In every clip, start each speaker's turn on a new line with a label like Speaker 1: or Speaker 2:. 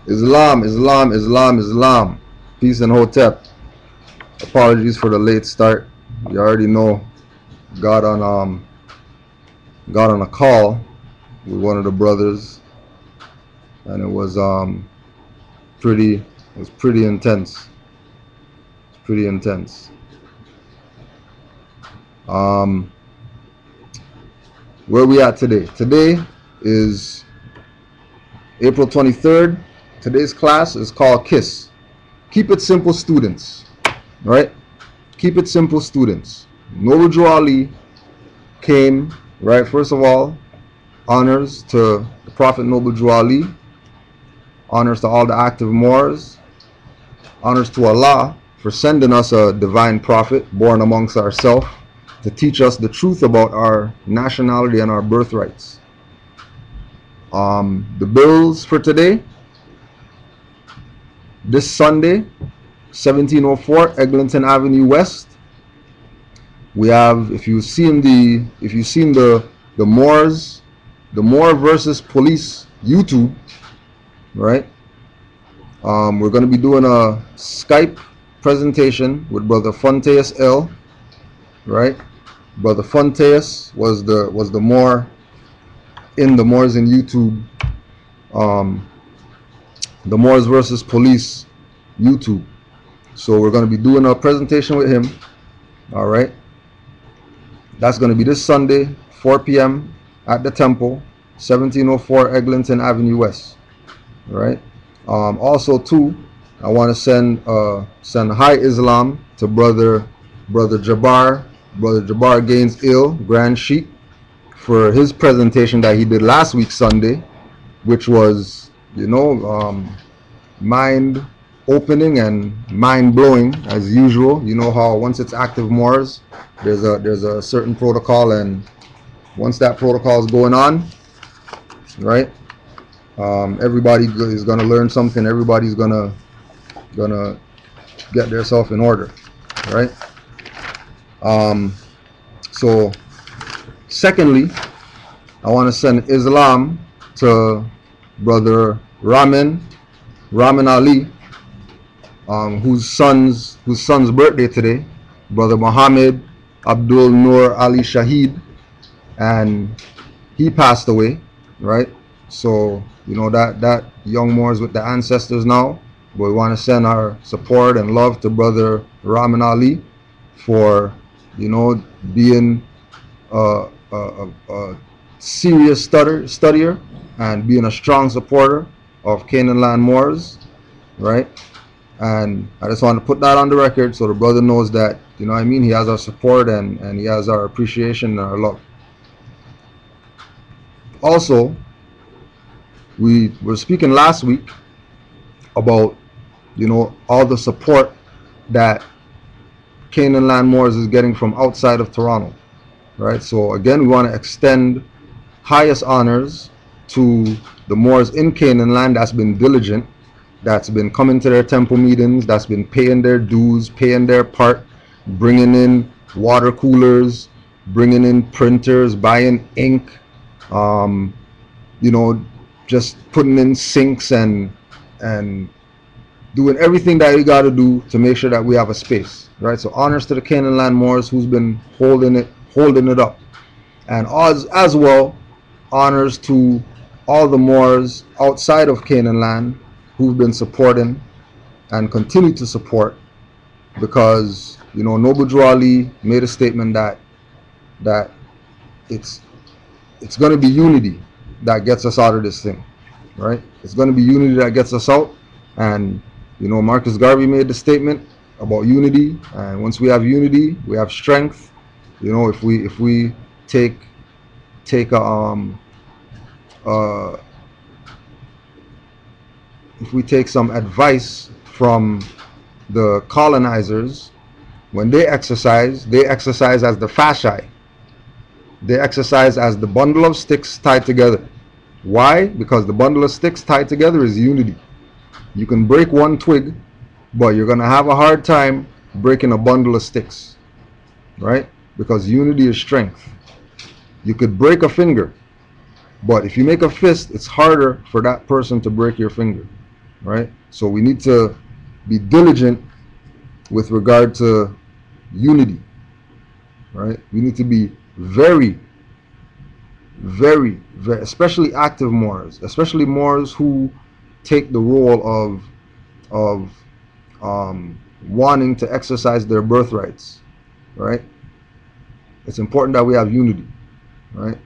Speaker 1: Islam, Islam, Islam, Islam. Peace and Hotep. Apologies for the late start. You already know. Got on got on a call with one of the brothers, and it was pretty intense. It's pretty intense. Um, where we at today? Today is April 23rd. Today's class is called K.I.S.S. Keep it simple, students. Right? Keep it simple, students. Noble Drew Ali came, right? First of all, honors to the Prophet Noble Drew Ali, honors to all the active Moors, honors to Allah for sending us a divine prophet born amongst ourselves to teach us the truth about our nationality and our birthrights. The bills for today, this Sunday, 1704 Eglinton Avenue West. We have, if you've seen the Moors, the Moor versus Police YouTube, right? We're going to be doing a Skype presentation with Brother Fonteas L, right? Brother Fonteas was the Moor in the Moors in YouTube, the Moors versus Police YouTube. So we're going to be doing a presentation with him. All right. That's going to be this Sunday, 4 p.m. at the Temple, 1704 Eglinton Avenue West. All right. Also, too, I want to send High Islam to Brother Jabbar. Brother Jabbar Gaines Ill, Grand Sheikh, for his presentation that he did last week Sunday, which was, mind opening and mind blowing as usual. You know how once it's active Moors, there's a certain protocol, and once that protocol is going on, right, everybody is gonna learn something. Everybody's gonna get themselves in order, right? So secondly, I want to send Islam to Brother Ramin Ali, whose son's birthday today, Brother Muhammad Abdul Nur Ali Shahid, and he passed away, right? So that young Moors with the ancestors now, but we want to send our support and love to Brother Ramin Ali for being a serious studier and being a strong supporter of Canaanland Moors, right? And I just want to put that on the record so the brother knows that, he has our support and he has our appreciation and our love. Also, we were speaking last week about, all the support that Canaanland Moors is getting from outside of Toronto, right? So again, we want to extend highest honors to the Moors in Canaanland that's been diligent, that's been coming to their temple meetings, that's been paying their dues, paying their part, bringing in water coolers, bringing in printers, buying ink, just putting in sinks and doing everything that you got to do to make sure that we have a space, right? So honors to the Canaanland Moors who's been holding it up, and as well honors to all the Moors outside of Canaanland who've been supporting and continue to support, because Noble Drew Ali made a statement that it's going to be unity that gets us out of this thing, right? It's going to be unity that gets us out. And Marcus Garvey made the statement about unity, and once we have unity, we have strength. If we take if we take some advice from the colonizers, when they exercise as the fasci. They exercise as the bundle of sticks tied together. Why? Because the bundle of sticks tied together is unity. You can break one twig, but you're going to have a hard time breaking a bundle of sticks, right? Because unity is strength. You could break a finger, but if you make a fist, it's harder for that person to break your finger, right? So we need to be diligent with regard to unity, right? We need to be very, very, very, especially active Moors, especially Moors who take the role of wanting to exercise their birthrights, right? It's important that we have unity, right?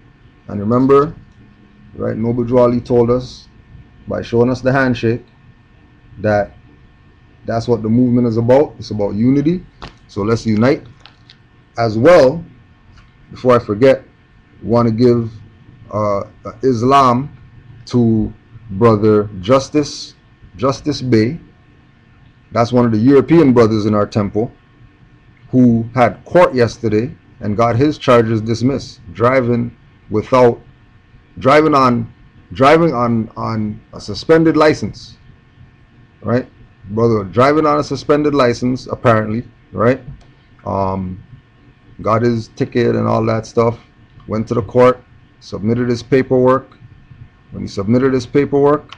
Speaker 1: And remember, right, Noble Drew Ali told us by showing us the handshake that that's what the movement is about. It's about unity. So let's unite. As well, before I forget, want to give Islam to Brother Justice Bey. That's one of the European brothers in our temple who had court yesterday and got his charges dismissed, driving on a suspended license, right? Brother driving on a suspended license apparently, right? Got his ticket and all that stuff, went to the court, submitted his paperwork. When he submitted his paperwork,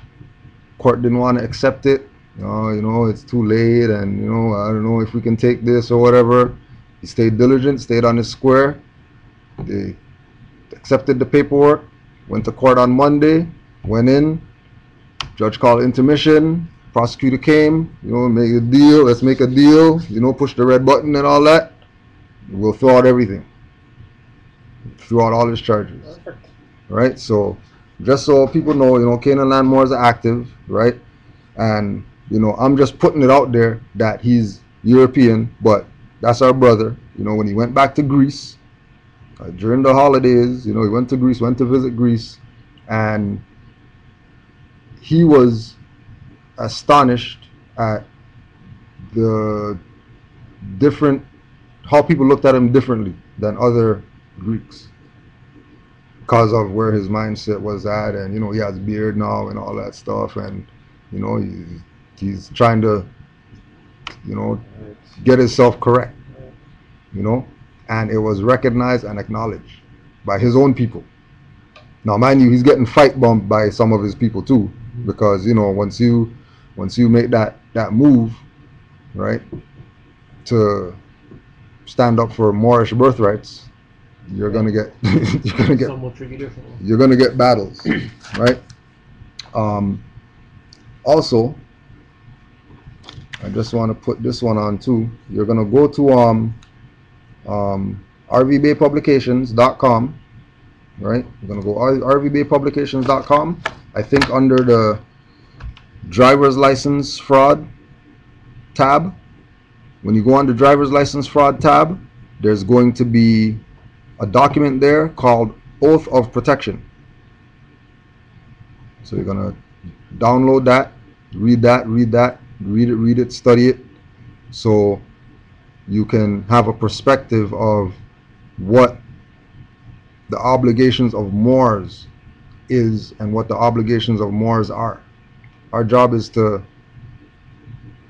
Speaker 1: court didn't want to accept it. It's too late, and I don't know if we can take this or whatever. He stayed diligent, stayed on his square. They accepted the paperwork, went to court on Monday, went in, judge called intermission, prosecutor came, make a deal, let's make a deal, push the red button and all that. We'll throw out everything. Threw out all his charges. Right? So just so people know, Canaanland Moors are active, right? And I'm just putting it out there that he's European, but that's our brother. When he went back to Greece during the holidays, he went to Greece, went to visit Greece, and he was astonished at the how people looked at him differently than other Greeks because of where his mindset was at, and he has beard now and all that stuff, and he's trying to get himself correct, and it was recognized and acknowledged by his own people. Now mind you, he's getting fight bumped by some of his people too, because once you make that move, right, to stand up for Moorish birthrights, you're gonna get you're gonna get battles, right? Also, I just want to put this one on too. You're gonna go to rvbaypublications.com, right? You're gonna go rvbaypublications.com. I think under the driver's license fraud tab. When you go on the driver's license fraud tab, there's going to be a document there called Oath of Protection. So you're gonna download that, read it, study it, so you can have a perspective of what the obligations of Moors is and what the obligations of Moors are. Our job is to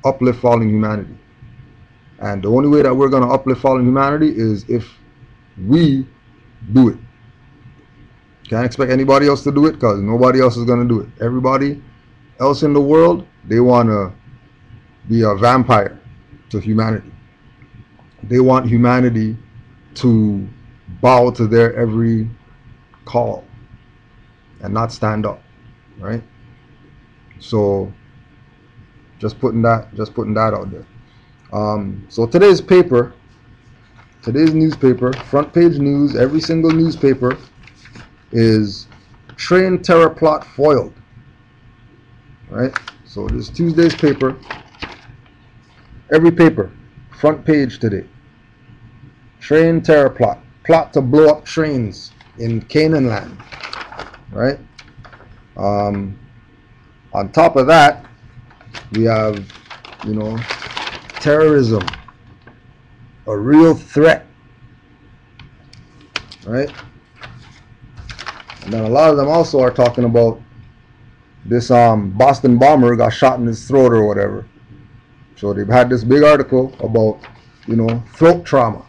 Speaker 1: uplift fallen humanity. And the only way that we're going to uplift fallen humanity is if we do it. Can't expect anybody else to do it, because nobody else is going to do it. Everybody else in the world, they want to be a vampire to humanity. They want humanity to bow to their every call and not stand up, right? So just putting that out there. So today's newspaper, front page news, every single newspaper is train terror plot foiled, right? So this Tuesday's paper, every paper, front page today, train terror plot to blow up trains in Canaanland, right? On top of that, we have, terrorism, a real threat, right? And then a lot of them also are talking about this Boston bomber got shot in his throat or whatever. So they've had this big article about, throat trauma.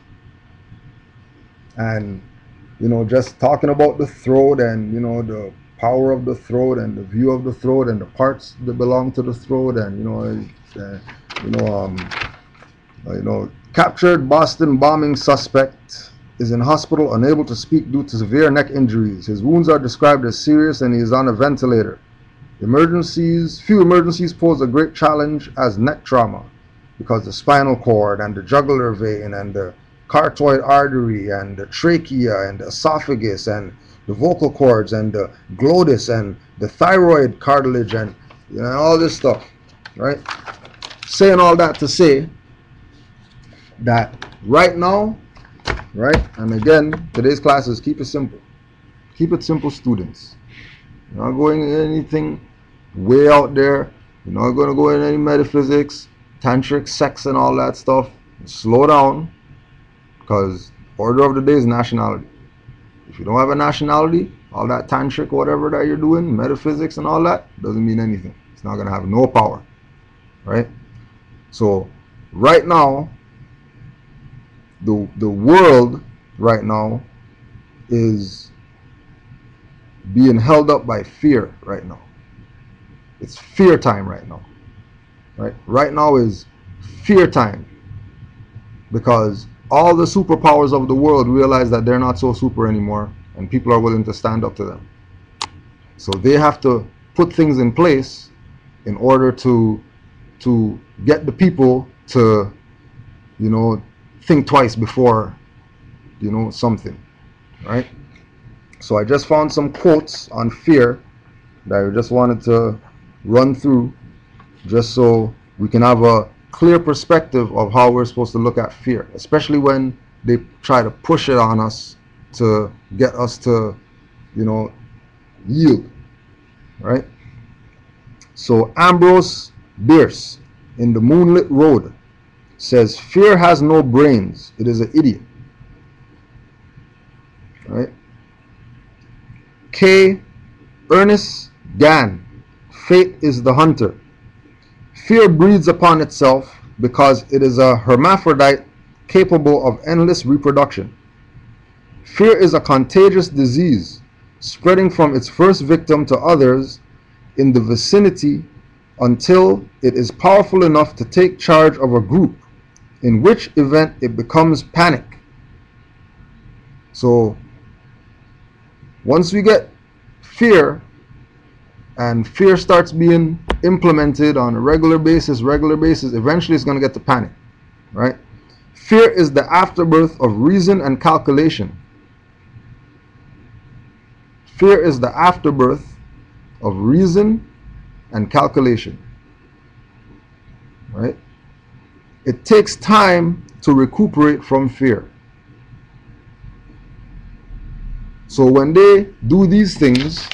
Speaker 1: And, just talking about the throat and, the power of the throat and the view of the throat and the parts that belong to the throat, and you know, captured Boston bombing suspect is in hospital unable to speak due to severe neck injuries. His wounds are described as serious and he is on a ventilator. Few emergencies pose a great challenge as neck trauma because the spinal cord and the jugular vein and the carotid artery and the trachea and the esophagus and the vocal cords and the glottis and the thyroid cartilage and all this stuff, right? Saying all that to say that right now, right, and again, today's class is keep it simple. Keep it simple, students. You're not going in anything way out there. You're not going to go in any metaphysics, tantric sex and all that stuff. Slow down, because order of the day is nationality. If you don't have a nationality, all that tantric whatever that you're doing, metaphysics and all that, doesn't mean anything. It's not going to have no power, right? So right now, the world right now is being held up by fear right now. It's fear time right now, right? Right now is fear time, because all the superpowers of the world realize that they're not so super anymore, and people are willing to stand up to them. So they have to put things in place in order to get the people to, think twice before, something, right? So I just found some quotes on fear that I just wanted to run through, just so we can have a clear perspective of how we're supposed to look at fear, especially when they try to push it on us to get us to, yield, right? So Ambrose Bierce in The Moonlit Road says, fear has no brains, it is an idiot, right? Ernest Gann, Fate is the Hunter. Fear breeds upon itself because it is a hermaphrodite capable of endless reproduction. Fear is a contagious disease, spreading from its first victim to others in the vicinity until it is powerful enough to take charge of a group, in which event it becomes panic. So once we get fear, and fear starts being implemented on a regular basis, eventually it's going to get to panic, right? Fear is the afterbirth of reason and calculation. Fear is the afterbirth of reason and calculation, right? It takes time to recuperate from fear. So when they do these things,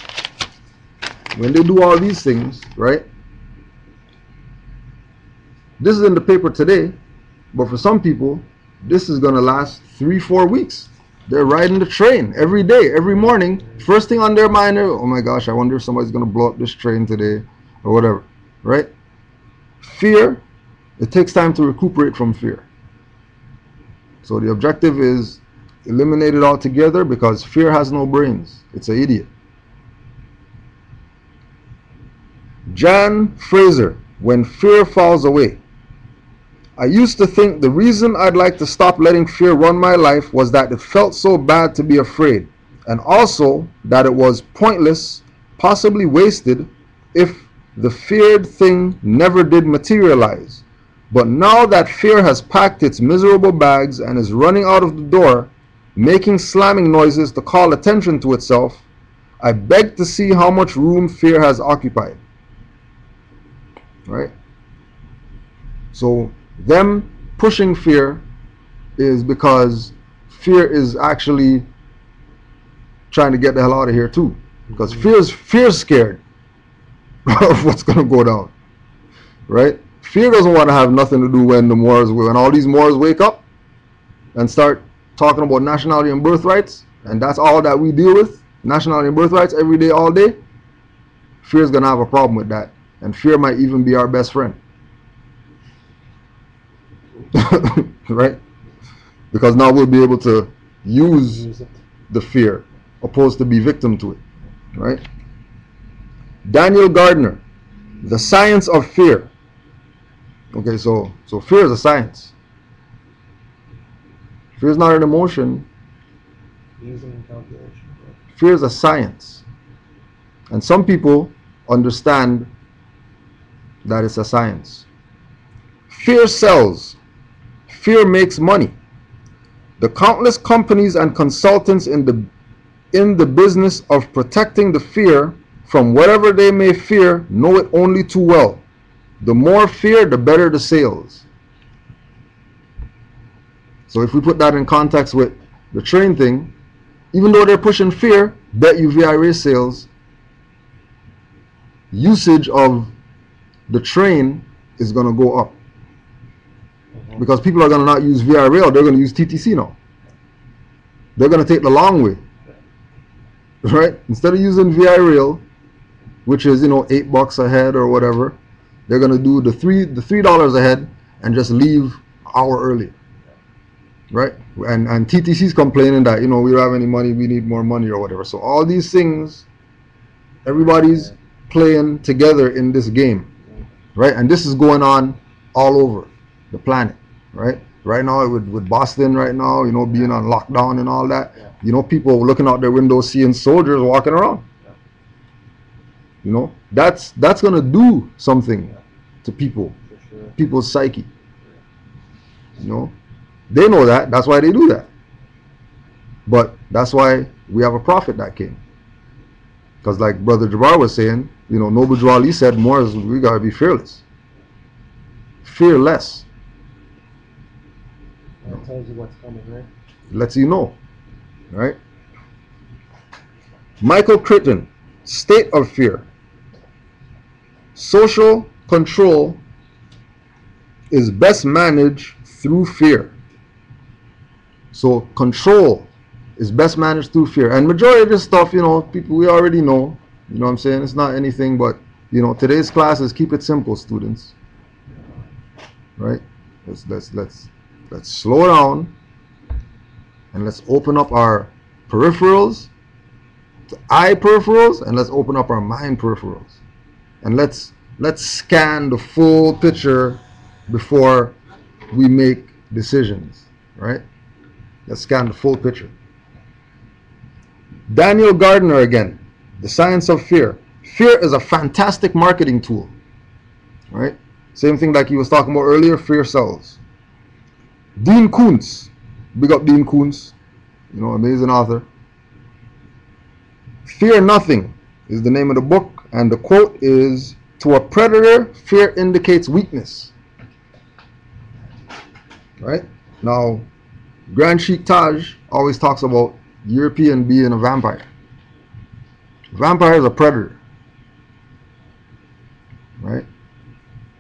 Speaker 1: when they do all these things, right? This is in the paper today, but for some people, this is going to last 3-4 weeks. They're riding the train every day, every morning. First thing on their mind, oh my gosh, I wonder if somebody's going to blow up this train today or whatever, right? Fear, it takes time to recuperate from fear. So the objective is eliminate it altogether, because fear has no brains. It's an idiot. Jan Fraser, When Fear Falls Away. I used to think the reason I'd like to stop letting fear run my life was that it felt so bad to be afraid, and also that it was pointless, possibly wasted, if the feared thing never did materialize. But now that fear has packed its miserable bags and is running out of the door, making slamming noises to call attention to itself, I beg to see how much room fear has occupied. Right? So them pushing fear is because fear is actually trying to get the hell out of here too, because fear's scared of what's going to go down, right? Fear doesn't want to have nothing to do when all these Moors wake up and start talking about nationality and birthrights, and that's all that we deal with, nationality and birthrights every day, all day. Fear's going to have a problem with that, and fear might even be our best friend. Right? Because now we'll be able to use the fear opposed to be victim to it, right? Daniel Gardner, The Science of Fear. Okay, so fear is a science. Fear is not an emotion.
Speaker 2: Using calculation.
Speaker 1: Fear is a science. And some people understand that it's a science. Fear sells. Fear makes money. The countless companies and consultants in the business of protecting the fear from whatever they may fear know it only too well. The more fear, the better the sales. So if we put that in context with the train thing, even though they're pushing fear, bet you VI sales, usage of the train is going to go up. Because people are going to not use VI Rail, they're going to use TTC now. They're going to take the long way. Right? Instead of using VI Rail, which is, $8 a head or whatever, they're going to do the $3 a head and just leave an hour early. Right? And TTC's complaining that, we don't have any money, we need more money or whatever. So all these things, everybody's playing together in this game. Right? And this is going on all over the planet. Right? Right now with Boston right now, being on lockdown and all that, people looking out their windows seeing soldiers walking around. That's going to do something to people's psyche. They know that. That's why they do that. But that's why we have a prophet that came. Because like Brother Jabbar was saying, Noble Drew Ali said, more is we got to be fearless. Fearless.
Speaker 2: That tells you what's coming, right?
Speaker 1: Lets you know. Right? Michael Crichton, State of Fear. Social control is best managed through fear. So control is best managed through fear. And majority of this stuff, people we already know. You know what I'm saying? It's not anything but, today's class is keep it simple, students. Right? Let's slow down and let's open up our peripherals, the eye peripherals, and let's open up our mind peripherals. And let's scan the full picture before we make decisions, right? Let's scan the full picture. Daniel Gardner again, The Science of Fear. Fear is a fantastic marketing tool, right? Same thing like he was talking about earlier, fear sells. Dean Koontz, big up Dean Koontz, amazing author. Fear Nothing is the name of the book, and the quote is, "To a predator, fear indicates weakness." Right? Now, Grand Sheikh Taj always talks about European being a vampire. Vampire is a predator. Right?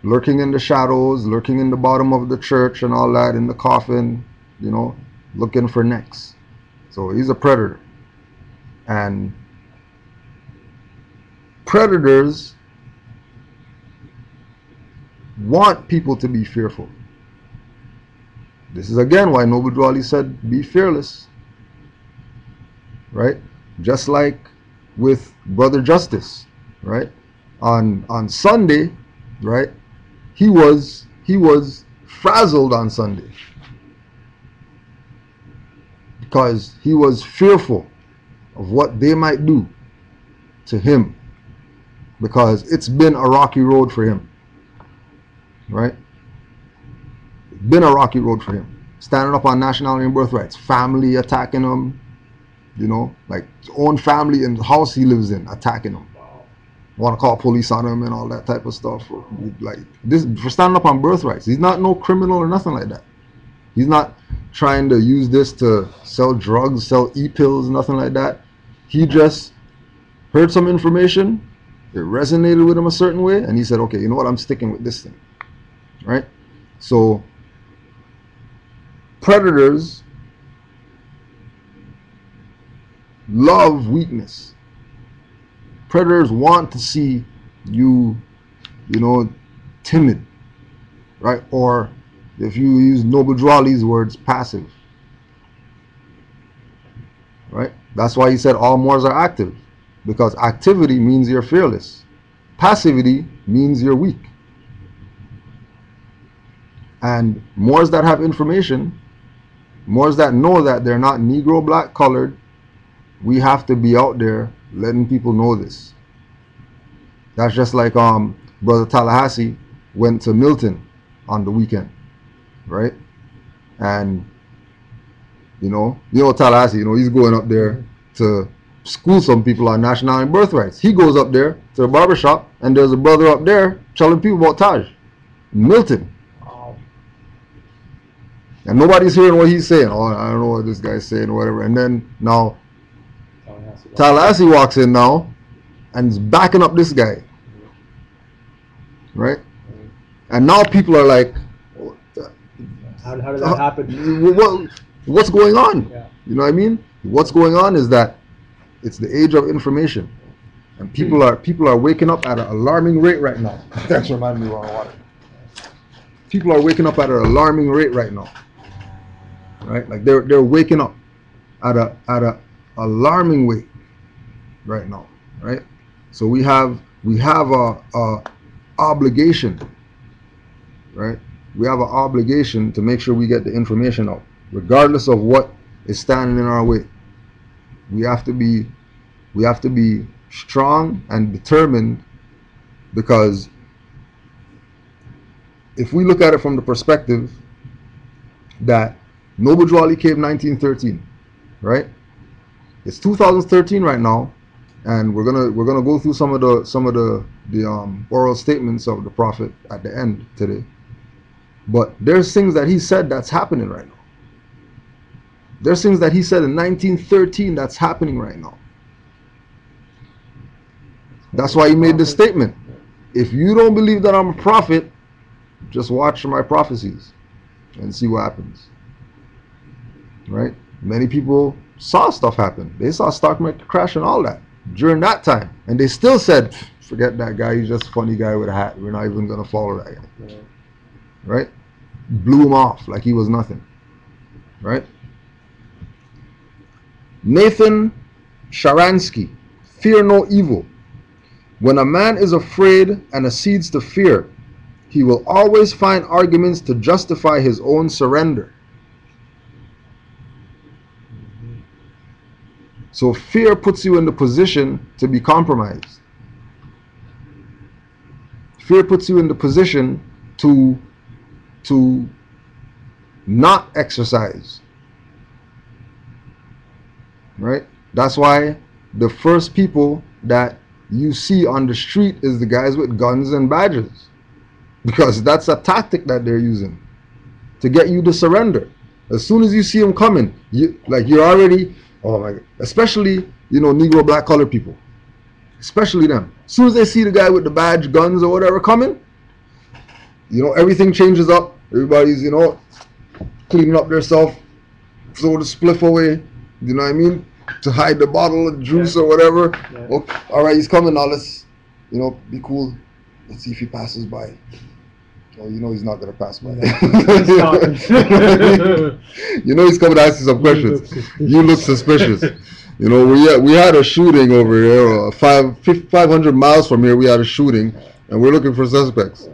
Speaker 1: Lurking in the shadows, lurking in the bottom of the church and all that, in the coffin, looking for necks. So he's a predator. And predators want people to be fearful. This is again why Noble Drew Ali said, be fearless. Right? Just like with Brother Justice, right? On Sunday, right? He was frazzled on Sunday because he was fearful of what they might do to him, because it's been a rocky road for him, right? It's been a rocky road for him. Standing up on nationality and birthrights, family attacking him, like his own family in the house he lives in attacking him. Want to call police on him and all that type of stuff. Like this for standing up on birthrights. He's not no criminal or nothing like that. He's not trying to use this to sell drugs, sell e-pills, nothing like that. He just heard some information, it resonated with him a certain way, and he said, okay, you know what, I'm sticking with this thing. Right? So predators love weakness. Predators want to see you, timid, right? Or if you use Noble Drew Ali's words, passive, right? That's why he said all Moors are active, because activity means you're fearless. Passivity means you're weak. And Moors that have information, Moors that know that they're not Negro, black, colored, we have to be out there letting people know this. That's just like Brother Tallahassee went to Milton on the weekend, right? And you know Tallahassee, he's going up there to school some people on nationality and birthrights. He goes up there to the barbershop, and there's a brother up there telling people about Taj. Milton. And nobody's hearing what he's saying. Oh, I don't know what this guy's saying or whatever. And then now Tallahassee walks in now and is backing up this guy. Right? And now people are like,
Speaker 2: how did that happen?
Speaker 1: What's going on?
Speaker 2: Yeah.
Speaker 1: You know what I mean? What's going on is that it's the age of information. And people are waking up at an alarming rate right now. Thanks for reminding me wrong water. People are waking up at an alarming rate right now. Right? Like they're waking up at a alarming rate right now. Right? So we have a obligation. Right? We have an obligation to make sure we get the information out, regardless of what is standing in our way. We have to be strong and determined, because if we look at it from the perspective that Noble Drew Ali came 1913, right? It's 2013 right now, and we're gonna go through some of the oral statements of the Prophet at the end today. But there's things that he said that's happening right now. There's things that he said in 1913 that's happening right now. That's why he made this statement. If you don't believe that I'm a prophet, just watch my prophecies and see what happens. Right? Many people saw stuff happen. They saw stock market crash and all that during that time. And they still said, forget that guy, he's just a funny guy with a hat. We're not even going to follow that guy. Right? Blew him off like he was nothing. Right? Nathan Sharansky, fear no evil. When a man is afraid and accedes to fear, he will always find arguments to justify his own surrender. So fear puts you in the position to be compromised. Fear puts you in the position to not exercise. Right? That's why the first people that you see on the street is the guys with guns and badges, because that's a tactic that they're using to get you to surrender. As soon as you see them coming, you're already, oh my God, especially Negro, black, colored people, especially them. As soon as they see the guy with the badge, guns or whatever coming, everything changes up. Everybody's cleaning up their self, throw the spliff away, you know what I mean, to hide the bottle of juice or whatever. Yeah. Okay, all right, he's coming now. Let's, be cool. Let's see if he passes by. Oh, he's not gonna pass by. He's coming to ask you some questions. You look suspicious. We had a shooting over here, 500 miles from here. We had a shooting, and we're looking for suspects.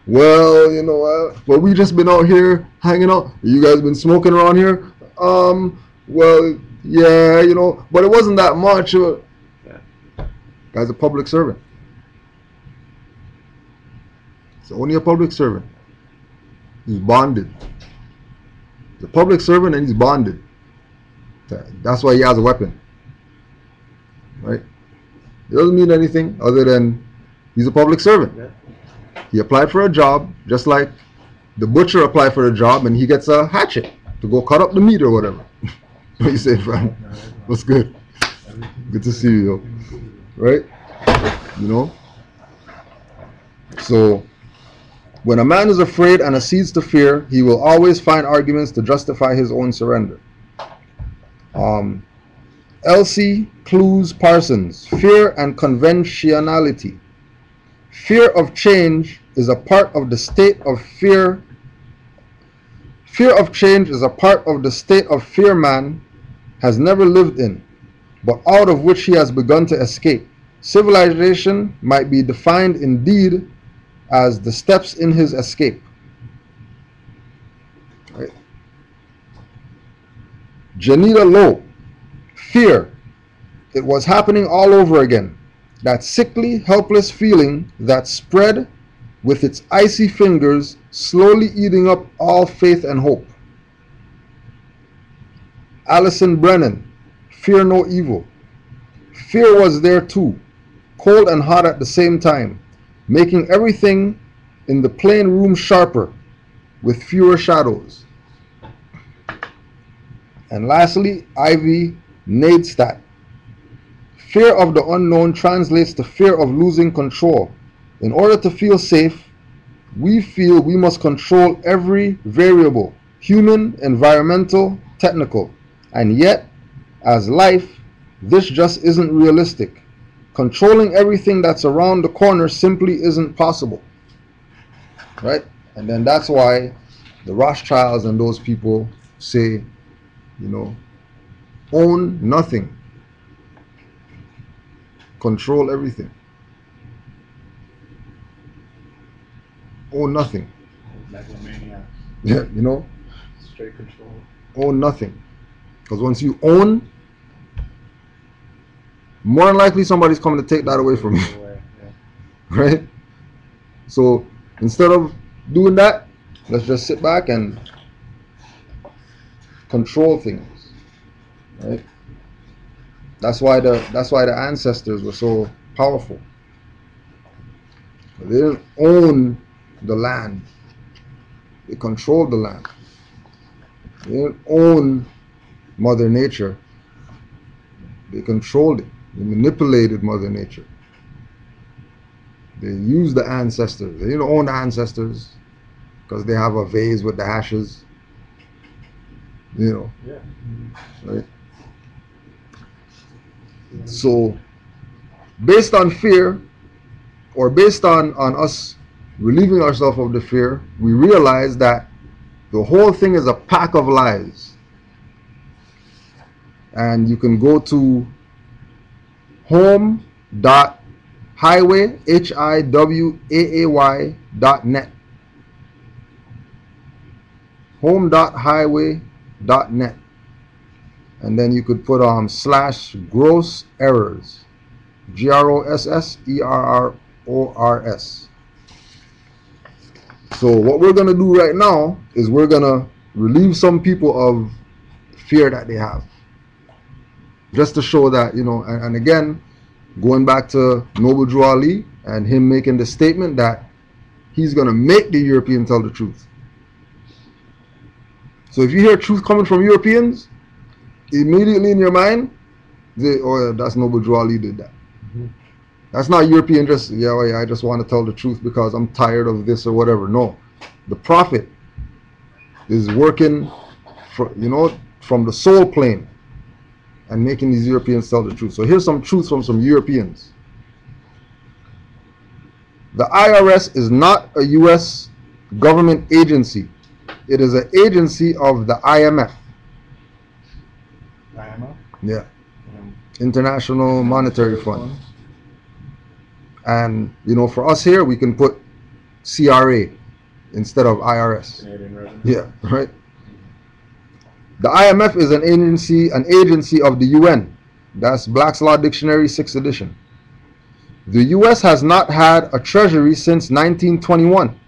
Speaker 1: Well, but we just been out here hanging out. You guys been smoking around here? Well, yeah, but it wasn't that much. Guy's a public servant. He's only a public servant. He's bonded. He's a public servant and he's bonded. That's why he has a weapon. Right? It doesn't mean anything other than he's a public servant. Yeah. He applied for a job just like the butcher applied for a job, and he gets a hatchet to go cut up the meat or whatever. What you say, fam? What's good? Good to see you, yo. Right? So, when a man is afraid and accedes to fear, he will always find arguments to justify his own surrender. Elsie Clues Parsons, fear and conventionality. Fear of change is a part of the state of fear. Fear of change is a part of the state of fear man has never lived in, but out of which he has begun to escape. Civilization might be defined indeed as the steps in his escape. Right? Janita Lowe, fear. It was happening all over again. That sickly, helpless feeling that spread with its icy fingers, slowly eating up all faith and hope. Alison Brennan, fear no evil. Fear was there too, cold and hot at the same time, making everything in the plain room sharper, with fewer shadows. And lastly, Ivy Nadestat. Fear of the unknown translates to fear of losing control. In order to feel safe, we feel we must control every variable, human, environmental, technical. And yet, as life, this just isn't realistic. Controlling everything that's around the corner simply isn't possible. Right? And then that's why the Rothschilds and those people say, own nothing. Control everything. Own nothing.
Speaker 2: Megalomaniacs.
Speaker 1: Yeah,
Speaker 2: Straight control.
Speaker 1: Own nothing. Because once you own, more than likely somebody's coming to take that away from you.
Speaker 2: Yeah.
Speaker 1: Right? So instead of doing that, let's just sit back and control things. Right? That's why the ancestors were so powerful. They didn't own the land. They controlled the land. They didn't own Mother Nature. They controlled it. They manipulated Mother Nature. They used the ancestors. They didn't own the ancestors because they have a vase with the ashes.
Speaker 2: Yeah.
Speaker 1: Right? So, based on fear, or based on us relieving ourselves of the fear, we realize that the whole thing is a pack of lies. And you can go to home.highway, hiwaay.net. home.highway.net. And then you could put /gross errors. GROSSERRORS. So what we're going to do right now is we're going to relieve some people of fear that they have. Just to show that, and again, going back to Noble Drew Ali and him making the statement that he's going to make the European tell the truth. So if you hear truth coming from Europeans, immediately in your mind, that's Noble Drew Ali did that.
Speaker 2: Mm-hmm.
Speaker 1: That's not European just, I just want to tell the truth because I'm tired of this or whatever. No. The Prophet is working from the soul plane and making these Europeans tell the truth. So here's some truth from some Europeans. The IRS is not a U.S. government agency. It is an agency of the IMF.
Speaker 2: IMF?
Speaker 1: Yeah. International Monetary Fund. And, for us here, we can put CRA instead of IRS.
Speaker 2: Canadian Revenue.
Speaker 1: Yeah, right? The IMF is an agency of the UN. That's Black's Law Dictionary, 6th edition. The US has not had a treasury since 1921.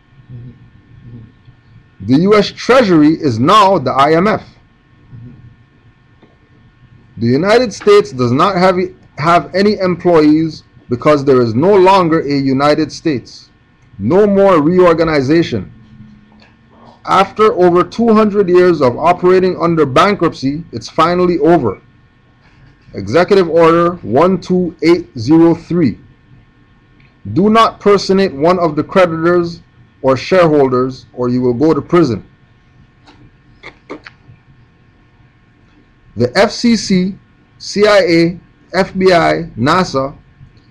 Speaker 1: The US Treasury is now the IMF. The United States does not have any employees because there is no longer a United States. No more reorganization. After over 200 years of operating under bankruptcy, it's finally over. Executive Order 12803. Do not personate one of the creditors or shareholders, or you will go to prison. The FCC, CIA, FBI, NASA,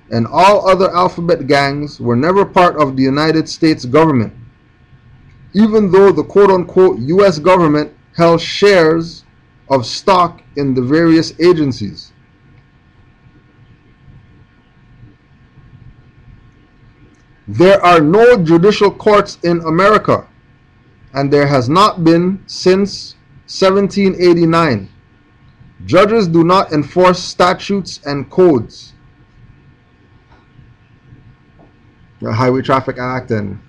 Speaker 1: and all other alphabet gangs were never part of the United States government, even though the quote-unquote U.S. government held shares of stock in the various agencies. There are no judicial courts in America, and there has not been since 1789. Judges do not enforce statutes and codes. The Highway Traffic Act and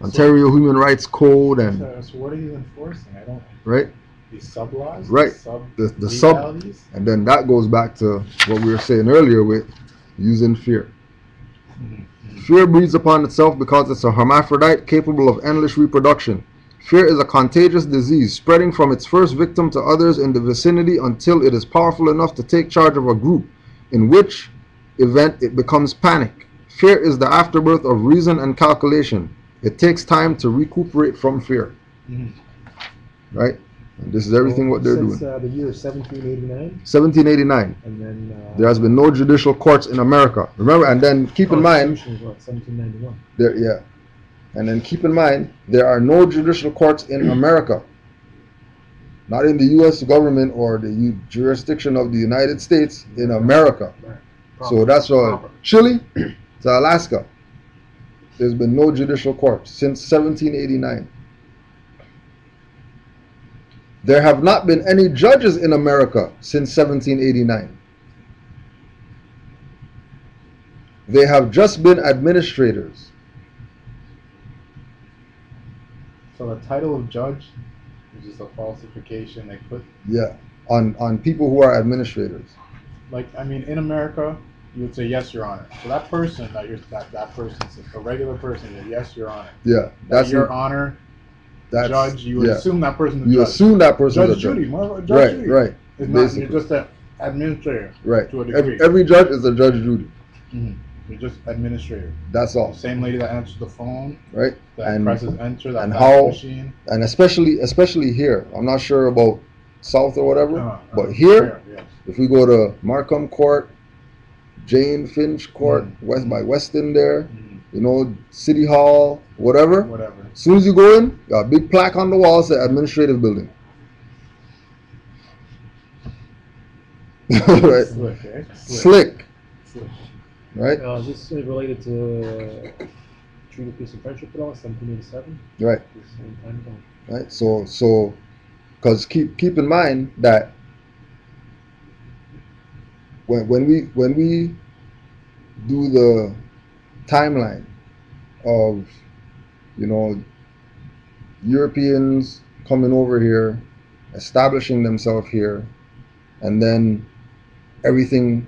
Speaker 1: Ontario Human Rights Code and
Speaker 2: So what are you enforcing? I don't.
Speaker 1: right,
Speaker 2: These sub laws.
Speaker 1: right, the sub,
Speaker 2: legalities?
Speaker 1: and then that goes back to what we were saying earlier with using fear. Fear breeds upon itself because it's a hermaphrodite capable of endless reproduction. Fear is a contagious disease, spreading from its first victim to others in the vicinity until it is powerful enough to take charge of a group, in which event it becomes panic. Fear is the afterbirth of reason and calculation. It takes time to recuperate from fear. Right? And this is everything what they're
Speaker 3: Since
Speaker 1: doing.
Speaker 3: the year 1789,
Speaker 1: 1789.
Speaker 3: and then
Speaker 1: There has been no judicial courts in America. Remember, and then keep in mind,
Speaker 3: Constitution is what, 1791.
Speaker 1: there, yeah, and then keep in mind, there are no judicial courts in America. Not in the U.S. government or the jurisdiction of the United States, in America.
Speaker 3: Right.
Speaker 1: So that's why
Speaker 3: Proper.
Speaker 1: Chile to Alaska, there's been no judicial courts since 1789. There have not been any judges in America since 1789. They have just been administrators.
Speaker 2: So the title of judge is just a falsification. They put
Speaker 1: Yeah, on people who are administrators.
Speaker 2: like I mean in America you would say yes, Your Honor. So that person that person's a regular person. Yes, Your Honor.
Speaker 1: Yeah, that's
Speaker 2: Your
Speaker 1: it.
Speaker 2: Honor.
Speaker 1: That's
Speaker 2: Judge. You would
Speaker 1: yeah.
Speaker 2: assume that person's a
Speaker 1: You
Speaker 2: judge.
Speaker 1: assume that person's
Speaker 2: Judge
Speaker 1: a judge.
Speaker 2: Judy. More Judge
Speaker 1: Right,
Speaker 2: Judy.
Speaker 1: right.
Speaker 2: It's not.
Speaker 1: Basically.
Speaker 2: You're just an administrator.
Speaker 1: Right.
Speaker 2: To a degree.
Speaker 1: Every judge is a Judge Judy.
Speaker 2: You're just administrator.
Speaker 1: That's all.
Speaker 2: Same lady that answers the phone.
Speaker 1: Right.
Speaker 2: That
Speaker 1: And
Speaker 2: presses enter. That
Speaker 1: and
Speaker 2: fax
Speaker 1: how-
Speaker 2: machine.
Speaker 1: and especially here. I'm not sure about South or whatever, but here,
Speaker 2: yes.
Speaker 1: if we go to Markham Court, Jane Finch Court, West by Weston there, you know, City Hall, whatever.
Speaker 2: Whatever.
Speaker 1: As soon as you go in, got a big plaque on the wall say administrative building. Right.
Speaker 2: Slick, eh?
Speaker 1: Slick.
Speaker 2: Slick.
Speaker 1: Right?
Speaker 3: Is this related to Treaty of Peace and Friendship at all? 1787?
Speaker 1: Right.
Speaker 3: This same time zone.
Speaker 1: Right. So, because keep in mind that when we do the timeline of, you know, Europeans coming over here, establishing themselves here, and then everything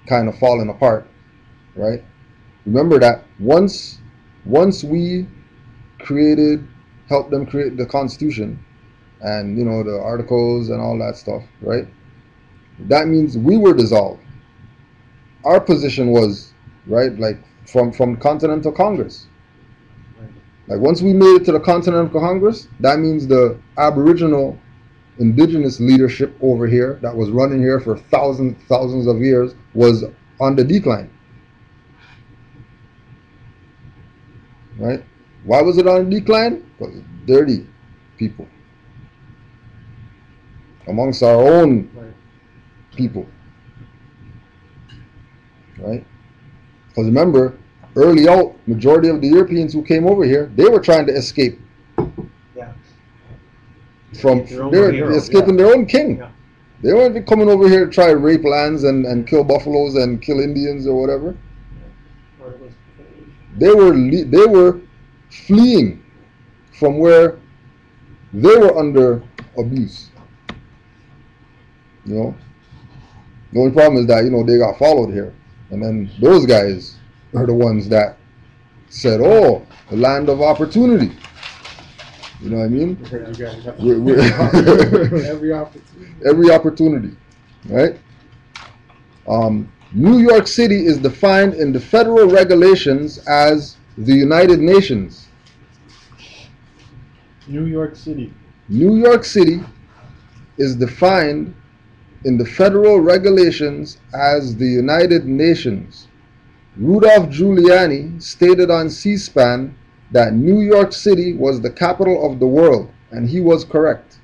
Speaker 1: kind of falling apart, right? Remember that once we helped them create the Constitution and, you know, the articles and all that stuff, right? That means we were dissolved. Our position was, right, like from Continental Congress. Like once we made it to the Continental Congress, that means the Aboriginal indigenous leadership over here that was running here for thousands of years was on the decline. Right? Why was it on the decline? Because dirty people amongst our own people. Right? Because remember, early out, majority of the Europeans who came over here, they were trying to escape.
Speaker 3: Yeah.
Speaker 1: From
Speaker 3: Their own
Speaker 1: they were
Speaker 3: hero,
Speaker 1: escaping
Speaker 3: yeah.
Speaker 1: their own king.
Speaker 3: Yeah.
Speaker 1: They weren't coming over here to try to rape lands and kill buffaloes and kill Indians or whatever.
Speaker 3: Or it was,
Speaker 1: They were fleeing from where they were under abuse. You know? The only problem is that, you know, they got followed here. And then those guys are the ones that said, oh, the land of opportunity. You know what I mean?
Speaker 2: Because you guys got
Speaker 1: Every
Speaker 2: opportunity.
Speaker 1: Every opportunity, right? New York City is defined in the federal regulations as the United Nations.
Speaker 2: New York City.
Speaker 1: New York City is defined in the federal regulations as the United Nations. Rudolph Giuliani stated on C-SPAN that New York City was the capital of the world, and he was correct.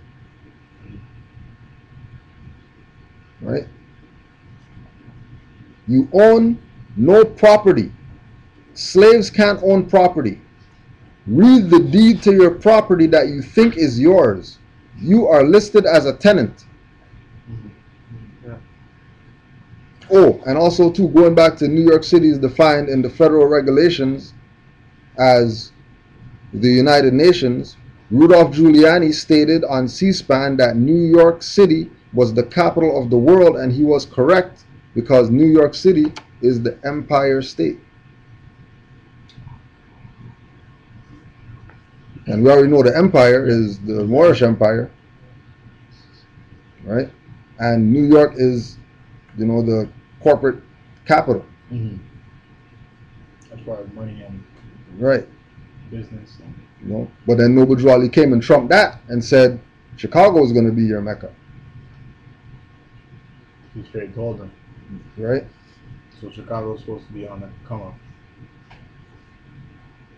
Speaker 1: Right? You own no property Slaves can't own property. Read the deed to your property that you think is yours. You are listed as a tenant.
Speaker 3: Yeah.
Speaker 1: Oh, and also too, going back to New York City is defined in the federal regulations as the United Nations. Rudolph Giuliani stated on C-SPAN that New York City was the capital of the world, and he was correct because New York City is the Empire State. And we already know the empire is the Moorish Empire, right? And New York is, the corporate capital,
Speaker 2: Mm-hmm. As far as money and
Speaker 1: right?
Speaker 2: business.
Speaker 1: But then Noble Drew Ali came and trumped that and said Chicago is going to be your Mecca,
Speaker 2: He straight told them.
Speaker 1: right?
Speaker 2: So Chicago's supposed to be on the come up.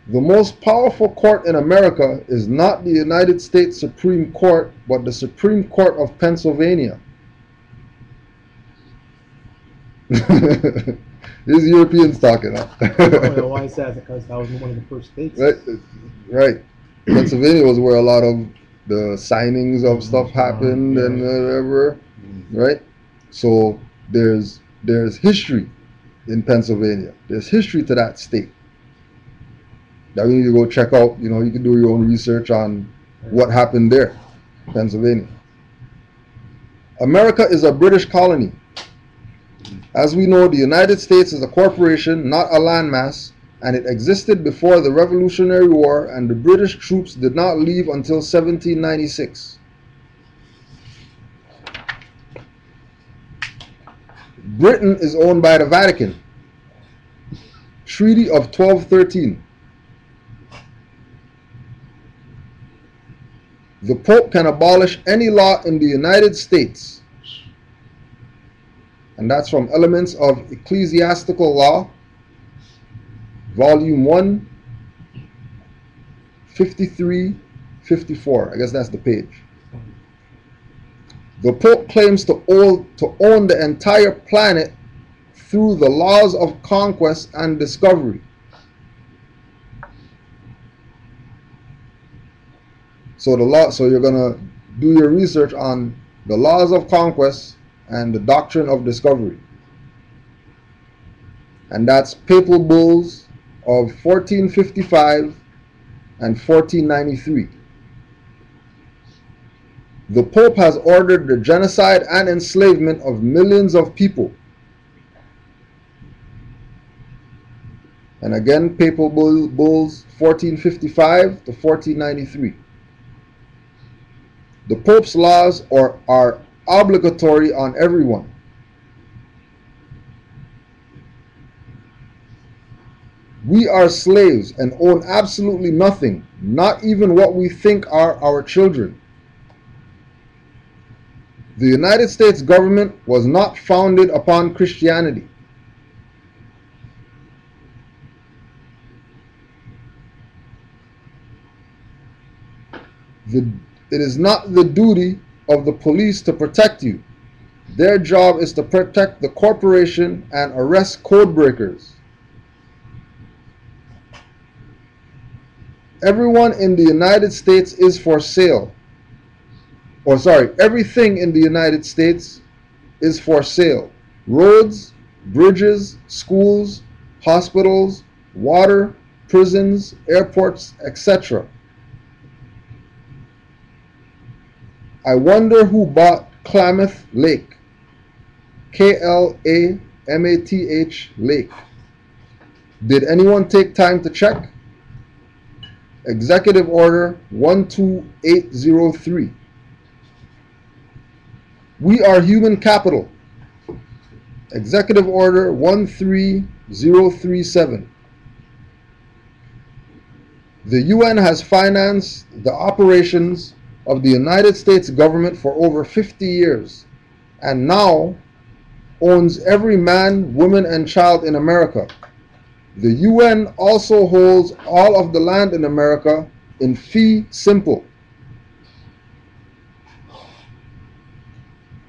Speaker 1: The most powerful court in America is not the United States Supreme Court, but the Supreme Court of Pennsylvania. These Europeans talking, huh?
Speaker 3: Why is that? Because that was one of the first states.
Speaker 1: Right. Pennsylvania was where a lot of the signings of stuff happened and whatever, right? So there's history in Pennsylvania. There's history to that state that we need to go check out. You can do your own research on what happened there, Pennsylvania. America is a British colony. As we know, the United States is a corporation, not a landmass, and it existed before the Revolutionary War, and the British troops did not leave until 1796. Britain is owned by the Vatican. Treaty of 1213. The Pope can abolish any law in the United States. And that's from Elements of Ecclesiastical Law, Volume 1, 53, 54. I guess that's the page. The Pope claims to own the entire planet through the laws of conquest and discovery. So you're gonna do your research on the laws of conquest and the doctrine of discovery. And that's papal bulls of 1455 and 1493. The Pope has ordered the genocide and enslavement of millions of people. And again, papal bulls 1455 to 1493. The Pope's laws are obligatory on everyone. We are slaves and own absolutely nothing, not even what we think are our children. The United States government was not founded upon Christianity. It is not the duty of the police to protect you. Their job is to protect the corporation and arrest code breakers. Everyone in the United States is for sale. Everything in the United States is for sale. Roads, bridges, schools, hospitals, water, prisons, airports, etc. I wonder who bought Klamath Lake. Klamath Lake. Did anyone take time to check? Executive Order 12803. We are human capital. Executive Order 13037. The UN has financed the operations of the United States government for over 50 years and now owns every man, woman, and child in America. The UN also holds all of the land in America in fee simple.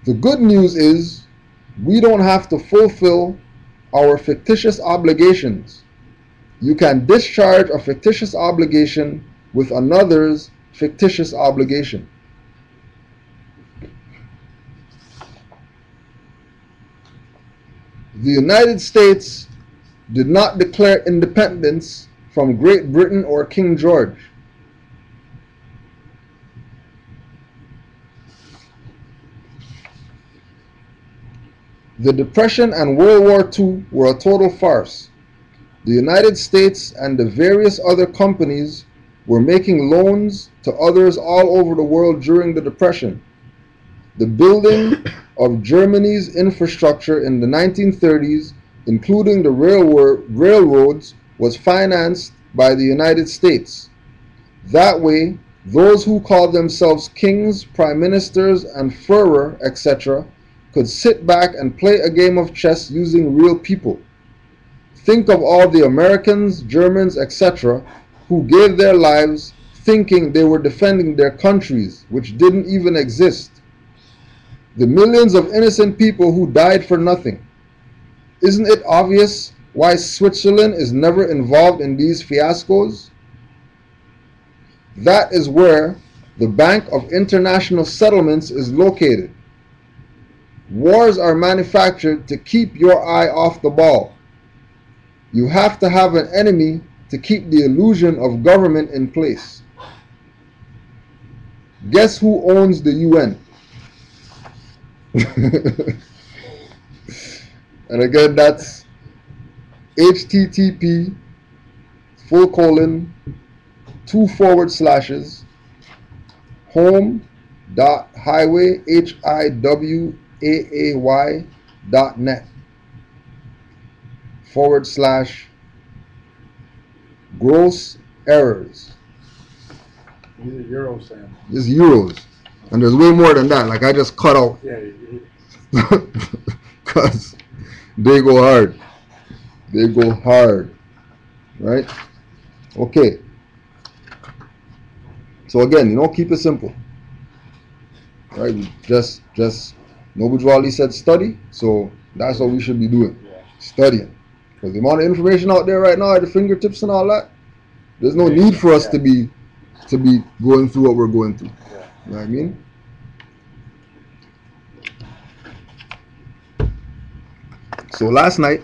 Speaker 1: The good news is we don't have to fulfill our fictitious obligations. You can discharge a fictitious obligation with another's fictitious obligation. The United States did not declare independence from Great Britain or King George. The Depression and World War II were a total farce. The United States and the various other companies were making loans to others all over the world during the Depression. The building of Germany's infrastructure in the 1930s, including the railroads, was financed by the United States. That way, those who called themselves kings, prime ministers, and Führer, etc., could sit back and play a game of chess using real people. Think of all the Americans, Germans, etc., who gave their lives thinking they were defending their countries, which didn't even exist. The millions of innocent people who died for nothing. Isn't it obvious why Switzerland is never involved in these fiascos? That is where the Bank of International Settlements is located. Wars are manufactured to keep your eye off the ball. You have to have an enemy to keep the illusion of government in place. Guess who owns the UN? And again, that's home.highway/gross errors.
Speaker 2: These are euros, Sam.
Speaker 1: It's euros. And there's way more than that. Like I just cut out.
Speaker 2: Yeah.
Speaker 1: Because they go hard. They go hard. Right? Okay. So again, keep it simple. Right? Just Noble Drew Ali said study. So that's what we should be doing.
Speaker 2: Yeah.
Speaker 1: Studying. Because the amount of information out there right now at the fingertips and all that, there's no need for us to be going through what we're going through.
Speaker 2: Yeah.
Speaker 1: You know what I mean? So last night,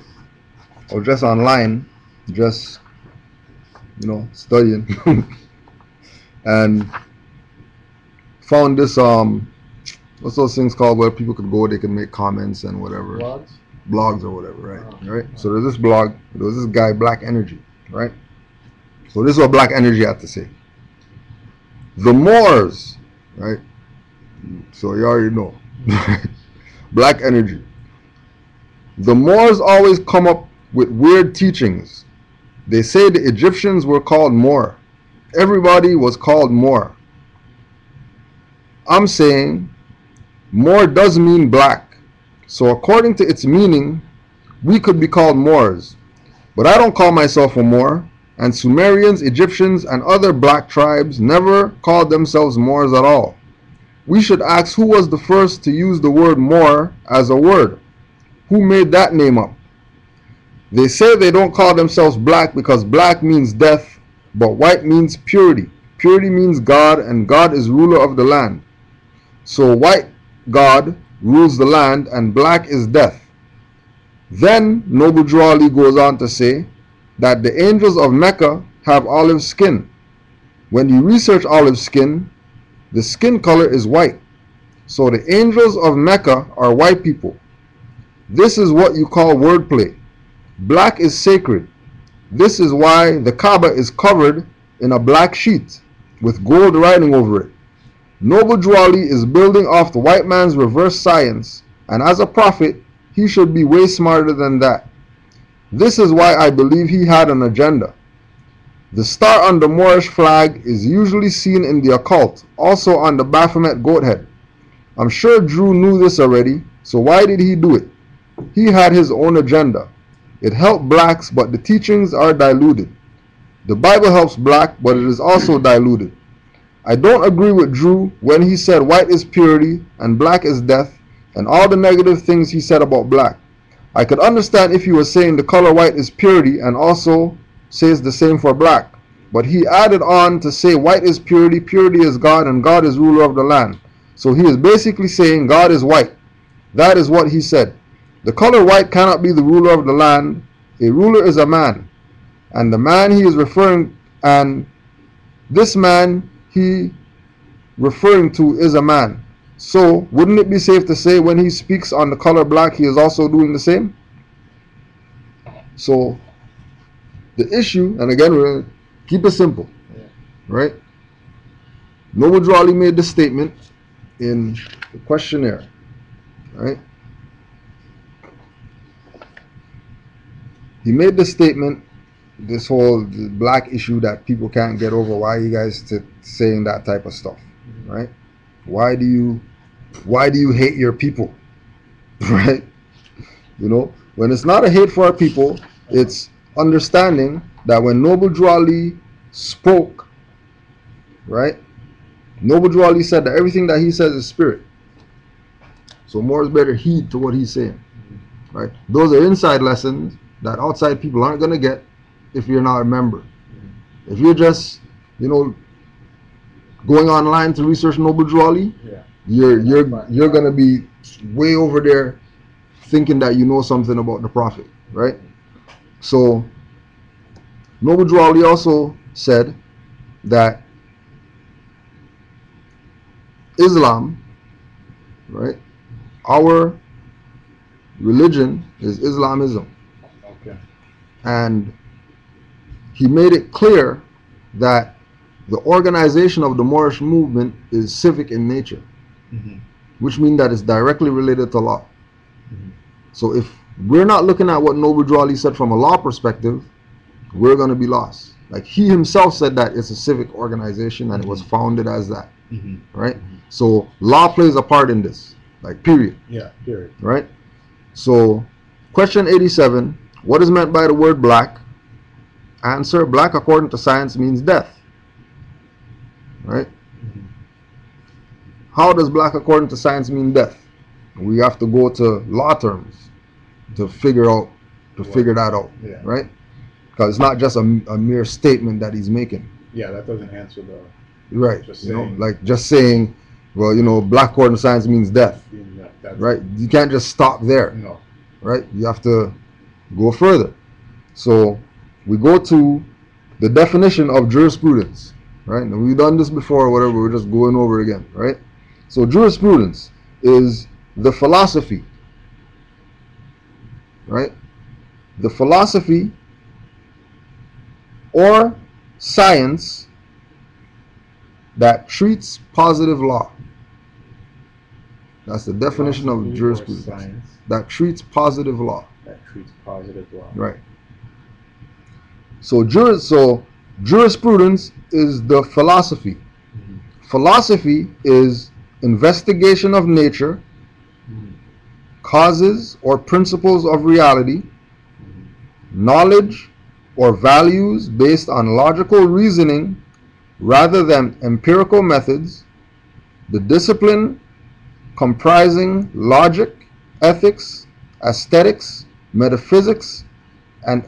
Speaker 1: I was just online, studying, and found this, what's those things called where people could go, they can make comments and whatever. Blogs or whatever, right?
Speaker 2: Oh.
Speaker 1: Right? So there's this blog, there was this guy, Black Energy, right? So this is what Black Energy had to say. The Moors, right? So you already know. Black Energy. The Moors always come up with weird teachings. They say the Egyptians were called Moor. Everybody was called Moor. I'm saying Moor does mean black. So according to its meaning, we could be called Moors. But I don't call myself a Moor, and Sumerians, Egyptians, and other black tribes never called themselves Moors at all. We should ask who was the first to use the word Moor as a word. Who made that name up? They say they don't call themselves black because black means death, but white means purity. Purity means God, and God is ruler of the land. So white God rules the land, and black is death. Then Noble Drew Ali goes on to say that the angels of Mecca have olive skin. When you research olive skin, the skin color is white. So the angels of Mecca are white people. This is what you call wordplay. Black is sacred. This is why the Kaaba is covered in a black sheet with gold writing over it. Noble Drew Ali is building off the white man's reverse science, and as a prophet, he should be way smarter than that. This is why I believe he had an agenda. The star on the Moorish flag is usually seen in the occult, also on the Baphomet goat head. I'm sure Drew knew this already, so why did he do it? He had his own agenda. It helped blacks, but the teachings are diluted. The Bible helps black, but it is also diluted. I don't agree with Drew when he said white is purity and black is death, and all the negative things he said about black. I could understand if he was saying the color white is purity and also says the same for black. But he added on to say white is purity, purity is God, and God is ruler of the land. So he is basically saying God is white. That is what he said. The color white cannot be the ruler of the land. A ruler is a man. And the man he is referring, and this man he referring to is a man. So wouldn't it be safe to say when he speaks on the color black, he is also doing the same? So the issue, and again, we're going to keep it simple, right? Noble Drawley made the statement in the questionnaire, right? He made the statement, this whole black issue that people can't get over. Why are you guys saying that type of stuff, right? Why do you hate your people, right? You know, when it's not a hate for our people, it's understanding that when Noble Drawley spoke, right? Noble Drawley said that everything that he says is spirit. So more is better heed to what he's saying, right? Those are inside lessons that outside people aren't going to get if you're not a member. If you're just, you know, going online to research Noble Drawley, you're going to be way over there thinking that you know something about the Prophet, right? So Noble Drawley also said that Islam, right, our religion is Islamism.
Speaker 2: Okay.
Speaker 1: And he made it clear that the organization of the Moorish movement is civic in nature, which means that it's directly related to law. So if we're not looking at what Noble Drawley said from a law perspective, we're going to be lost. Like he himself said that it's a civic organization and it was founded as that, right? So law plays a part in this, like period.
Speaker 2: Yeah, period.
Speaker 1: Right? So question 87, what is meant by the word black? Answer, black according to science means death. Right? How does black according to science mean death? We have to go to law terms to figure that out, right? Because it's not just a mere statement that he's making.
Speaker 2: Yeah, that doesn't answer the
Speaker 1: right. You know, like just saying, well, you know, black according to science means death, right? You can't just stop there,
Speaker 2: no,
Speaker 1: right? You have to go further. So we go to the definition of jurisprudence, right? And we've done this before or whatever, we're just going over again, right? So jurisprudence is the philosophy, right? The philosophy or science that treats positive law. That's the definition of jurisprudence.
Speaker 2: Science
Speaker 1: that treats positive law.
Speaker 2: That treats positive law.
Speaker 1: Right. So jurisprudence is the philosophy. Philosophy is investigation of nature, causes or principles of reality, knowledge or values based on logical reasoning rather than empirical methods, the discipline comprising logic, ethics, aesthetics, metaphysics, and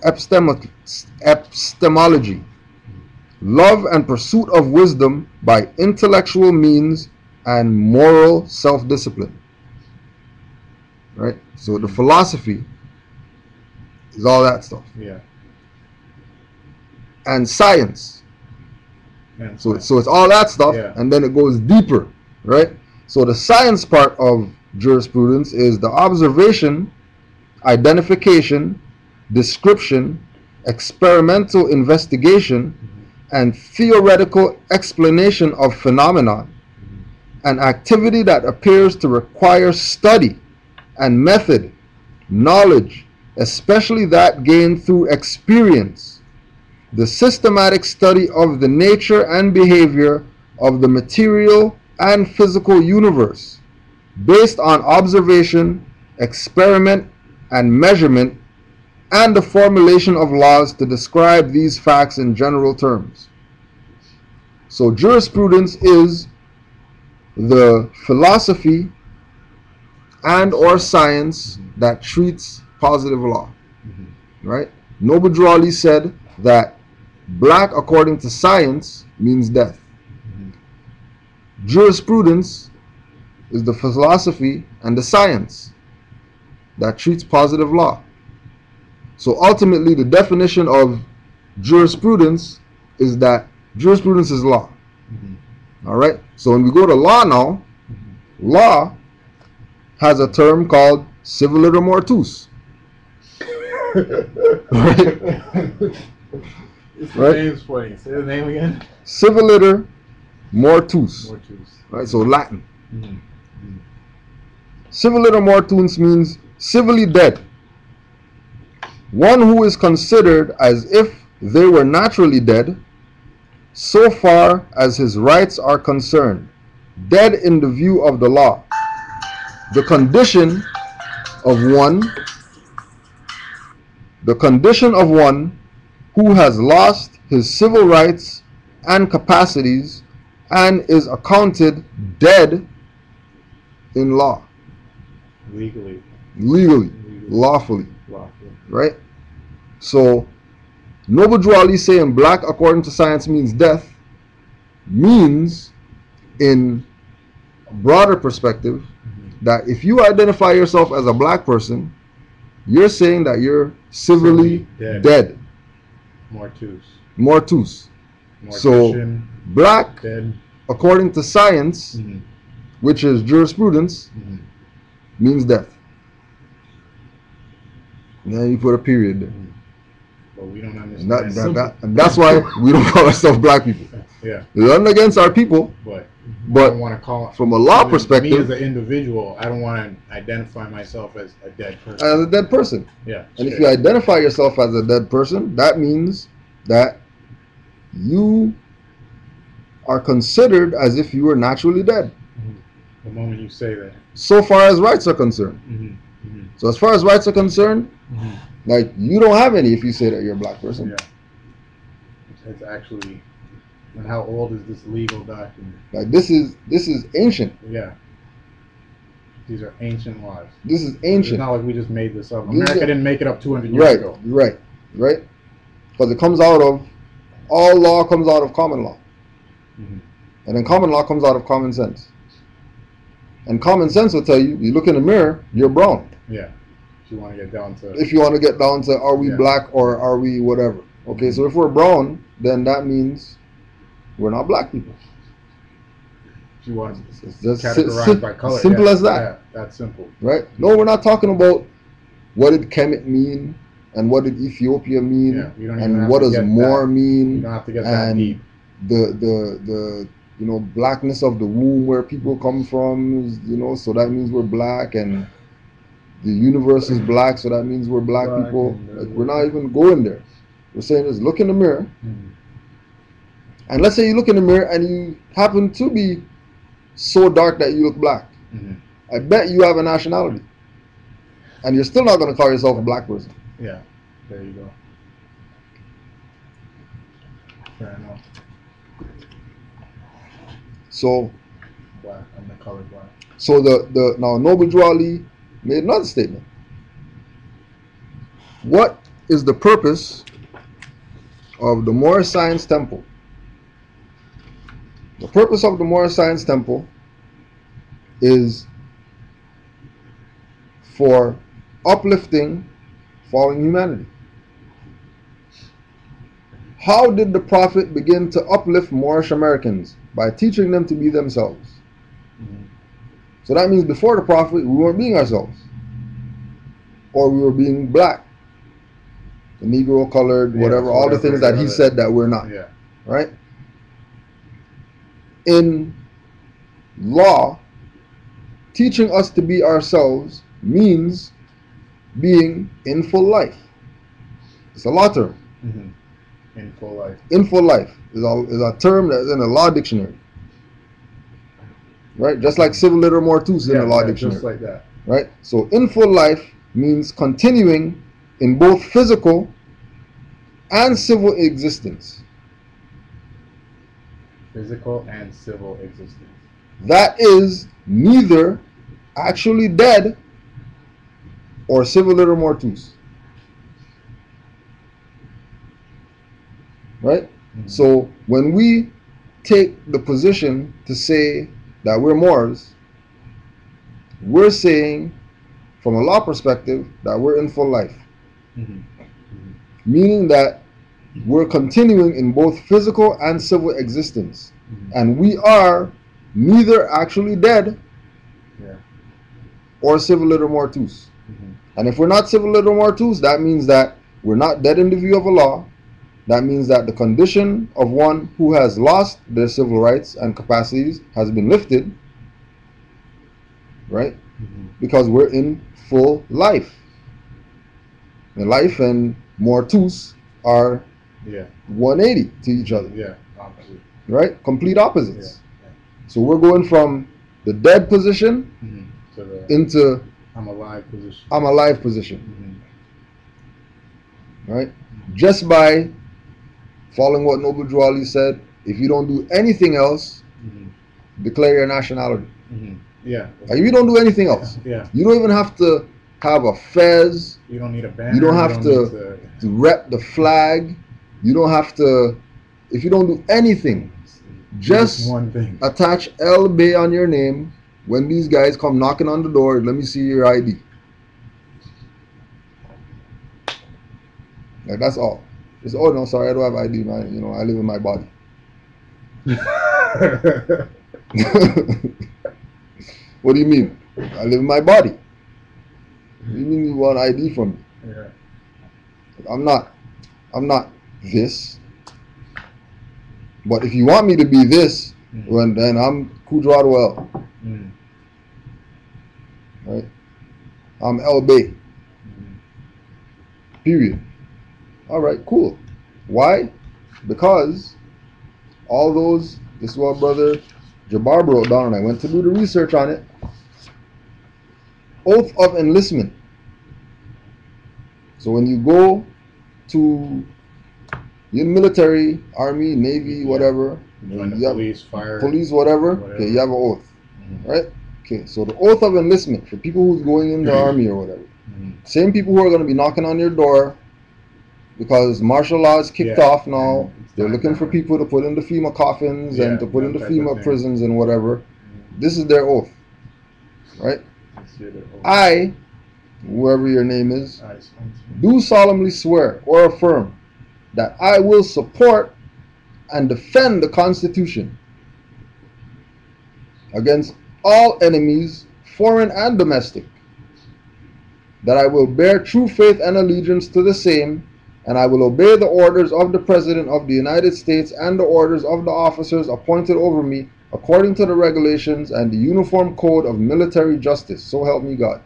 Speaker 1: epistemology, love and pursuit of wisdom by intellectual means, and moral self-discipline. Right? So the philosophy is all that stuff.
Speaker 2: Yeah.
Speaker 1: And science. So it's all that stuff, and then it goes deeper, right? So the science part of jurisprudence is the observation, identification, description, experimental investigation, and theoretical explanation of phenomena, an activity that appears to require study and method, knowledge, especially that gained through experience, the systematic study of the nature and behavior of the material and physical universe, based on observation, experiment, and measurement, and the formulation of laws to describe these facts in general terms. So jurisprudence is the philosophy and or science that treats positive law, right? Noble Drawley said that black according to science means death. Jurisprudence is the philosophy and the science that treats positive law. So ultimately, the definition of jurisprudence is that jurisprudence is law. All right. So when we go to law now, law has a term called civiliter mortuus. Right?
Speaker 2: This
Speaker 1: Right?
Speaker 2: name's funny. Say the name again.
Speaker 1: Civiliter mortuus.
Speaker 2: Mortuus.
Speaker 1: Right. So Latin. Civiliter mortuus means civilly dead. One who is considered as if they were naturally dead, so far as his rights are concerned, dead in the view of the law. The condition of one who has lost his civil rights and capacities and is accounted dead in law.
Speaker 2: Legally.
Speaker 1: Lawfully. Right? So Noble Drew Ali saying black according to science means death means, in a broader perspective, that if you identify yourself as a black person, you're saying that you're civilly dead. Mortuus. So black
Speaker 2: dead.
Speaker 1: according to science, which is jurisprudence, means death. And then you put a period there.
Speaker 2: But we don't understand.
Speaker 1: And that's why we don't call ourselves black people.
Speaker 2: Yeah.
Speaker 1: It's nothing against our people.
Speaker 2: But
Speaker 1: But
Speaker 2: I don't want to call
Speaker 1: from a law perspective,
Speaker 2: me as an individual, I don't want to identify myself as a dead person.
Speaker 1: As a dead person.
Speaker 2: Yeah.
Speaker 1: And if you identify yourself as a dead person, that means that you are considered as if you were naturally dead.
Speaker 2: The moment you say that.
Speaker 1: So far as rights are concerned. So as far as rights are concerned, like, you don't have any if you say that you're a black person.
Speaker 2: Yeah. It's actually, and how old is this legal document?
Speaker 1: Like, this is ancient.
Speaker 2: Yeah. These are ancient laws.
Speaker 1: This is ancient.
Speaker 2: It's not like we just made this up. America didn't make it up 200 years ago.
Speaker 1: Right. Because it comes out of, all law comes out of common law. And then common law comes out of common sense. And common sense will tell you, you look in the mirror, you're brown.
Speaker 2: Yeah. If you want to get down to...
Speaker 1: If you want to get down to, are we black or are we whatever? Okay, so if we're brown, then that means we're not black people.
Speaker 2: If you want to
Speaker 1: just
Speaker 2: categorize by color.
Speaker 1: Simple as that.
Speaker 2: Yeah, that's simple.
Speaker 1: Right? No, we're not talking about what did Kemet mean and what did Ethiopia mean and what does Moor mean.
Speaker 2: You don't have to get that deep.
Speaker 1: The blackness of the womb where people come from is, so that means we're black, and the universe is black, so that means we're black people. Like, we're not even going there. We're saying is look in the mirror, and let's say you look in the mirror and you happen to be so dark that you look black. I bet you have a nationality, and you're still not going to call yourself a black person.
Speaker 2: Yeah, there you go. Fair enough.
Speaker 1: So,
Speaker 2: black, I'm the color black.
Speaker 1: So now Noble Drew Ali made another statement. What is the purpose of the Moorish Science Temple? The purpose of the Moorish Science Temple is for uplifting fallen humanity. How did the Prophet begin to uplift Moorish Americans? By teaching them to be themselves. So that means before the Prophet, we weren't being ourselves. Or we were being black. The Negro, colored, whatever, all the things that he said that we're not.
Speaker 2: Yeah.
Speaker 1: Right? In law, teaching us to be ourselves means being in full life. It's a law term.
Speaker 2: In full life.
Speaker 1: In full life is a term that's in a law dictionary. Right? Just like civiliter mortuus in a law dictionary.
Speaker 2: Just like that.
Speaker 1: Right? So in full life means continuing in both physical and civil existence.
Speaker 2: Physical and civil existence.
Speaker 1: That is neither actually dead or civiliter mortuus. right?
Speaker 2: Mhm.
Speaker 1: So when we take the position to say that we're Moors, we're saying from a law perspective that we're in full life,
Speaker 2: Mhm.
Speaker 1: meaning that we're continuing in both physical and civil existence,
Speaker 2: Mhm.
Speaker 1: and we are neither actually dead
Speaker 2: Yeah.
Speaker 1: or civil liter mortus.
Speaker 2: Mhm.
Speaker 1: And if we're not civil liter mortus, that means that we're not dead in the view of a law. That means that the condition of one who has lost their civil rights and capacities has been lifted, right?
Speaker 2: Mhm.
Speaker 1: Because we're in full life. And life and mortus are
Speaker 2: Yeah.
Speaker 1: 180 to each other,
Speaker 2: Yeah. Opposite.
Speaker 1: right? Complete
Speaker 2: Yeah.
Speaker 1: opposites.
Speaker 2: Yeah.
Speaker 1: So we're going from the dead position
Speaker 2: Mhm. To the
Speaker 1: into
Speaker 2: I'm alive position.
Speaker 1: I'm alive position,
Speaker 2: Mhm.
Speaker 1: right? Just by following what Noble Drew Ali said, if you don't do anything else,
Speaker 2: Mhm.
Speaker 1: declare your nationality.
Speaker 2: Mhm. Yeah.
Speaker 1: Like if you don't do anything else,
Speaker 2: Yeah.
Speaker 1: you don't even have to have a fez.
Speaker 2: You don't need a banner.
Speaker 1: You don't have
Speaker 2: need
Speaker 1: to rep the flag. You don't have to. If you don't do anything, just
Speaker 2: one thing.
Speaker 1: attach L Bay on your name. When these guys come knocking on the door, let me see your ID. Like that's all. It's oh no, sorry, I don't have ID, man. You know, I live in my body. What do you mean? I live in my body. What do you mean you want ID from me?
Speaker 2: Yeah.
Speaker 1: I'm not this. But if you want me to be this, well, then I'm Kudradwell.
Speaker 2: Mm.
Speaker 1: Right? I'm El Bay. Period. All right, cool. Why? Because all those, this is what Brother Jabbar wrote down, and I went to do the research on it. Oath of enlistment. So when you go to in military, army, navy, whatever,
Speaker 2: Join the
Speaker 1: you have
Speaker 2: police, fire,
Speaker 1: police, whatever. Okay, you have an oath, right? Okay, so the oath of enlistment for people who's going in the army or whatever. Same people who are going to be knocking on your door because martial law is kicked off now. They're looking for people to put in the FEMA coffins and to put in the FEMA prisons and whatever. This is their oath, right? I, whoever your name is, do solemnly swear or affirm that I will support and defend the Constitution against all enemies, foreign and domestic, that I will bear true faith and allegiance to the same, and I will obey the orders of the President of the United States and the orders of the officers appointed over me according to the regulations and the Uniform Code of Military Justice. So help me God.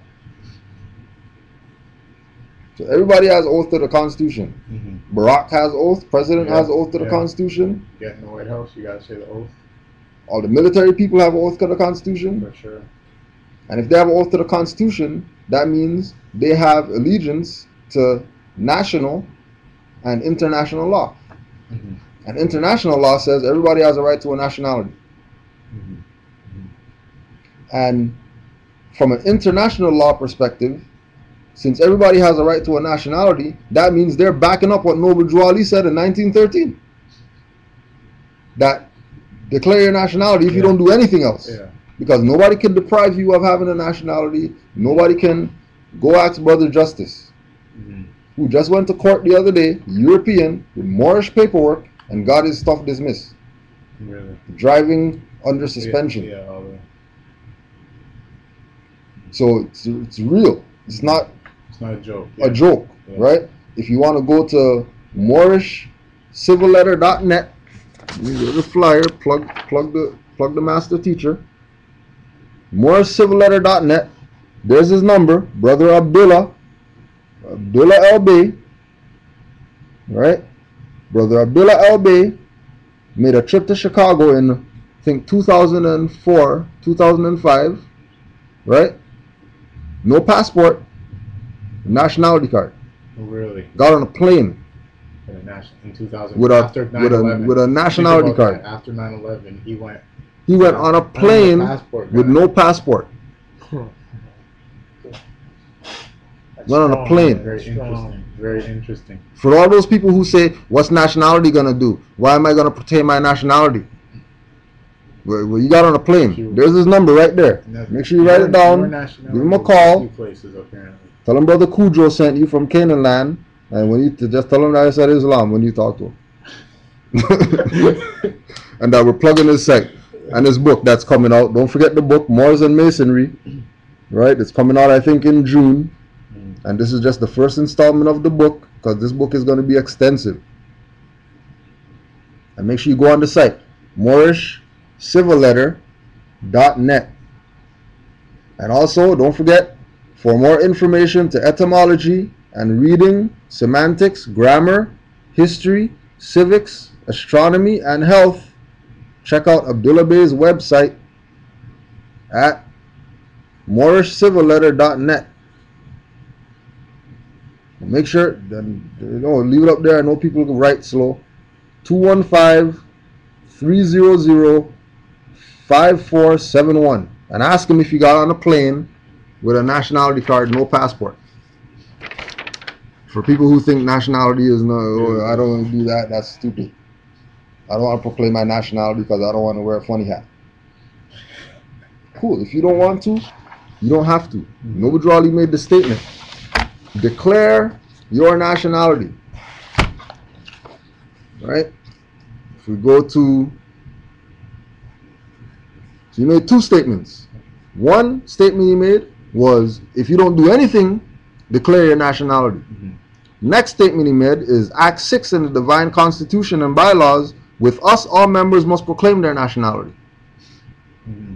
Speaker 1: So everybody has oath to the Constitution. Barack has oath. President has oath to the Constitution.
Speaker 2: Get in the White House, you gotta say the oath.
Speaker 1: All the military people have oath to the Constitution.
Speaker 2: For sure.
Speaker 1: And if they have an oath to the Constitution, that means they have allegiance to national and international law. And international law says everybody has a right to a nationality. And from an international law perspective, since everybody has a right to a nationality, that means they're backing up what Noble Drew Ali said in 1913. That declare your nationality if you don't do anything else. Because nobody can deprive you of having a nationality. Nobody can go ask Brother Justice, who just went to court the other day, European, with Moorish paperwork, and got his stuff dismissed.
Speaker 2: Really?
Speaker 1: Driving under suspension. So it's real. It's not
Speaker 2: a joke.
Speaker 1: A joke, right? If you want to go to moorishcivalletter.net, you go to the flyer, plug the master teacher. moorishcivalletter.net. There's his number, Brother Abdullah LB, right? Brother Abdullah LB made a trip to Chicago in, I think, 2004, 2005, right? No passport, nationality card.
Speaker 2: Oh, really?
Speaker 1: Got on a plane.
Speaker 2: In 2000,
Speaker 1: with a nationality card.
Speaker 2: That. After 9/11, he went
Speaker 1: on a plane with no passport. Went on a plane.
Speaker 2: Very interesting. Very interesting.
Speaker 1: For all those people who say, what's nationality going to do? Why am I going to pertain my nationality? Well, you got on a plane. There's his number right there. Make sure you write it down. Give him a call.
Speaker 2: Places, apparently.
Speaker 1: Tell him Brother Cujo sent you from Canaanland. And when you just tell him that I said Islam when you talk to him. And that we're plugging his site and his book that's coming out. Don't forget the book, Moors and Masonry. Right? It's coming out, I think, in June. And this is just the first installment of the book, because this book is going to be extensive. And make sure you go on the site, moorishcivilletter.net. And also, don't forget, for more information to etymology and reading, semantics, grammar, history, civics, astronomy, and health, check out Abdullah Bey's website at moorishcivilletter.net. Make sure, leave it up there. I know people can write slow. 215-300-5471. And ask him if you got on a plane with a nationality card, no passport. For people who think nationality is no, oh, I don't want to do that, that's stupid. I don't want to proclaim my nationality because I don't want to wear a funny hat. Cool, if you don't want to, you don't have to. Nobody really made the statement. Declare your nationality. Right? If we go to, so you made two statements. One statement you made was, if you don't do anything, declare your nationality. Next statement he made is Act 6 in the Divine Constitution and Bylaws, with us all members must proclaim their nationality.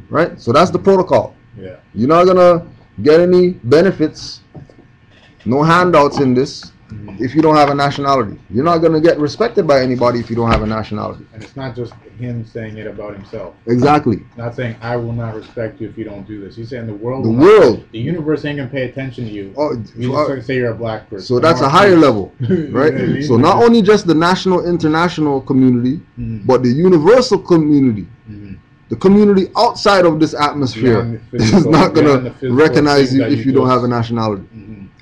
Speaker 1: Right? So that's the protocol.
Speaker 2: Yeah.
Speaker 1: You're not going to get any benefits, no handouts in this, if you don't have a nationality. You're not going to get respected by anybody if you don't have a nationality.
Speaker 2: And it's not just him saying it about himself.
Speaker 1: Exactly.
Speaker 2: Not saying, I will not respect you if you don't do this. He's saying the world. The universe ain't going to pay attention to you.
Speaker 1: Oh,
Speaker 2: you just say you're a black person.
Speaker 1: So that's a higher level, right? So not only just the national, international community, but the universal community. The community outside of this atmosphere is not going to recognize you if you don't have a nationality.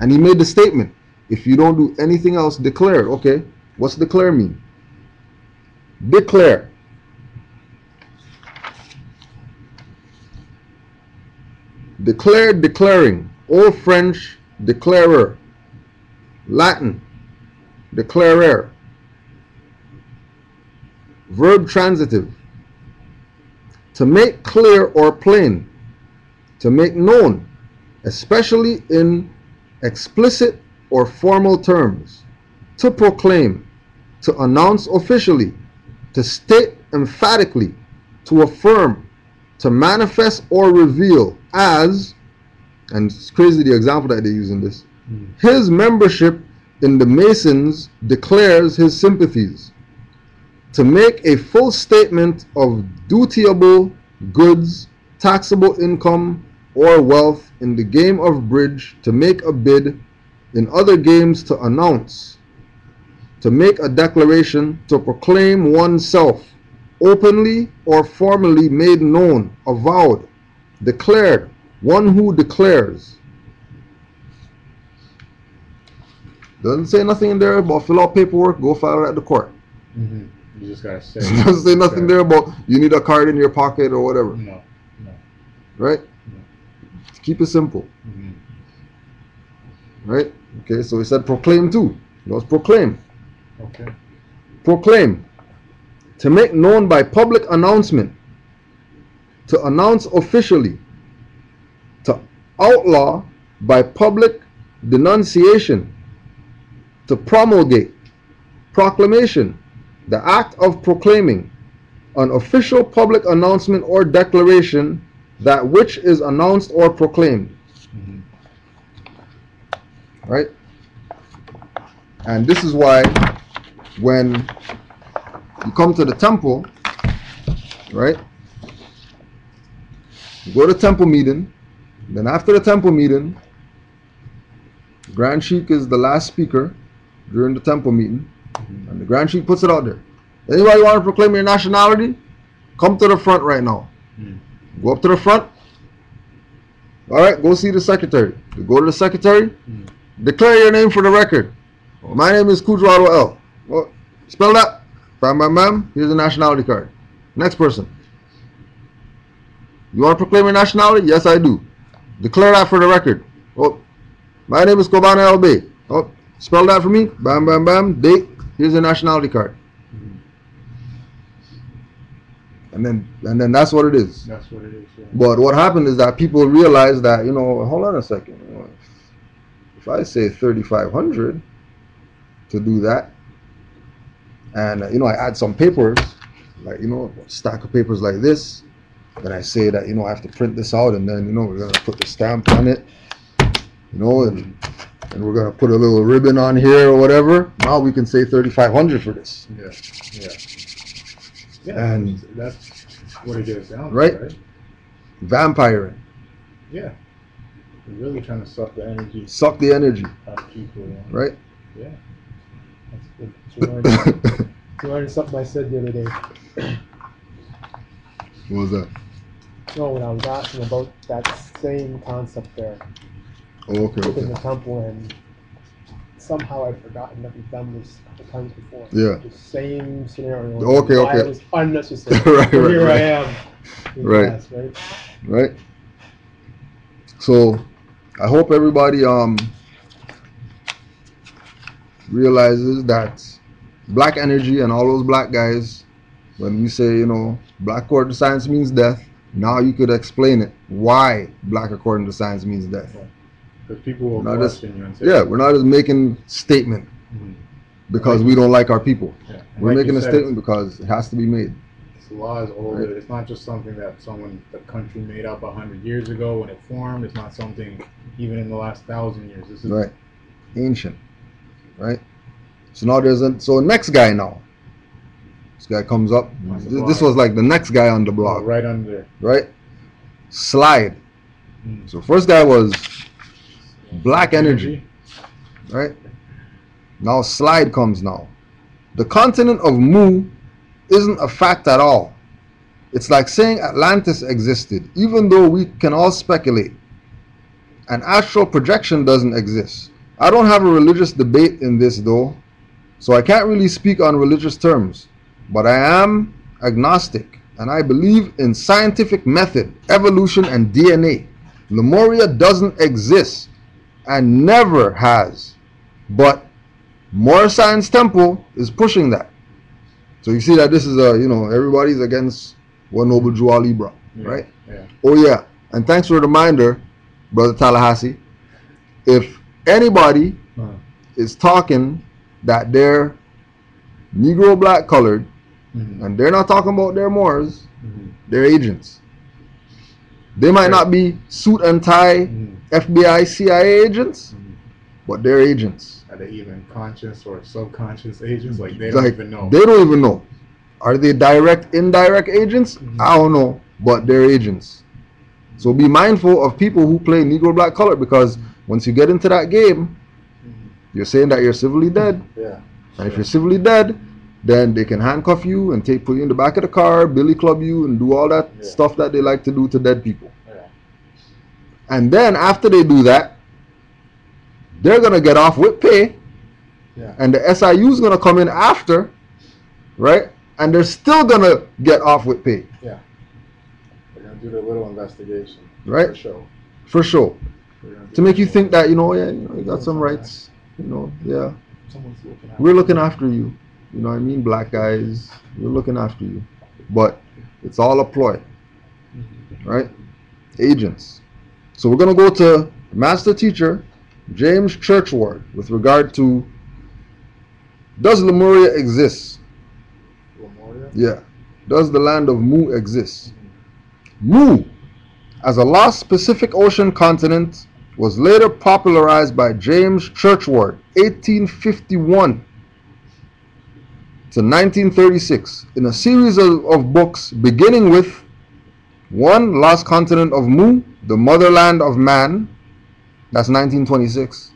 Speaker 1: And he made the statement, if you don't do anything else, declare. Okay, what's declare mean? Declare. Declare, declaring. Old French, declarer. Latin, declarer. Verb transitive. To make clear or plain. To make known, especially in explicit or formal terms. To proclaim. To announce officially. To state emphatically. To affirm. To manifest or reveal as, and it's crazy the example that they use in this, his membership in the Masons declares his sympathies. To make a full statement of dutiable goods, taxable income, or wealth in the game of bridge, to make a bid, in other games to announce, to make a declaration, to proclaim oneself, openly or formally made known, avowed, declared, one who declares. Doesn't say nothing in there about fill out paperwork, go file it at the court.
Speaker 2: You just gotta say.
Speaker 1: It doesn't say nothing there about you need a card in your pocket or whatever.
Speaker 2: No.
Speaker 1: Right? No. Keep it simple. Right? Okay, so he said proclaim too. Let's proclaim.
Speaker 2: Okay.
Speaker 1: Proclaim. To make known by public announcement. To announce officially. To outlaw by public denunciation. To promulgate. Proclamation. The act of proclaiming. An official public announcement or declaration, that which is announced or proclaimed. Right? And this is why when you come to the temple, right? You go to temple meeting, then after the temple meeting, Grand Sheik is the last speaker during the temple meeting, and the Grand Sheik puts it out there. Anybody want to proclaim your nationality? Come to the front right now. Go up to the front. All right, go see the secretary. You go to the secretary, declare your name for the record. My name is Kudrado L. Well, spell that. Bam, bam, bam. Here's a nationality card. Next person. You want to proclaim your nationality? Yes, I do. Declare that for the record. Oh, my name is Kobana LB. Oh, spell that for me. Bam, bam, bam. Date. Here's a nationality card. And then that's what it is.
Speaker 2: That's what it is. Yeah.
Speaker 1: But what happened is that people realized that, hold on a second. If I say 3,500 to do that, and I add some papers, like a stack of papers like this, then I say that I have to print this out, and then we're gonna put the stamp on it, and we're gonna put a little ribbon on here or whatever. Now we can say 3,500 for this.
Speaker 2: Yeah,
Speaker 1: and
Speaker 2: that's what it gets down to,
Speaker 1: right? Vampiring.
Speaker 2: Yeah, you're really trying to suck the energy.
Speaker 1: Suck the energy.
Speaker 2: Out of people. Yeah.
Speaker 1: Right.
Speaker 2: Yeah.
Speaker 3: That's good. You learned something I said the other day.
Speaker 1: What was that?
Speaker 3: No, when I was asking about that same concept there.
Speaker 1: Oh, okay.
Speaker 3: Within the temple, and somehow I'd forgotten that we've done this a couple times before.
Speaker 1: Yeah.
Speaker 3: The same scenario.
Speaker 1: Okay.
Speaker 3: It was unnecessary.
Speaker 1: right.
Speaker 3: Here I am.
Speaker 1: Right.
Speaker 3: Class, right.
Speaker 1: Right. So, I hope everybody realizes that black energy and all those black guys, when we say black according to science means death, now you could explain it why black according to science means death.
Speaker 2: Because people will
Speaker 1: not
Speaker 2: question
Speaker 1: just,
Speaker 2: you and say,
Speaker 1: yeah, we're not just making statement because we don't like our people.
Speaker 2: Yeah.
Speaker 1: We're
Speaker 2: like
Speaker 1: making a
Speaker 2: said,
Speaker 1: statement because it has to be made.
Speaker 2: This law is older.
Speaker 1: Right.
Speaker 2: It's not just something that the country made up 100 years ago when it formed. It's not something even in the last 1,000 years. This is
Speaker 1: right, ancient, right? So now so next guy now. This guy comes up. This was like the next guy on the block.
Speaker 2: right under.
Speaker 1: Right? Slide. So first guy was black energy. Right? Now slide comes now. The continent of Mu isn't a fact at all. It's like saying Atlantis existed, even though we can all speculate. An astral projection doesn't exist. I don't have a religious debate in this though, so I can't really speak on religious terms. But I am agnostic, and I believe in scientific method, evolution, and DNA. Lemuria doesn't exist, and never has. But More Science Temple is pushing that. So you see that this is everybody's against one Noble Jua Libra, right?
Speaker 2: Yeah.
Speaker 1: Oh yeah, and thanks for the reminder, Brother Tallahassee. If anybody is talking that they're Negro black colored, and they're not talking about their Moors, they're agents. They might not be suit and tie FBI, CIA agents, but they're agents.
Speaker 2: Are they even conscious or subconscious agents? Like they don't even know.
Speaker 1: They don't even know. Are they direct, indirect agents? I don't know, but they're agents. So be mindful of people who play Negro black colored, because once you get into that game, you're saying that you're civilly dead.
Speaker 2: Yeah.
Speaker 1: And if you're civilly dead, then they can handcuff you and put you in the back of the car, billy club you, and do all that stuff that they like to do to dead people.
Speaker 2: Yeah.
Speaker 1: And then after they do that, they're gonna get off with pay, and the SIU is gonna come in after, right? And they're still gonna get off with pay.
Speaker 2: Yeah. They're gonna do their little investigation.
Speaker 1: Right.
Speaker 2: For sure.
Speaker 1: For sure. To make you think that you got some rights. Yeah.
Speaker 2: Someone's looking at
Speaker 1: We're looking after you. You know what I mean? Black guys, we're looking after you. But it's all a ploy. Right? Agents. So we're going to go to Master Teacher James Churchward with regard to, does Lemuria exist?
Speaker 2: Lemuria?
Speaker 1: Yeah. Does the land of Mu exist? Mu, as a lost Pacific Ocean continent, was later popularized by James Churchward, 1851 to 1936, in a series of books beginning with 1. Lost Continent of Mu, the Motherland of Man. That's 1926.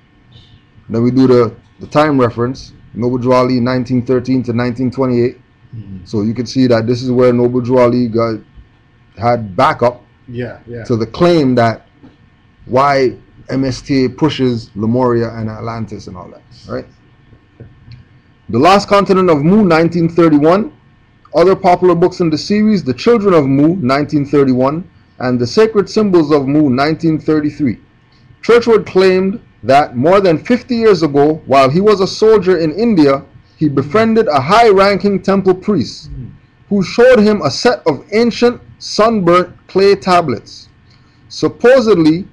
Speaker 1: Then we do the time reference, Noble Drew Ali 1913 to 1928. So you can see that this is where Noble Drew Ali had backup to the claim that why MSTA pushes Lemuria and Atlantis and all that, right? The Lost Continent of Mu, 1931. Other popular books in the series: The Children of Mu, 1931, and The Sacred Symbols of Mu, 1933. Churchward claimed that more than 50 years ago, while he was a soldier in India, he befriended a high-ranking temple priest who showed him a set of ancient sunburnt clay tablets, supposedly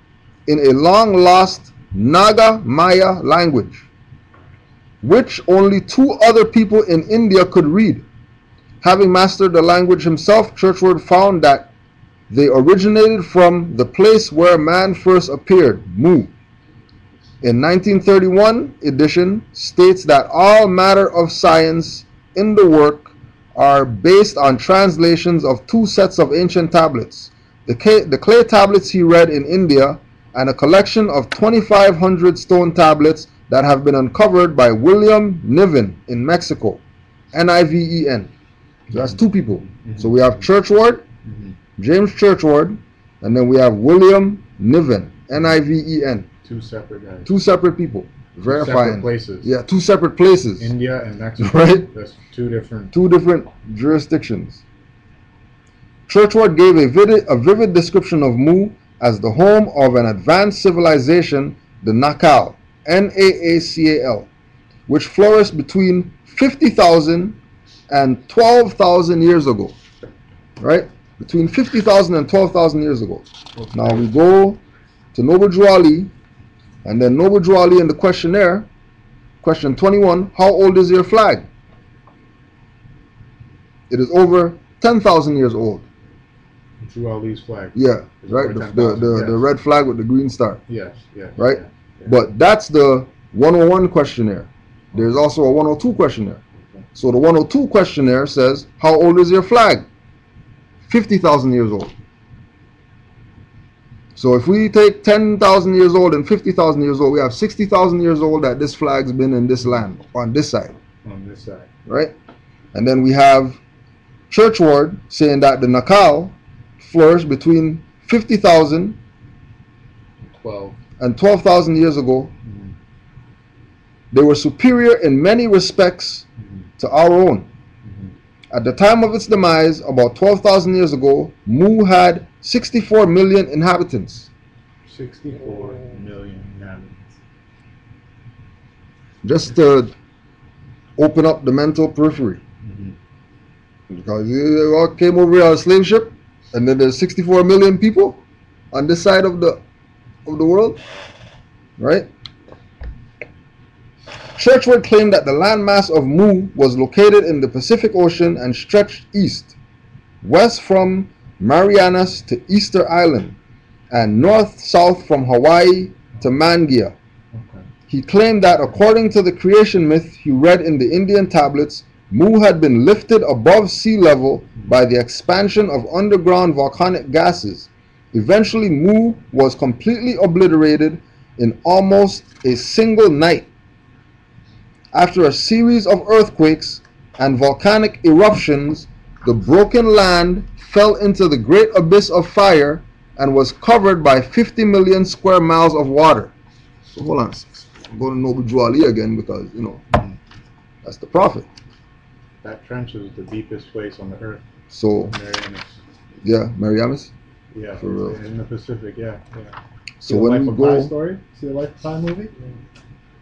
Speaker 1: in a long-lost Naga Maya language, which only 2 other people in India could read. Having mastered the language himself, Churchward found that they originated from the place where man first appeared, Mu. In 1931 edition states that all matter of science in the work are based on translations of 2 sets of ancient tablets, the clay tablets he read in India, and a collection of 2,500 stone tablets that have been uncovered by William Niven in Mexico, Niven. So that's 2 people. So we have Churchward, James Churchward, and then we have William Niven, Niven.
Speaker 2: 2 separate guys.
Speaker 1: 2 separate people. Verifying.
Speaker 2: Separate places.
Speaker 1: Yeah, 2 separate places.
Speaker 2: India and Mexico.
Speaker 1: Right?
Speaker 2: That's 2 different.
Speaker 1: 2 different jurisdictions. Churchward gave a vivid description of Mu as the home of an advanced civilization, the Nakal, Naacal, which flourished between 50,000 and 12,000 years ago. Right? Between 50,000 and 12,000 years ago.
Speaker 2: Okay.
Speaker 1: Now we go to Noble Drew Ali, and then Noble Drew Ali in the questionnaire, question 21, how old is your flag? It is over 10,000 years old.
Speaker 2: Drew Ali's flag.
Speaker 1: Yeah,
Speaker 2: It's
Speaker 1: right.
Speaker 2: over
Speaker 1: The
Speaker 2: 10,000, yes.
Speaker 1: red flag with the green star.
Speaker 2: Yes, yes.
Speaker 1: Right?
Speaker 2: Yeah.
Speaker 1: But that's the 101 questionnaire. There's also a 102 questionnaire.
Speaker 2: Okay.
Speaker 1: So the 102 questionnaire says, how old is your flag? 50,000 years old. So if we take 10,000 years old and 50,000 years old, we have 60,000 years old that this flag's been in this land, on this side.
Speaker 2: On this side.
Speaker 1: Right? And then we have Churchward saying that the Nakal flourished between 50,000
Speaker 2: 12.
Speaker 1: and 12,000 years ago.
Speaker 2: Mhm.
Speaker 1: They were superior in many respects to our own. At the time of its demise, about 12,000 years ago, Mu had 64 million inhabitants.
Speaker 2: 64 million inhabitants.
Speaker 1: Just to open up the mental periphery.
Speaker 2: Mhm.
Speaker 1: Because they all came over here on a slave ship, and then there's 64 million people on this side of the world, right? Churchward claimed that the landmass of Mu was located in the Pacific Ocean and stretched east, west from Marianas to Easter Island, and north-south from Hawaii to Mangia.
Speaker 2: Okay.
Speaker 1: He claimed that according to the creation myth he read in the Indian tablets, Mu had been lifted above sea level by the expansion of underground volcanic gases. Eventually, Mu was completely obliterated in almost a single night. After a series of earthquakes and volcanic eruptions, the broken land fell into the great abyss of fire and was covered by 50 million square miles of water. So hold on, I'm going to Noble Drew Ali again because, you know, that's the prophet.
Speaker 2: That trench is the deepest place on the earth.
Speaker 1: So,
Speaker 2: Marianas.
Speaker 1: yeah, Marianas.
Speaker 2: Yeah,
Speaker 1: For real.
Speaker 2: in the Pacific, yeah.
Speaker 1: So
Speaker 2: See the
Speaker 1: when
Speaker 2: Life
Speaker 1: we
Speaker 2: of Pi
Speaker 1: go,
Speaker 2: story? See the Life of Pi movie?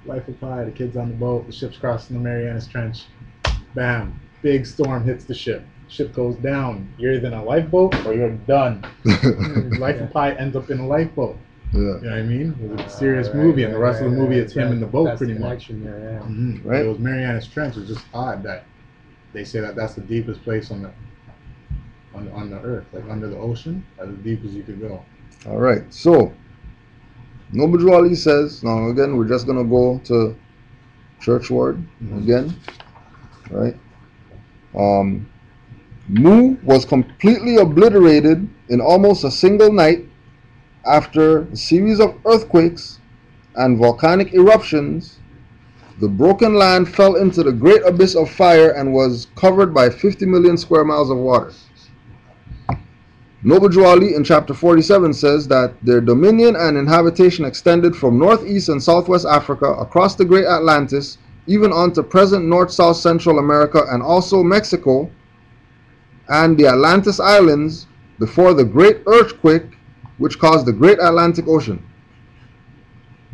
Speaker 2: Life of Pi, the kids on the boat, the ship's crossing the Marianas Trench. Bam, big storm hits the ship. Ship goes down. You're either in a lifeboat or you're done. Life of Pi ends up in a lifeboat.
Speaker 1: yeah,
Speaker 2: You know what I mean? It was a serious movie, and the rest of the movie it's him in the boat
Speaker 3: That's
Speaker 2: pretty
Speaker 3: the
Speaker 2: much.
Speaker 3: connection there, yeah.
Speaker 2: Mm-hmm.
Speaker 1: Right.
Speaker 2: It was Marianas Trench. It's just odd that they say that that's the deepest place on the earth, like under the ocean, as deep as you could go.
Speaker 1: all right. So, Noble Drew Ali says, now again, we're just going to go to Churchward again, right? Mu was completely obliterated in almost a single night after a series of earthquakes and volcanic eruptions. The broken land fell into the great abyss of fire and was covered by 50 million square miles of water. Noble Drew Ali in chapter 47 says that their dominion and inhabitation extended from northeast and southwest Africa across the great Atlantis even onto present North, South, Central America, and also Mexico and the Atlantis Islands before the great earthquake which caused the great Atlantic Ocean.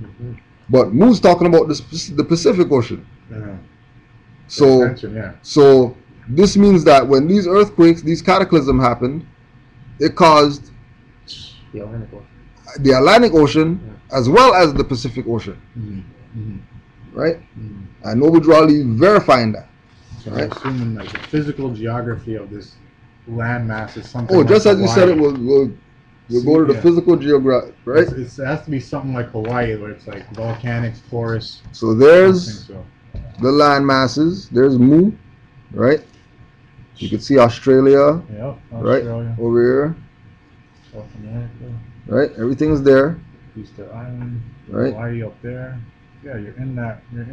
Speaker 3: Mhm.
Speaker 1: But Moo's talking about the Pacific Ocean.
Speaker 2: Yeah.
Speaker 1: So,
Speaker 2: Extension, yeah.
Speaker 1: so this means that when these earthquakes, these cataclysms happened, it caused
Speaker 3: The Atlantic Ocean.
Speaker 1: the Atlantic Ocean as well as the Pacific Ocean, right? And nobody's really verifying that.
Speaker 2: So
Speaker 1: Right.
Speaker 2: I'm assuming like the physical geography of this landmass is something.
Speaker 1: Oh,
Speaker 2: like
Speaker 1: just as you said it,
Speaker 2: Hawaii.
Speaker 1: we'll go to the
Speaker 2: Yeah.
Speaker 1: physical geography, right?
Speaker 2: It has to be something like Hawaii, where it's like volcanic forests.
Speaker 1: So
Speaker 2: I
Speaker 1: there's
Speaker 2: think so.
Speaker 1: the land masses. There's Moo, right? You can see Australia,
Speaker 2: Yep.
Speaker 1: right,
Speaker 2: Australia,
Speaker 1: over here,
Speaker 2: South America,
Speaker 1: right? Everything's there,
Speaker 2: Easter Island,
Speaker 1: right?
Speaker 2: Hawaii up there. Yeah, you're in that range.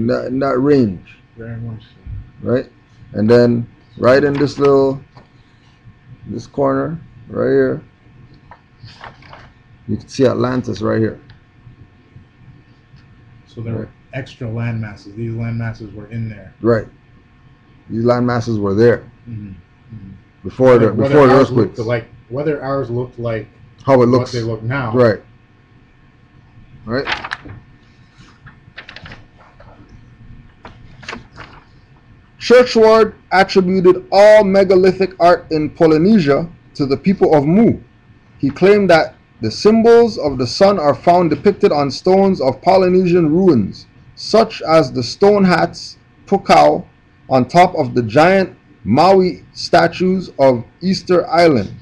Speaker 1: In that range,
Speaker 2: Very much so.
Speaker 1: right? And then right in this corner, right here, you can see Atlantis right here.
Speaker 2: So there were extra land masses. These land masses were in there.
Speaker 1: Right. These land masses were there before
Speaker 2: Whether
Speaker 1: the
Speaker 2: ours looked
Speaker 1: earthquakes.
Speaker 2: like whether ours looked like
Speaker 1: How it
Speaker 2: what
Speaker 1: looks.
Speaker 2: they look now.
Speaker 1: Right. Right. Churchward attributed all megalithic art in Polynesia to the people of Mu. He claimed that the symbols of the sun are found depicted on stones of Polynesian ruins, such as the stone hats pukau on top of the giant Maui statues of Easter Island.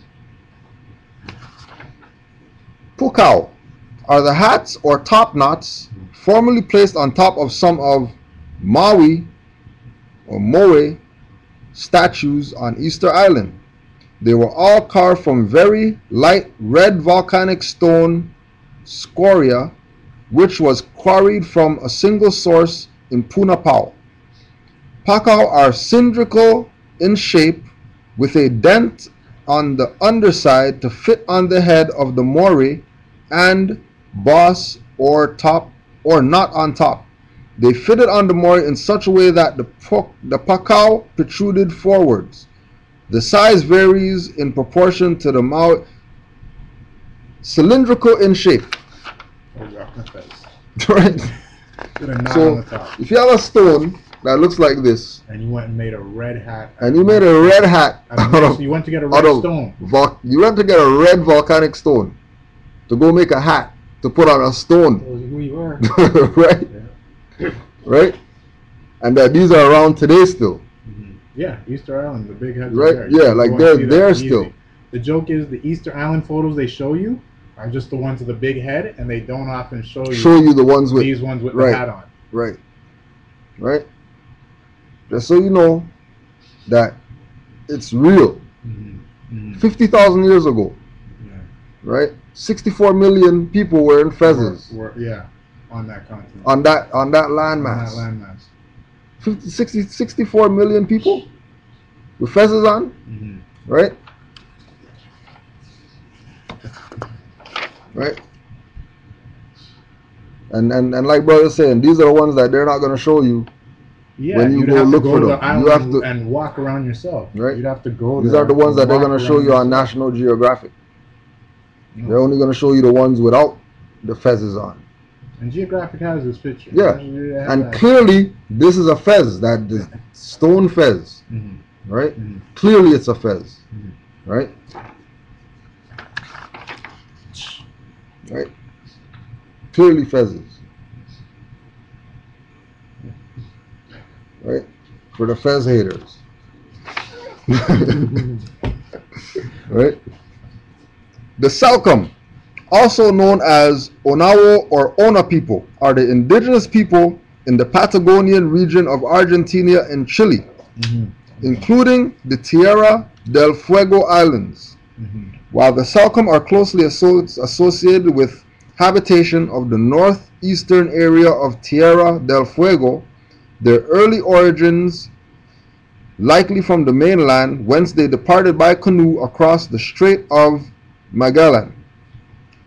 Speaker 1: Pukau are the hats or top knots formerly placed on top of some of Maui or Moe statues on Easter Island. They were all carved from very light red volcanic stone scoria, which was quarried from a single source in Punapau. Pakau are cylindrical in shape with a dent on the underside to fit on the head of the moray and boss or top or not on top. They fitted on the moray in such a way that the pakau protruded forwards. The size varies in proportion to the mouth. Cylindrical in shape.
Speaker 2: Oh, yeah, that's
Speaker 1: Right?
Speaker 2: with a knot on
Speaker 1: So
Speaker 2: the top.
Speaker 1: if you have a stone that looks like this,
Speaker 2: And you went and made a red hat.
Speaker 1: and you made a red hat
Speaker 2: So you went to get a red stone.
Speaker 1: you went to get a red volcanic stone to go make a hat to put on a stone,
Speaker 3: Tells you who you are.
Speaker 1: right? Right? And that these are around today still.
Speaker 2: Yeah, Easter Island, the big heads.
Speaker 1: Right,
Speaker 2: Are there. You
Speaker 1: yeah,
Speaker 2: can
Speaker 1: like
Speaker 2: go and
Speaker 1: they're
Speaker 2: see that
Speaker 1: there
Speaker 2: easy.
Speaker 1: still.
Speaker 2: The joke is the Easter Island photos they show you are just the ones with the big head, and they don't often show you
Speaker 1: The ones with
Speaker 2: these ones with
Speaker 1: right.
Speaker 2: the hat on.
Speaker 1: Right. Right? Just so you know that it's real. 50,000 years ago,
Speaker 2: Yeah.
Speaker 1: right? 64 million people were in fezzes
Speaker 2: Yeah, on that continent.
Speaker 1: on that landmass.
Speaker 2: On that landmass.
Speaker 1: 64 million people with fezzes on, right? Right? And like brother's saying, these are the ones that they're not going to show you.
Speaker 2: Yeah,
Speaker 1: when you
Speaker 2: you'd
Speaker 1: go
Speaker 2: have
Speaker 1: look
Speaker 2: to go
Speaker 1: for
Speaker 2: to
Speaker 1: them.
Speaker 2: the island
Speaker 1: You have to-
Speaker 2: and walk around yourself.
Speaker 1: Right.
Speaker 2: You'd have to go
Speaker 1: These
Speaker 2: there
Speaker 1: are the ones that they're
Speaker 2: and
Speaker 1: going to
Speaker 2: walk
Speaker 1: show you
Speaker 2: around
Speaker 1: on
Speaker 2: yourself.
Speaker 1: National Geographic.
Speaker 2: No.
Speaker 1: They're only going to show you the ones without the fezzes on.
Speaker 2: And Geographic has this picture.
Speaker 1: Yeah.
Speaker 2: They have
Speaker 1: And
Speaker 2: that.
Speaker 1: clearly, this is a fez, that the stone fez, right? Clearly, it's a fez, right? Right? Clearly, fezzes, right? For the fez haters, right? The Salcom, also known as Onawo or Ona people, are the indigenous people in the Patagonian region of Argentina and Chile, including the Tierra del Fuego Islands. While the Salcom are closely associated with habitation of the northeastern area of Tierra del Fuego, their early origins likely from the mainland, whence they departed by canoe across the Strait of Magellan.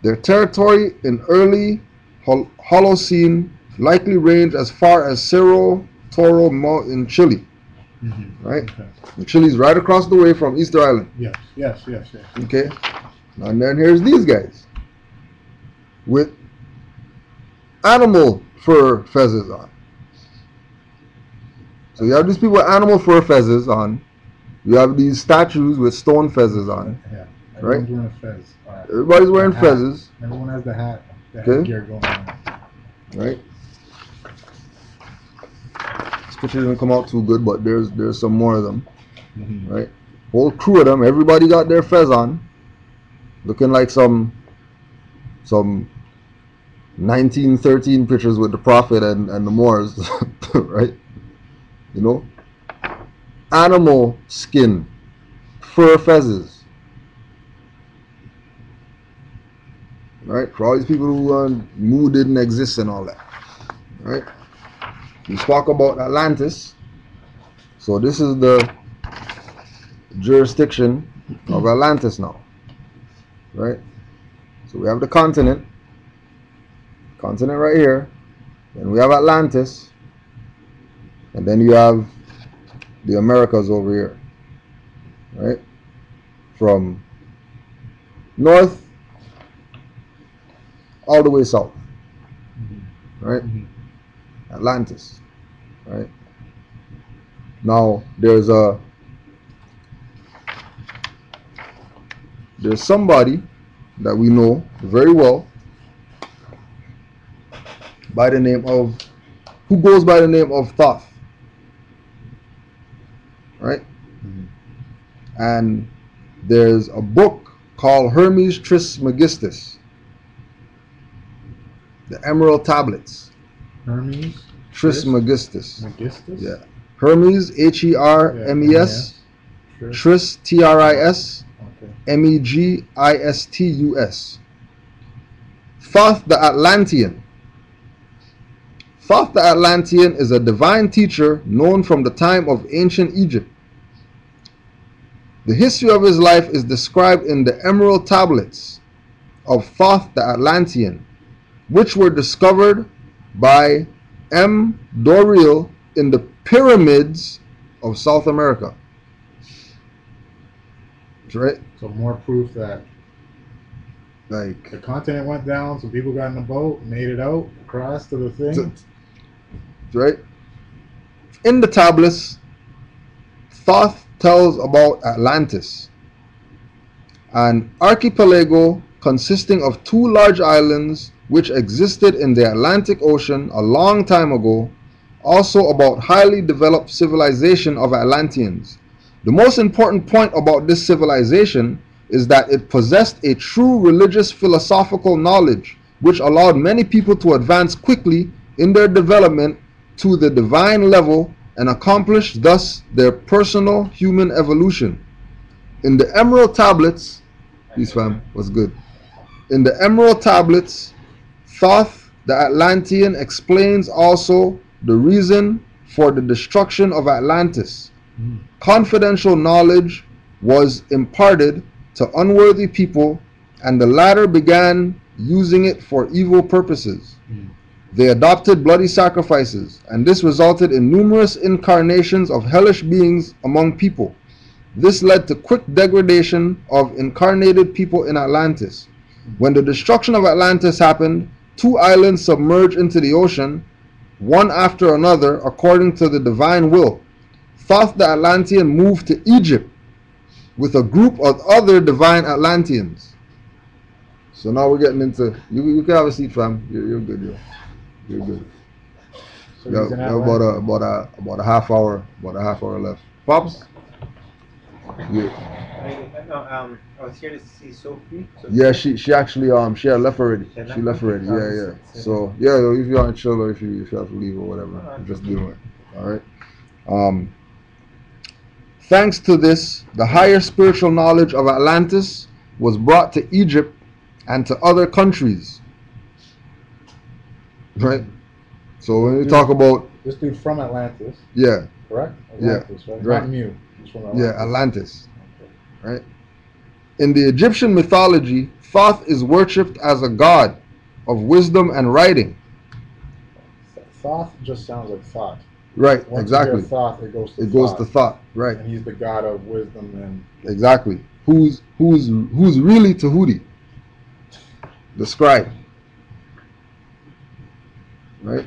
Speaker 1: Their territory in early Holocene likely range as far as Cerro Toro in Chile, right?
Speaker 2: Okay.
Speaker 1: And Chile's right across the way from Easter Island.
Speaker 2: Yes, yes, yes, yes.
Speaker 1: Okay, and then here's these guys with animal fur feathers on. So you have these people with animal fur feathers on. You have these statues with stone feathers on.
Speaker 2: Yeah.
Speaker 1: Right?
Speaker 2: Everyone's wearing a fez. All right.
Speaker 1: Everybody's wearing
Speaker 2: The hat.
Speaker 1: feathers,
Speaker 2: Everyone has the hat. The
Speaker 1: Okay.
Speaker 2: headgear going on.
Speaker 1: right? This picture didn't come out too good, but there's some more of them, right? Whole crew of them. Everybody got their fez on, looking like some 1913 pictures with the Prophet and the Moors, right? You know, animal skin, fur feathers, right? For all these people who Mu didn't exist and all that, right? We talk about Atlantis. So this is the jurisdiction of Atlantis now, right? So we have the continent right here, then we have Atlantis, and then you have the Americas over here, right? From north all the way south, right? Atlantis, right? Now there's somebody that we know very well by the name of, who goes by the name of Thoth, right? And there's a book called Hermes Trismegistus, the Emerald Tablets.
Speaker 2: Hermes
Speaker 1: Trismegistus.
Speaker 2: Megistus?
Speaker 1: Yeah. Hermes, Hermes, Tris, Tris,
Speaker 2: Okay.
Speaker 1: Megistus. Thoth the Atlantean. Thoth the Atlantean is a divine teacher known from the time of ancient Egypt. The history of his life is described in the Emerald Tablets of Thoth the Atlantean, which were discovered by M. Doril in the pyramids of South America. That's right.
Speaker 2: So more proof that
Speaker 1: Like,
Speaker 2: the continent went down, so people got in a boat, made it out, across to the thing.
Speaker 1: that's right. In the tablets, Thoth tells about Atlantis, an archipelago consisting of two large islands which existed in the Atlantic Ocean a long time ago, also about highly developed civilization of Atlanteans. The most important point about this civilization is that it possessed a true religious philosophical knowledge which allowed many people to advance quickly in their development to the divine level and accomplish thus their personal human evolution. In the Emerald Tablets, peace fam, what's good? In the Emerald Tablets, Thoth the Atlantean explains also the reason for the destruction of Atlantis. Confidential knowledge was imparted to unworthy people, and the latter began using it for evil purposes. They adopted bloody sacrifices, and this resulted in numerous incarnations of hellish beings among people. This led to quick degradation of incarnated people in Atlantis. When the destruction of Atlantis happened, two islands submerged into the ocean, one after another, according to the divine will. Thoth the Atlantean moved to Egypt with a group of other divine Atlanteans. So now we're getting into, you can have a seat, fam. You're good, you're good.
Speaker 2: So
Speaker 1: Yeah,
Speaker 2: he's an
Speaker 1: about a half hour left. Pops? Yeah.
Speaker 4: I was here to see Sophie.
Speaker 1: Yeah, she actually she had left already. She left already. Yeah. So yeah, if you aren't chill or if you have to leave or whatever, just do it. All right. Thanks to this, the higher spiritual knowledge of Atlantis was brought to Egypt and to other countries. Right. So when we talk about
Speaker 2: this dude from Atlantis,
Speaker 1: yeah,
Speaker 2: correct?
Speaker 1: Yeah,
Speaker 2: Atlantis, right?
Speaker 1: right.
Speaker 2: Not Mew. He's from Atlantis.
Speaker 1: yeah, Atlantis. Right. In the Egyptian mythology, Thoth is worshipped as a god of wisdom and writing.
Speaker 2: Thoth just sounds like thought.
Speaker 1: Right,
Speaker 2: Once
Speaker 1: exactly.
Speaker 2: you hear Thoth, it goes to
Speaker 1: It goes
Speaker 2: thought.
Speaker 1: to thought, right?
Speaker 2: And he's the god of wisdom and
Speaker 1: Exactly. Who's really Tahuti? The scribe. Right?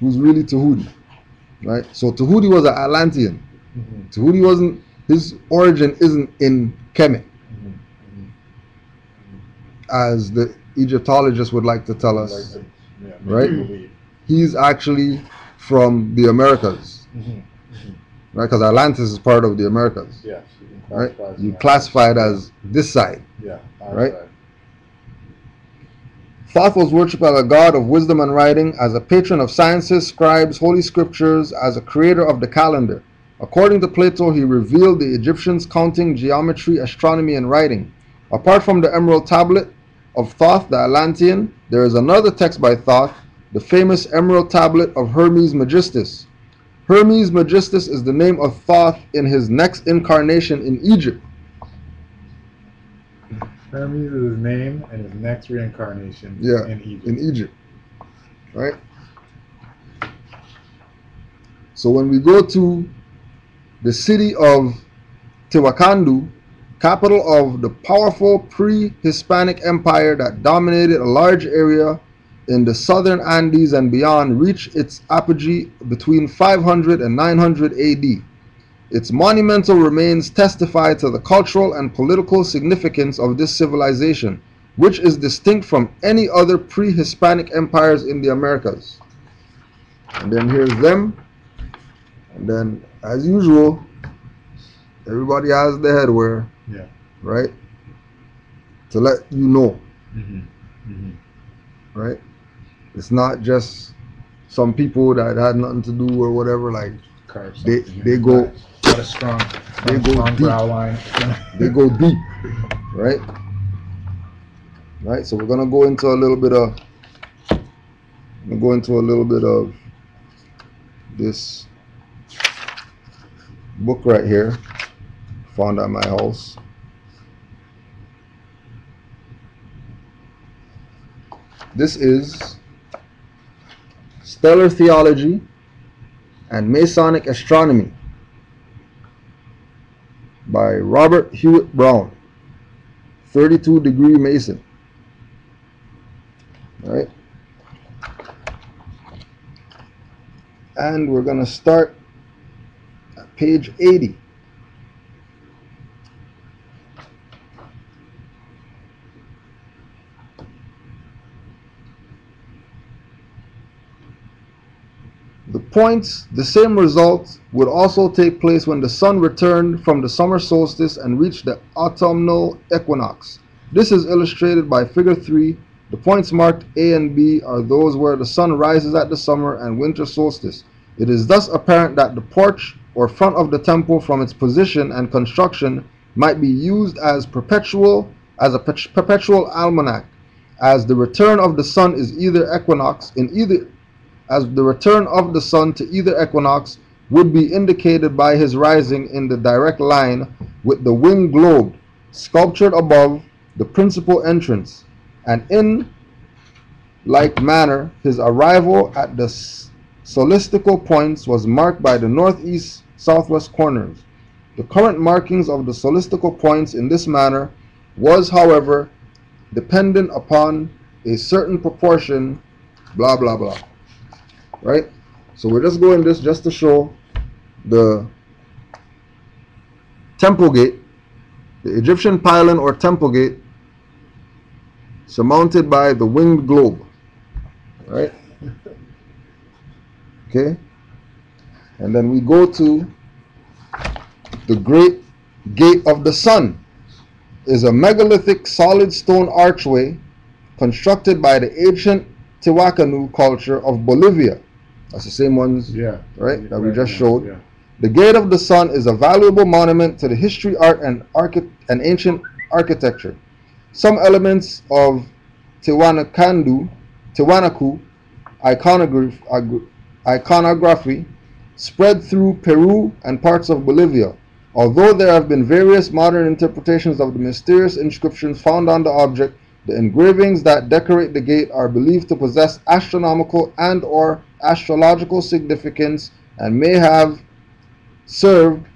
Speaker 1: Who's really Tahuti? Right? So Tahuti was an Atlantean. Tahuti wasn't, his origin isn't in Kemet, as the Egyptologists would like to tell us. Right? He's actually from the Americas. Right? Because Atlantis is part of the Americas.
Speaker 2: Yes.
Speaker 1: Right? You classify it as this side.
Speaker 2: Yeah.
Speaker 1: Right? Thoth was worshipped as a god of wisdom and writing, as a patron of sciences, scribes, holy scriptures, as a creator of the calendar. According to Plato, he revealed the Egyptians counting, geometry, astronomy, and writing. Apart from the Emerald Tablet of Thoth, the Atlantean, there is another text by Thoth, the famous Emerald Tablet of Hermes Megistus. Hermes Megistus is the name of Thoth in his next incarnation in Egypt.
Speaker 2: Hermes is his name and his next reincarnation
Speaker 1: in Egypt. Right? So when we go to the city of Tiwakandu, capital of the powerful pre-Hispanic empire that dominated a large area in the southern Andes and beyond, reached its apogee between 500 and 900 AD. Its monumental remains testify to the cultural and political significance of this civilization, which is distinct from any other pre-Hispanic empires in the Americas. And then here's them. And then, as usual, everybody has the headwear, right? To let you know, right? It's not just some people that had nothing to do or whatever. Like they go.
Speaker 2: Got a strong
Speaker 1: deep.
Speaker 2: brow line.
Speaker 1: They go deep, right? Right. So we're gonna go into a little bit of this book right here, found at my house. This is Stellar Theology and Masonic Astronomy by Robert Hewitt Brown, 32 degree Mason. All right. And we're going to start at page 80. The points, the same result would also take place when the sun returned from the summer solstice and reached the autumnal equinox. This is illustrated by figure 3. The points marked A and B are those where the sun rises at the summer and winter solstice. It is thus apparent that the porch or front of the temple from its position and construction might be used as a perpetual almanac, as the return of the sun is as the return of the sun to either equinox would be indicated by his rising in the direct line with the winged globe sculptured above the principal entrance, and in like manner his arrival at the solstical points was marked by the northeast southwest corners. The current markings of the solstical points in this manner was, however, dependent upon a certain proportion, blah blah blah. Right? So we're just going this just to show the temple gate, the Egyptian pylon or temple gate, surmounted by the winged globe. Right? Okay? And then we go to the Great Gate of the Sun. Is a megalithic solid stone archway constructed by the ancient Tiwakanu culture of Bolivia. That's the same ones, right, that we just showed.
Speaker 2: Yeah.
Speaker 1: The Gate of the Sun is a valuable monument to the history, art, and ancient architecture. Some elements of Tiwanaku iconography spread through Peru and parts of Bolivia. Although there have been various modern interpretations of the mysterious inscriptions found on the object, The engravings that decorate the gate are believed to possess astronomical and or astrological significance and may have served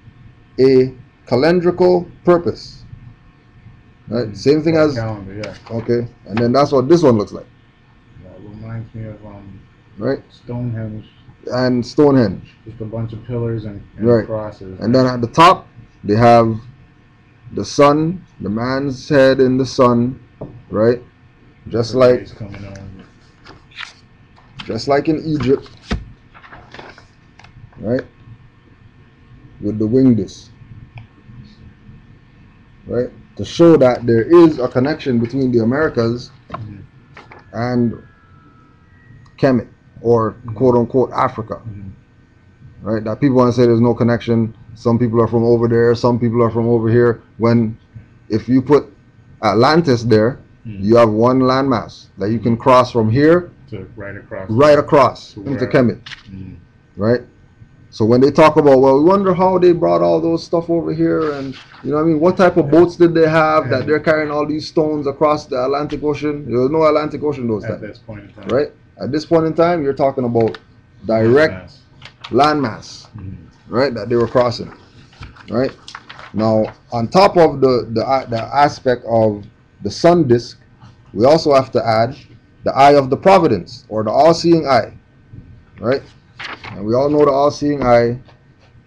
Speaker 1: a calendrical purpose. Right? Same thing
Speaker 2: Like a
Speaker 1: as
Speaker 2: calendar, yeah.
Speaker 1: okay, and then that's what this one looks like,
Speaker 2: That reminds me of
Speaker 1: right?
Speaker 2: Stonehenge,
Speaker 1: And Stonehenge,
Speaker 2: just a bunch of pillars and
Speaker 1: right?
Speaker 2: crosses.
Speaker 1: And then at the top they have the sun, the man's head in the sun, right? Just
Speaker 2: the
Speaker 1: like
Speaker 2: rays coming over.
Speaker 1: just like in Egypt, right? With the wing disc, right? To show that there is a connection between the Americas
Speaker 2: Mhm.
Speaker 1: and Kemet, or quote unquote Africa,
Speaker 2: Mhm.
Speaker 1: right? That people want to say there's no connection. Some people are from over there, some people are from over here. When if you put Atlantis there, you have one landmass that you can cross from here
Speaker 2: To
Speaker 1: right across
Speaker 2: to
Speaker 1: into
Speaker 2: where-
Speaker 1: Kemet,
Speaker 2: Mhm.
Speaker 1: right? So when they talk about, well, we wonder how they brought all those stuff over here, and you know what I mean, what type of boats did they have that they're carrying all these stones across the Atlantic Ocean? There was no Atlantic Ocean those
Speaker 2: At
Speaker 1: times,
Speaker 2: this point in time.
Speaker 1: right? At this point in time, you're talking about direct landmass, right, that they were crossing, right? Now, on top of the aspect of the sun disk, we also have to add the eye of the providence, or the all-seeing eye, right? And we all know the all-seeing eye.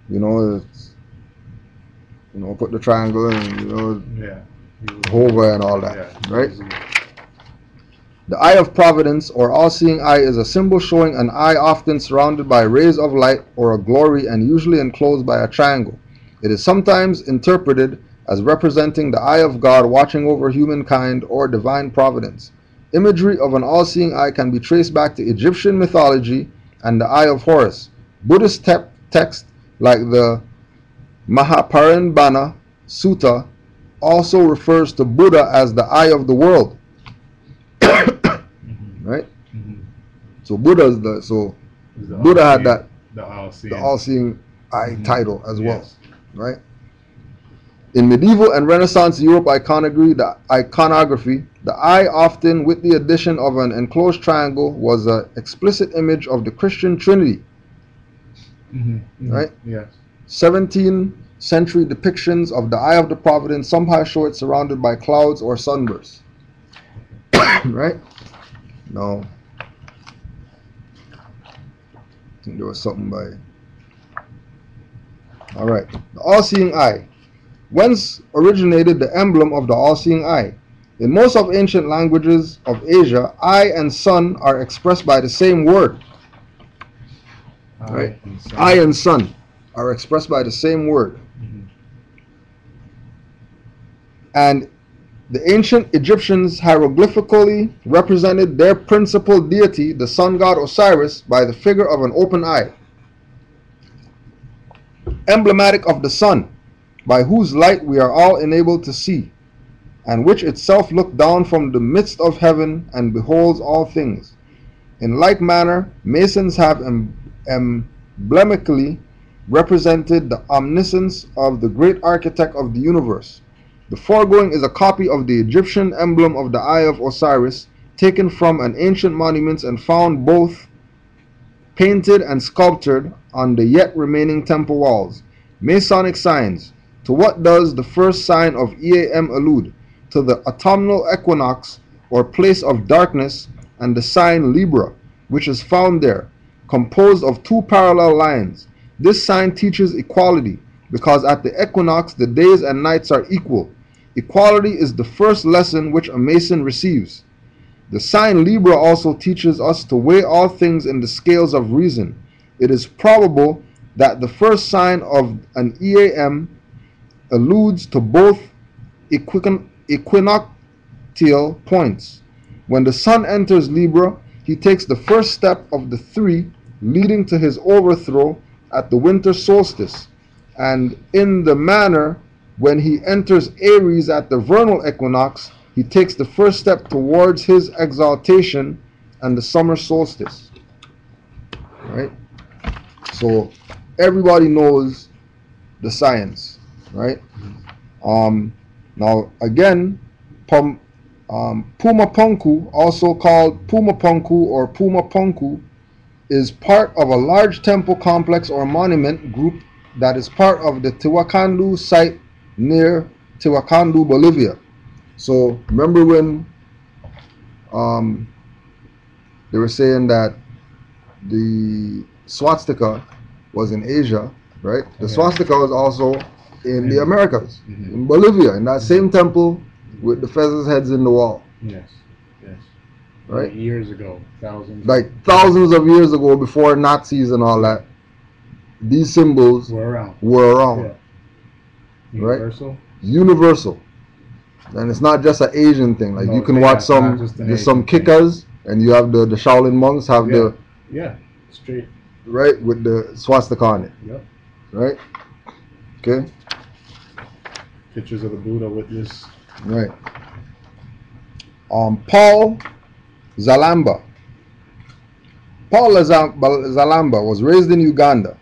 Speaker 1: You know, it's, you know, put the triangle and, you know,
Speaker 2: Yeah.
Speaker 1: Jehovah and all that,
Speaker 2: Yeah.
Speaker 1: right? The eye of providence, or all-seeing eye, is a symbol showing an eye often surrounded by rays of light or a glory and usually enclosed by a triangle. It is sometimes interpreted as representing the eye of God watching over humankind or divine providence. Imagery of an all-seeing eye can be traced back to Egyptian mythology and the Eye of Horus. Buddhist texts like the Mahaparinbana Sutta also refers to Buddha as the eye of the world. Right?
Speaker 2: Mhm.
Speaker 1: So Buddha had that
Speaker 2: the all-seeing,
Speaker 1: the all-seeing eye title as well,
Speaker 2: Yes.
Speaker 1: right? In medieval and Renaissance Europe iconography, the eye, often with the addition of an enclosed triangle, was an explicit image of the Christian Trinity. Right?
Speaker 2: Yes.
Speaker 1: 17th century depictions of the eye of the providence somehow show it surrounded by clouds or sunbursts. Right? No. I think there was something by. All right. The all-seeing eye. Whence originated the emblem of the all-seeing eye? In most of ancient languages of Asia, eye and sun are expressed by the same word. Right? Eye and sun are expressed by the same word. And the ancient Egyptians hieroglyphically represented their principal deity, the sun god Osiris, by the figure of an open eye, emblematic of the sun, by whose light we are all enabled to see, and which itself looked down from the midst of heaven and beholds all things. In like manner, Masons have emblematically represented the omniscience of the great architect of the universe. The foregoing is a copy of the Egyptian emblem of the Eye of Osiris, taken from an ancient monument and found both painted and sculptured on the yet remaining temple walls. Masonic signs. To what does the first sign of EAM allude? To the autumnal equinox, or place of darkness, and the sign Libra, which is found there, composed of two parallel lines. This sign teaches equality, because at the equinox the days and nights are equal. Equality is the first lesson which a Mason receives. The sign Libra also teaches us to weigh all things in the scales of reason. It is probable that the first sign of an EAM alludes to both equinoctial points. When the sun enters Libra, he takes the first step of the three leading to his overthrow at the winter solstice, and in the manner when he enters Aries at the vernal equinox, he takes the first step towards his exaltation and the summer solstice. Right? So everybody knows the science, right? Now again, from Pumapunku, also called Pumapunku or Pumapunku, is part of a large temple complex or monument group that is part of the Tiwacandu site near Tiwacandu, Bolivia. So remember when um, they were saying that the swastika was in Asia, right? The swastika was also in the Americas, in Bolivia, in that same temple with the feathers heads in the wall.
Speaker 2: Yes. Yes.
Speaker 1: Right?
Speaker 2: Years ago, thousands.
Speaker 1: Like thousands of years ago, before Nazis and all that, these symbols
Speaker 2: were around.
Speaker 1: Right?
Speaker 2: Universal.
Speaker 1: Universal. And it's not just an Asian thing. Like you can watch there's some K.I.S.S and you have the Shaolin monks have the
Speaker 2: straight
Speaker 1: right with the swastika on it.
Speaker 2: Yep.
Speaker 1: Right? Okay.
Speaker 2: Pictures of the Buddha with this.
Speaker 1: Right. Paul Zalamba. Paul Zalamba was raised in Uganda.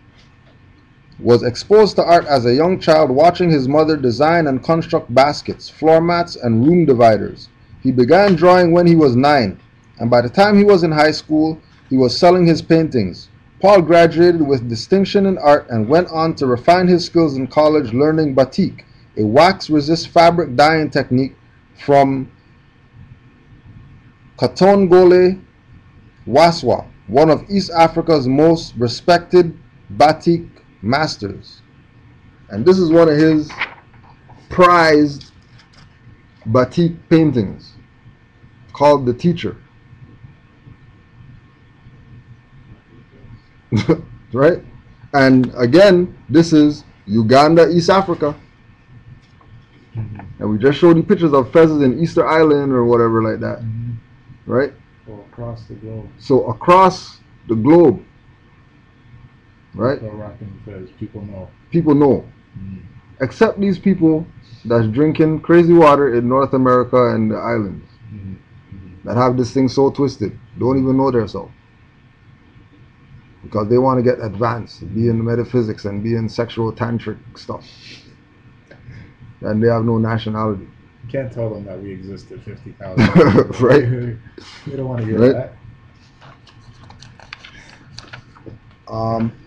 Speaker 1: Was exposed to art as a young child, watching his mother design and construct baskets, floor mats, and room dividers. He began drawing when he was 9, and by the time he was in high school, he was selling his paintings. Paul graduated with distinction in art and went on to refine his skills in college, learning batik, a wax-resist fabric dyeing technique from Katongole Waswa, one of East Africa's most respected batik masters. And this is one of his prized batik paintings called The Teacher. Right? And again, this is Uganda, East Africa. And we just showed you pictures of feathers in Easter Island or whatever like that. Right?
Speaker 2: So across the globe.
Speaker 1: So across the globe. Right?
Speaker 2: People know.
Speaker 1: People know. Except these people that's drinking crazy water in North America and the islands. That have this thing so twisted. Don't even know themselves. Because they want to get advanced, be in metaphysics and be in sexual tantric stuff. And they have no nationality.
Speaker 2: You can't tell them that we existed 50,000 years ago.
Speaker 1: Right?
Speaker 2: They don't want to hear that.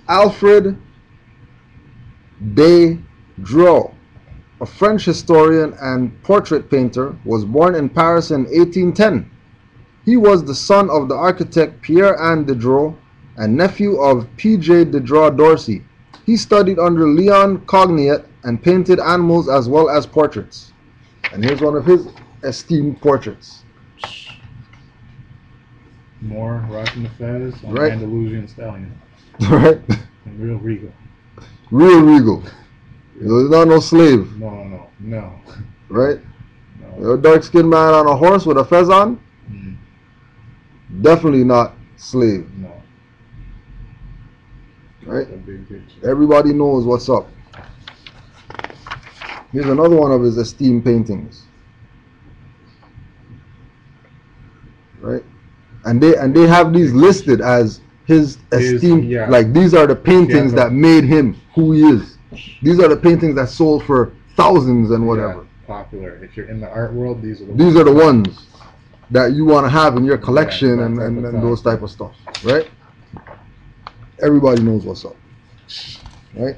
Speaker 1: Alfred de Dreux, a French historian and portrait painter, was born in Paris in 1810. He was the son of the architect Pierre-Anne de Dreux and nephew of P.J. de Dreux Dorsey. He studied under Leon Cogniet and painted animals as well as portraits. And here's one of his esteemed portraits.
Speaker 2: More rocking the fez on
Speaker 1: Right.
Speaker 2: Andalusian stallion.
Speaker 1: Right?
Speaker 2: And real regal.
Speaker 1: Real regal. He's not no slave.
Speaker 2: No.
Speaker 1: Right?
Speaker 2: No.
Speaker 1: A dark-skinned man on a horse with a fez on? Definitely not slave.
Speaker 2: No.
Speaker 1: Right?
Speaker 2: A big picture.
Speaker 1: Everybody knows what's up. Here's another one of his esteemed paintings. Right? And they have these listed as his esteemed, like these are the paintings that made him who he is. These are the paintings that sold for thousands and whatever.
Speaker 2: Popular. If you're in the art world, these are
Speaker 1: the ones that you want to have in your collection and those type of stuff. Right? Everybody knows what's up. Right?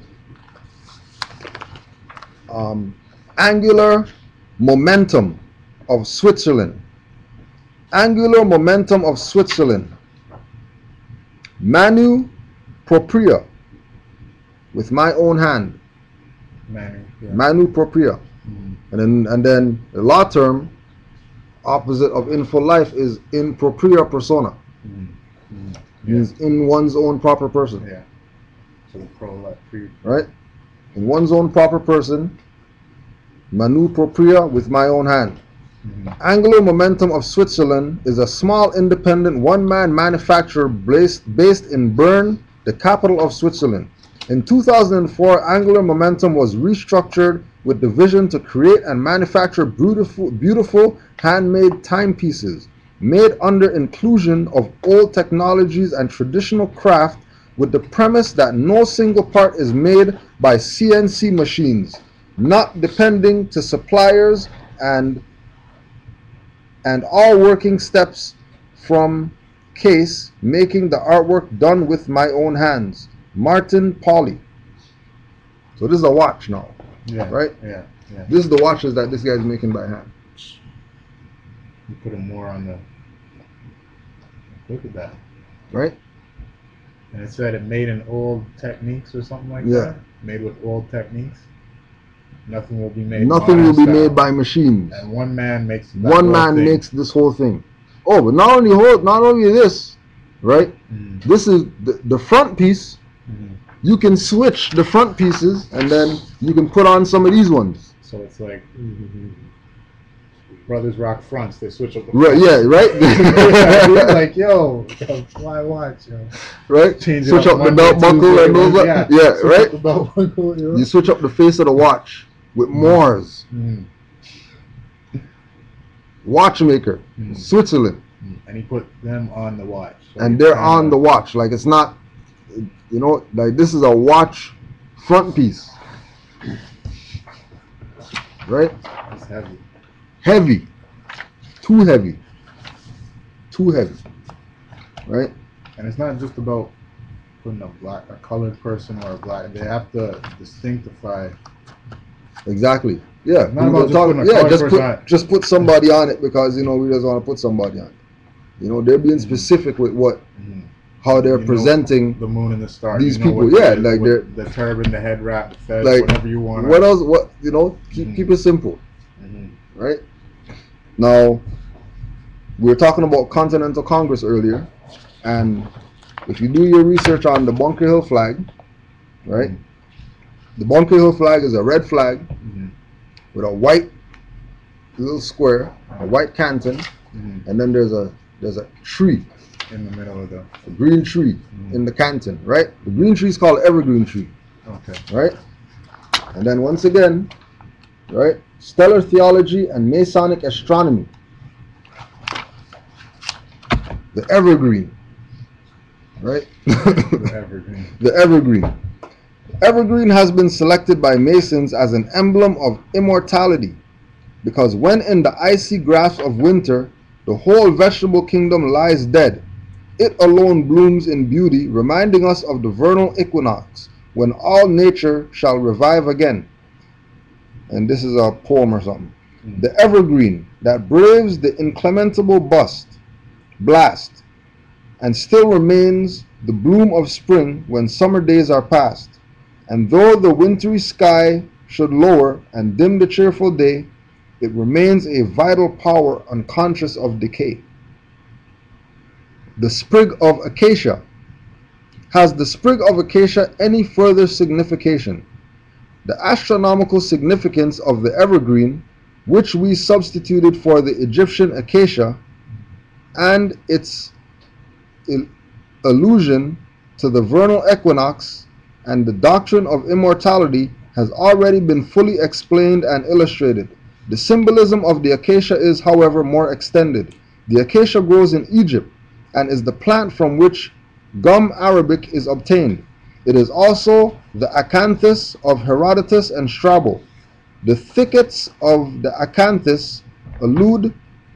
Speaker 1: Angular momentum of Switzerland. Angular momentum of Switzerland. Manu propria. With my own hand. Manu propria. And then the law term opposite of in full life is in propria persona. Means in one's own proper person.
Speaker 2: Yeah. So the pro-life.
Speaker 1: Right? In one's own proper person. Manu propria with my own hand. Angular Momentum of Switzerland is a small independent one-man manufacturer based in Bern, the capital of Switzerland. In 2004, Angular Momentum was restructured with the vision to create and manufacture beautiful handmade timepieces made under inclusion of old technologies and traditional craft, with the premise that no single part is made by CNC machines, not depending to suppliers and and all working steps from K.I.S.S, making the artwork done with my own hands. Martin Pauly. So this is a watch now,
Speaker 2: Yeah.
Speaker 1: right?
Speaker 2: Yeah. Yeah.
Speaker 1: This is the watches that this guy's making by hand.
Speaker 2: You put them more on the. Look at that.
Speaker 1: Right?
Speaker 2: And it said it made in old techniques or something like
Speaker 1: Yeah.
Speaker 2: that. Made with old techniques. Nothing will be made.
Speaker 1: Nothing
Speaker 2: modern
Speaker 1: will be
Speaker 2: style.
Speaker 1: made by machines.
Speaker 2: And one man makes. That
Speaker 1: One
Speaker 2: whole
Speaker 1: man
Speaker 2: thing.
Speaker 1: makes this whole thing. Oh, but not only this, right?
Speaker 2: Mhm.
Speaker 1: This is the front piece.
Speaker 2: Mhm.
Speaker 1: You can switch the front pieces, and then you can put on some of these ones.
Speaker 2: So it's like Brothers Rock fronts. They switch up the
Speaker 1: Right?
Speaker 2: fronts.
Speaker 1: Yeah. Right.
Speaker 2: He's like, yo, why watch? Yo.
Speaker 1: Right.
Speaker 2: Change it
Speaker 1: Switch up the
Speaker 2: Monday,
Speaker 1: belt buckle
Speaker 2: Tuesday,
Speaker 1: and those.
Speaker 2: Wednesday.
Speaker 1: Yeah.
Speaker 2: Switch
Speaker 1: Right.
Speaker 2: up the belt buckle, yo.
Speaker 1: You switch up the face of the watch with Moors,
Speaker 2: Mm.
Speaker 1: watchmaker,
Speaker 2: Mm.
Speaker 1: Switzerland,
Speaker 2: And he put them on the watch. So
Speaker 1: and
Speaker 2: he's
Speaker 1: they're
Speaker 2: kinda-
Speaker 1: on the watch. Like it's not, like this is a watch front piece, right?
Speaker 2: It's heavy.
Speaker 1: Heavy, too heavy, right?
Speaker 2: And it's not just about putting a colored person or a black. They have to distinctify.
Speaker 1: Exactly. Yeah.
Speaker 2: Not about just putting a
Speaker 1: yeah.
Speaker 2: colored person on it.
Speaker 1: Just put somebody on it because we just want to put somebody on it. They're being specific with how they're presenting
Speaker 2: the moon and the stars.
Speaker 1: these
Speaker 2: what
Speaker 1: people.
Speaker 2: it
Speaker 1: Yeah,
Speaker 2: is,
Speaker 1: like
Speaker 2: what the turban, the head wrap, the fez,
Speaker 1: like
Speaker 2: whatever you want.
Speaker 1: what else? What keep it simple, right? Now, we were talking about Continental Congress earlier, and if you do your research on the Bunker Hill flag, right? The Bunker Hill flag is a red flag with a white little square, a white canton, and then there's a tree,
Speaker 2: in the middle of
Speaker 1: a green tree in the canton, right? The green tree is called evergreen tree,
Speaker 2: Okay.
Speaker 1: right? And then once again, right? Stellar theology and Masonic astronomy. The evergreen, right?
Speaker 2: The evergreen.
Speaker 1: The evergreen. Evergreen has been selected by Masons as an emblem of immortality because when in the icy grasp of winter, the whole vegetable kingdom lies dead. It alone blooms in beauty, reminding us of the vernal equinox, when all nature shall revive again. And this is a poem or something. The evergreen that braves the inclementable blast, and still remains the bloom of spring when summer days are past. And though the wintry sky should lower and dim the cheerful day, it remains a vital power unconscious of decay. The sprig of acacia. Has the sprig of acacia any further signification? The astronomical significance of the evergreen, which we substituted for the Egyptian acacia, and its allusion to the vernal equinox and the doctrine of immortality has already been fully explained and illustrated. The symbolism of the acacia is, however, more extended. The acacia grows in Egypt and is the plant from which gum arabic is obtained. It is also the acanthus of Herodotus and Strabo. The thickets of the acanthus, alluded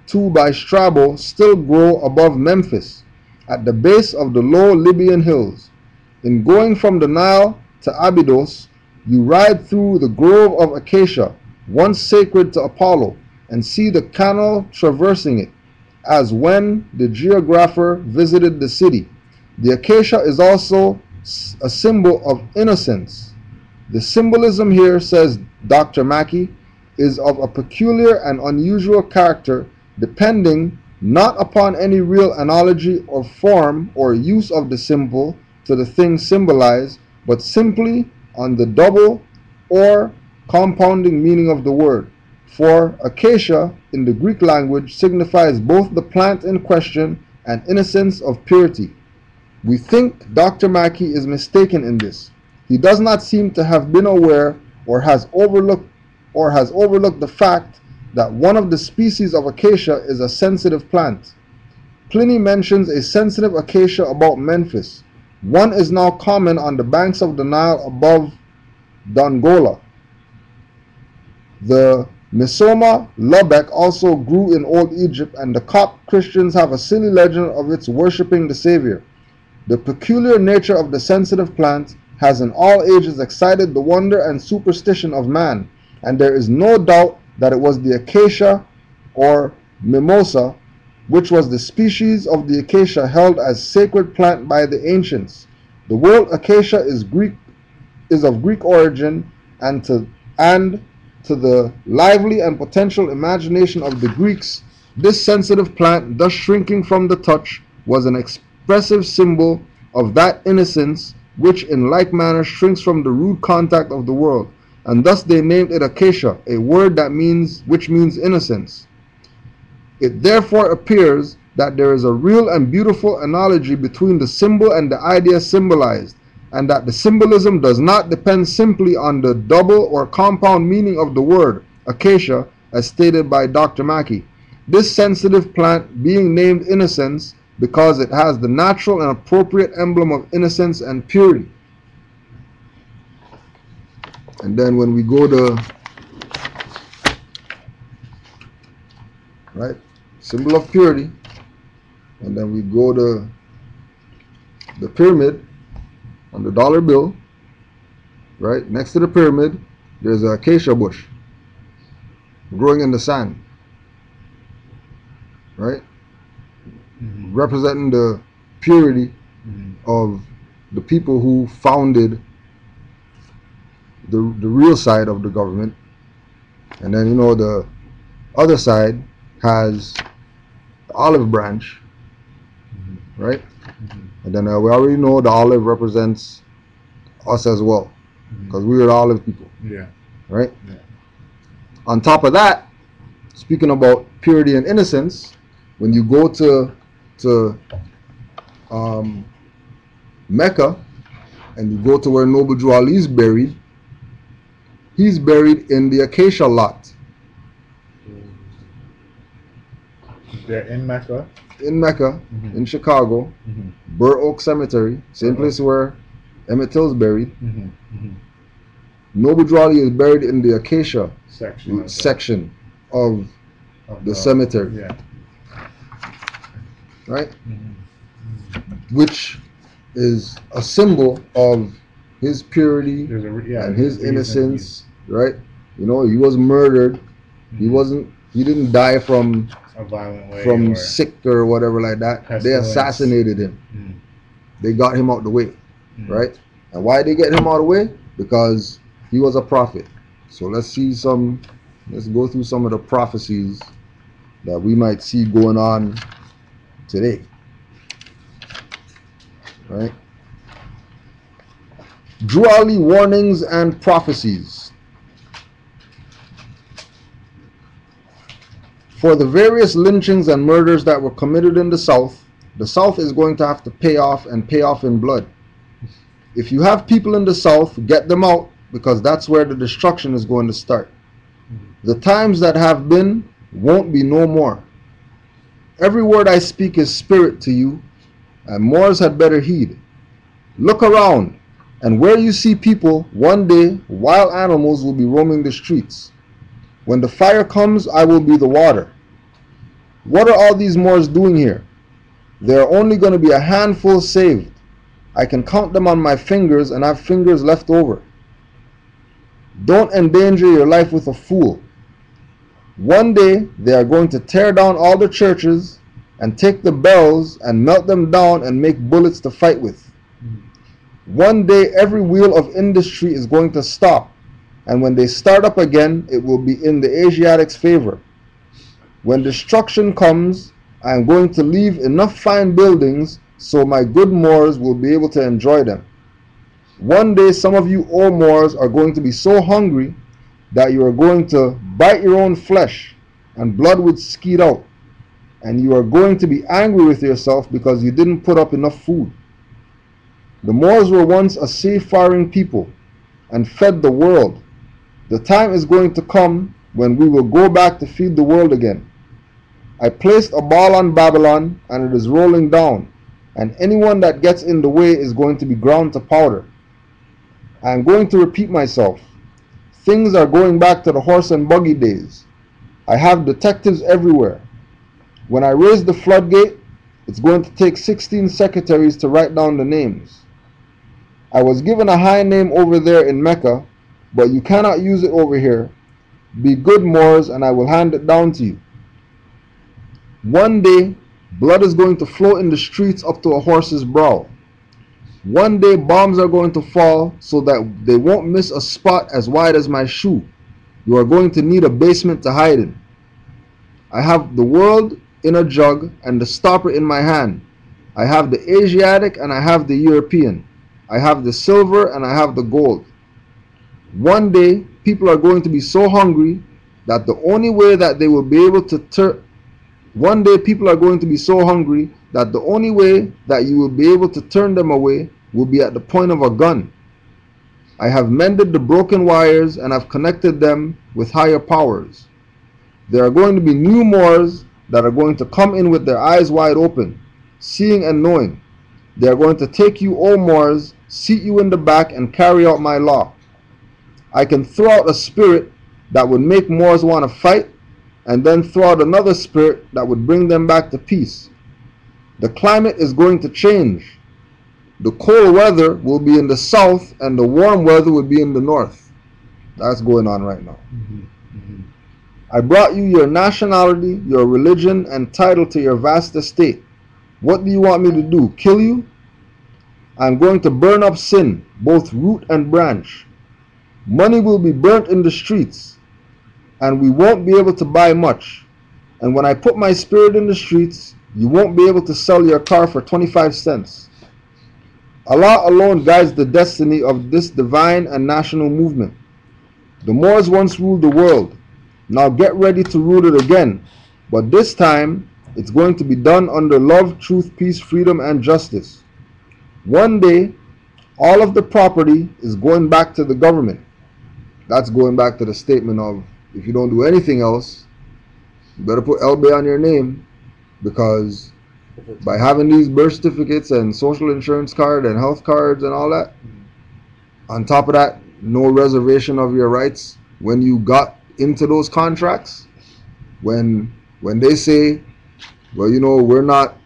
Speaker 1: to by Strabo, still grow above Memphis, at the base of the low Libyan hills. In going from the Nile to Abydos, you ride through the grove of acacia, once sacred to Apollo, and see the canal traversing it, as when the geographer visited the city. The acacia is also a symbol of innocence. The symbolism here, says Dr. Mackey, is of a peculiar and unusual character, depending not upon any real analogy or form or use of the symbol to the thing symbolized, but simply on the double or compounding meaning of the word. For acacia in the Greek language signifies both the plant in question and innocence of purity. We think Dr. Mackey is mistaken in this. He does not seem to have been aware or has overlooked the fact that one of the species of acacia is a sensitive plant. Pliny mentions a sensitive acacia about Memphis. One is now common on the banks of the Nile above Dongola. The Misoma Lubek also grew in Old Egypt, and the Copt Christians have a silly legend of its worshipping the Savior. The peculiar nature of the sensitive plant has in all ages excited the wonder and superstition of man, and there is no doubt that it was the acacia or mimosa, which was the species of the acacia held as sacred plant by the ancients. The word acacia is of Greek origin, and to the lively and potential imagination of the Greeks, this sensitive plant, thus shrinking from the touch, was an expressive symbol of that innocence which in like manner shrinks from the rude contact of the world, and thus they named it acacia, a word which means innocence. It therefore appears that there is a real and beautiful analogy between the symbol and the idea symbolized, and that the symbolism does not depend simply on the double or compound meaning of the word acacia, as stated by Dr. Mackey. This sensitive plant being named innocence because it has the natural and appropriate emblem of innocence and purity. And then when we go to, right, symbol of purity, and then we go to the pyramid on the dollar bill, right, next to the pyramid, there's an acacia bush growing in the sand, right, representing the purity of the people who founded the real side of the government. And then, you know, the other side has the olive branch, right? And then we already know the olive represents us as well, because we are the olive people, right? On top of that, speaking about purity and innocence, when you go to Mecca and you go to where Noble Drew Ali is buried, he's buried in the acacia lot.
Speaker 2: They're in Mecca.
Speaker 1: In Mecca, in Chicago, Burr Oak Cemetery, same place where Emmett Till's buried. Noble Drew Ali is buried in the acacia section of the cemetery, right? Which is a symbol of his purity and his innocence, right? You know, he was murdered. He didn't die from
Speaker 2: a violent way,
Speaker 1: from sick or whatever like that. They assassinated him. They got him out the way, right? And why they get him out of the way? Because he was a prophet. So let's go through some of the prophecies that we might see going on today, right? Drew Ali warnings and prophecies. For the various lynchings and murders that were committed in the South is going to have to pay off, and pay off in blood. If you have people in the South, get them out, because that's where the destruction is going to start. The times that have been won't be no more. Every word I speak is spirit to you, and Moors had better heed. Look around, and where you see people, one day wild animals will be roaming the streets. When the fire comes, I will be the water. What are all these Moors doing here? There are only going to be a handful saved. I can count them on my fingers, and have fingers left over. Don't endanger your life with a fool. One day they are going to tear down all the churches and take the bells and melt them down and make bullets to fight with. One day every wheel of industry is going to stop, and when they start up again, it will be in the Asiatics' favor. When destruction comes, I am going to leave enough fine buildings so my good Moors will be able to enjoy them. One day some of you old Moors are going to be so hungry that you are going to bite your own flesh and blood would skeet out, and you are going to be angry with yourself because you didn't put up enough food. The Moors were once a seafaring people and fed the world. The time is going to come when we will go back to feed the world again. I placed a ball on Babylon, and it is rolling down, and anyone that gets in the way is going to be ground to powder. I am going to repeat myself. things are going back to the horse and buggy days. I have detectives everywhere. When I raise the floodgate, it's going to take 16 secretaries to write down the names. I was given a high name over there in Mecca, but you cannot use it over here. Be good, Moors, and I will hand it down to you. One day, blood is going to flow in the streets up to a horse's brow. One day, bombs are going to fall so that they won't miss a spot as wide as my shoe. You are going to need a basement to hide in. I have the world in a jug and the stopper in my hand. I have the Asiatic and I have the European. I have the silver and I have the gold. One day, people are going to be so hungry that the only way that they will be able to one day people are going to be so hungry that the only way that you will be able to turn them away will be at the point of a gun. I have mended the broken wires and have connected them with higher powers. There are going to be new Moors that are going to come in with their eyes wide open, seeing and knowing. They are going to take you, O Moors, seat you in the back and carry out my law. I can throw out a spirit that would make Moors want to fight, and then throw out another spirit that would bring them back to peace. The climate is going to change. The cold weather will be in the south and the warm weather will be in the north. That's going on right now. I brought you your nationality, your religion, and title to your vast estate. What do you want me to do? Kill you? I'm going to burn up sin, both root and branch. Money will be burnt in the streets, and we won't be able to buy much. And when I put my spirit in the streets, you won't be able to sell your car for 25 cents. Allah alone guides the destiny of this divine and national movement. The Moors once ruled the world. Now get ready to rule it again. But this time, it's going to be done under love, truth, peace, freedom, and justice. One day, all of the property is going back to the government. That's going back to the statement of, if you don't do anything else, you better put LB on your name, because by having these birth certificates and social insurance card and health cards and all that, on top of that, no reservation of your rights when you got into those contracts. When they say, well, you know, we're not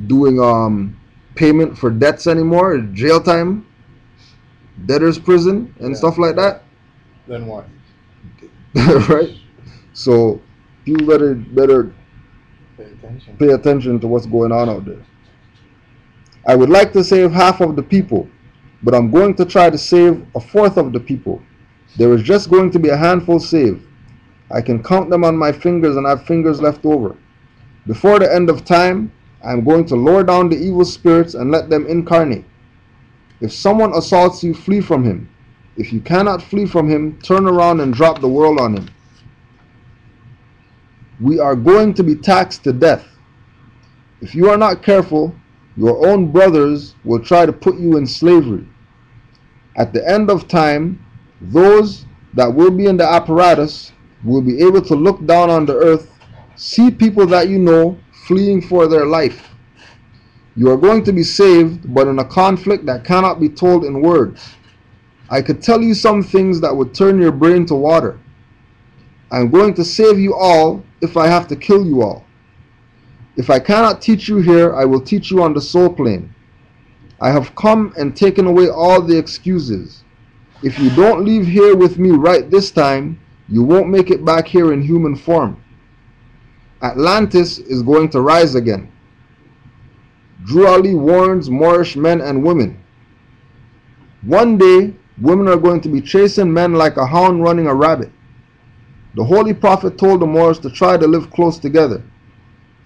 Speaker 1: doing payment for debts anymore, jail time, debtor's prison and stuff like that.
Speaker 2: Then what?
Speaker 1: Right? So people better pay attention to what's going on out there. I would like to save half of the people, but I'm going to try to save a fourth of the people. There is just going to be a handful saved. I can count them on my fingers and have fingers left over. Before the end of time, I am going to lower down the evil spirits and let them incarnate. If someone assaults you, flee from him. If you cannot flee from him, turn around and drop the world on him. We are going to be taxed to death. If you are not careful, your own brothers will try to put you in slavery. At the end of time, those that will be in the apparatus will be able to look down on the earth, see people that you know fleeing for their life. You are going to be saved, but in a conflict that cannot be told in words. I could tell you some things that would turn your brain to water. I am going to save you all if I have to kill you all. If I cannot teach you here, I will teach you on the soul plane. I have come and taken away all the excuses. If you don't leave here with me right this time, you won't make it back here in human form. Atlantis is going to rise again. Drew Ali warns Moorish men and women. One day, women are going to be chasing men like a hound running a rabbit. The Holy Prophet told the Moors to try to live close together.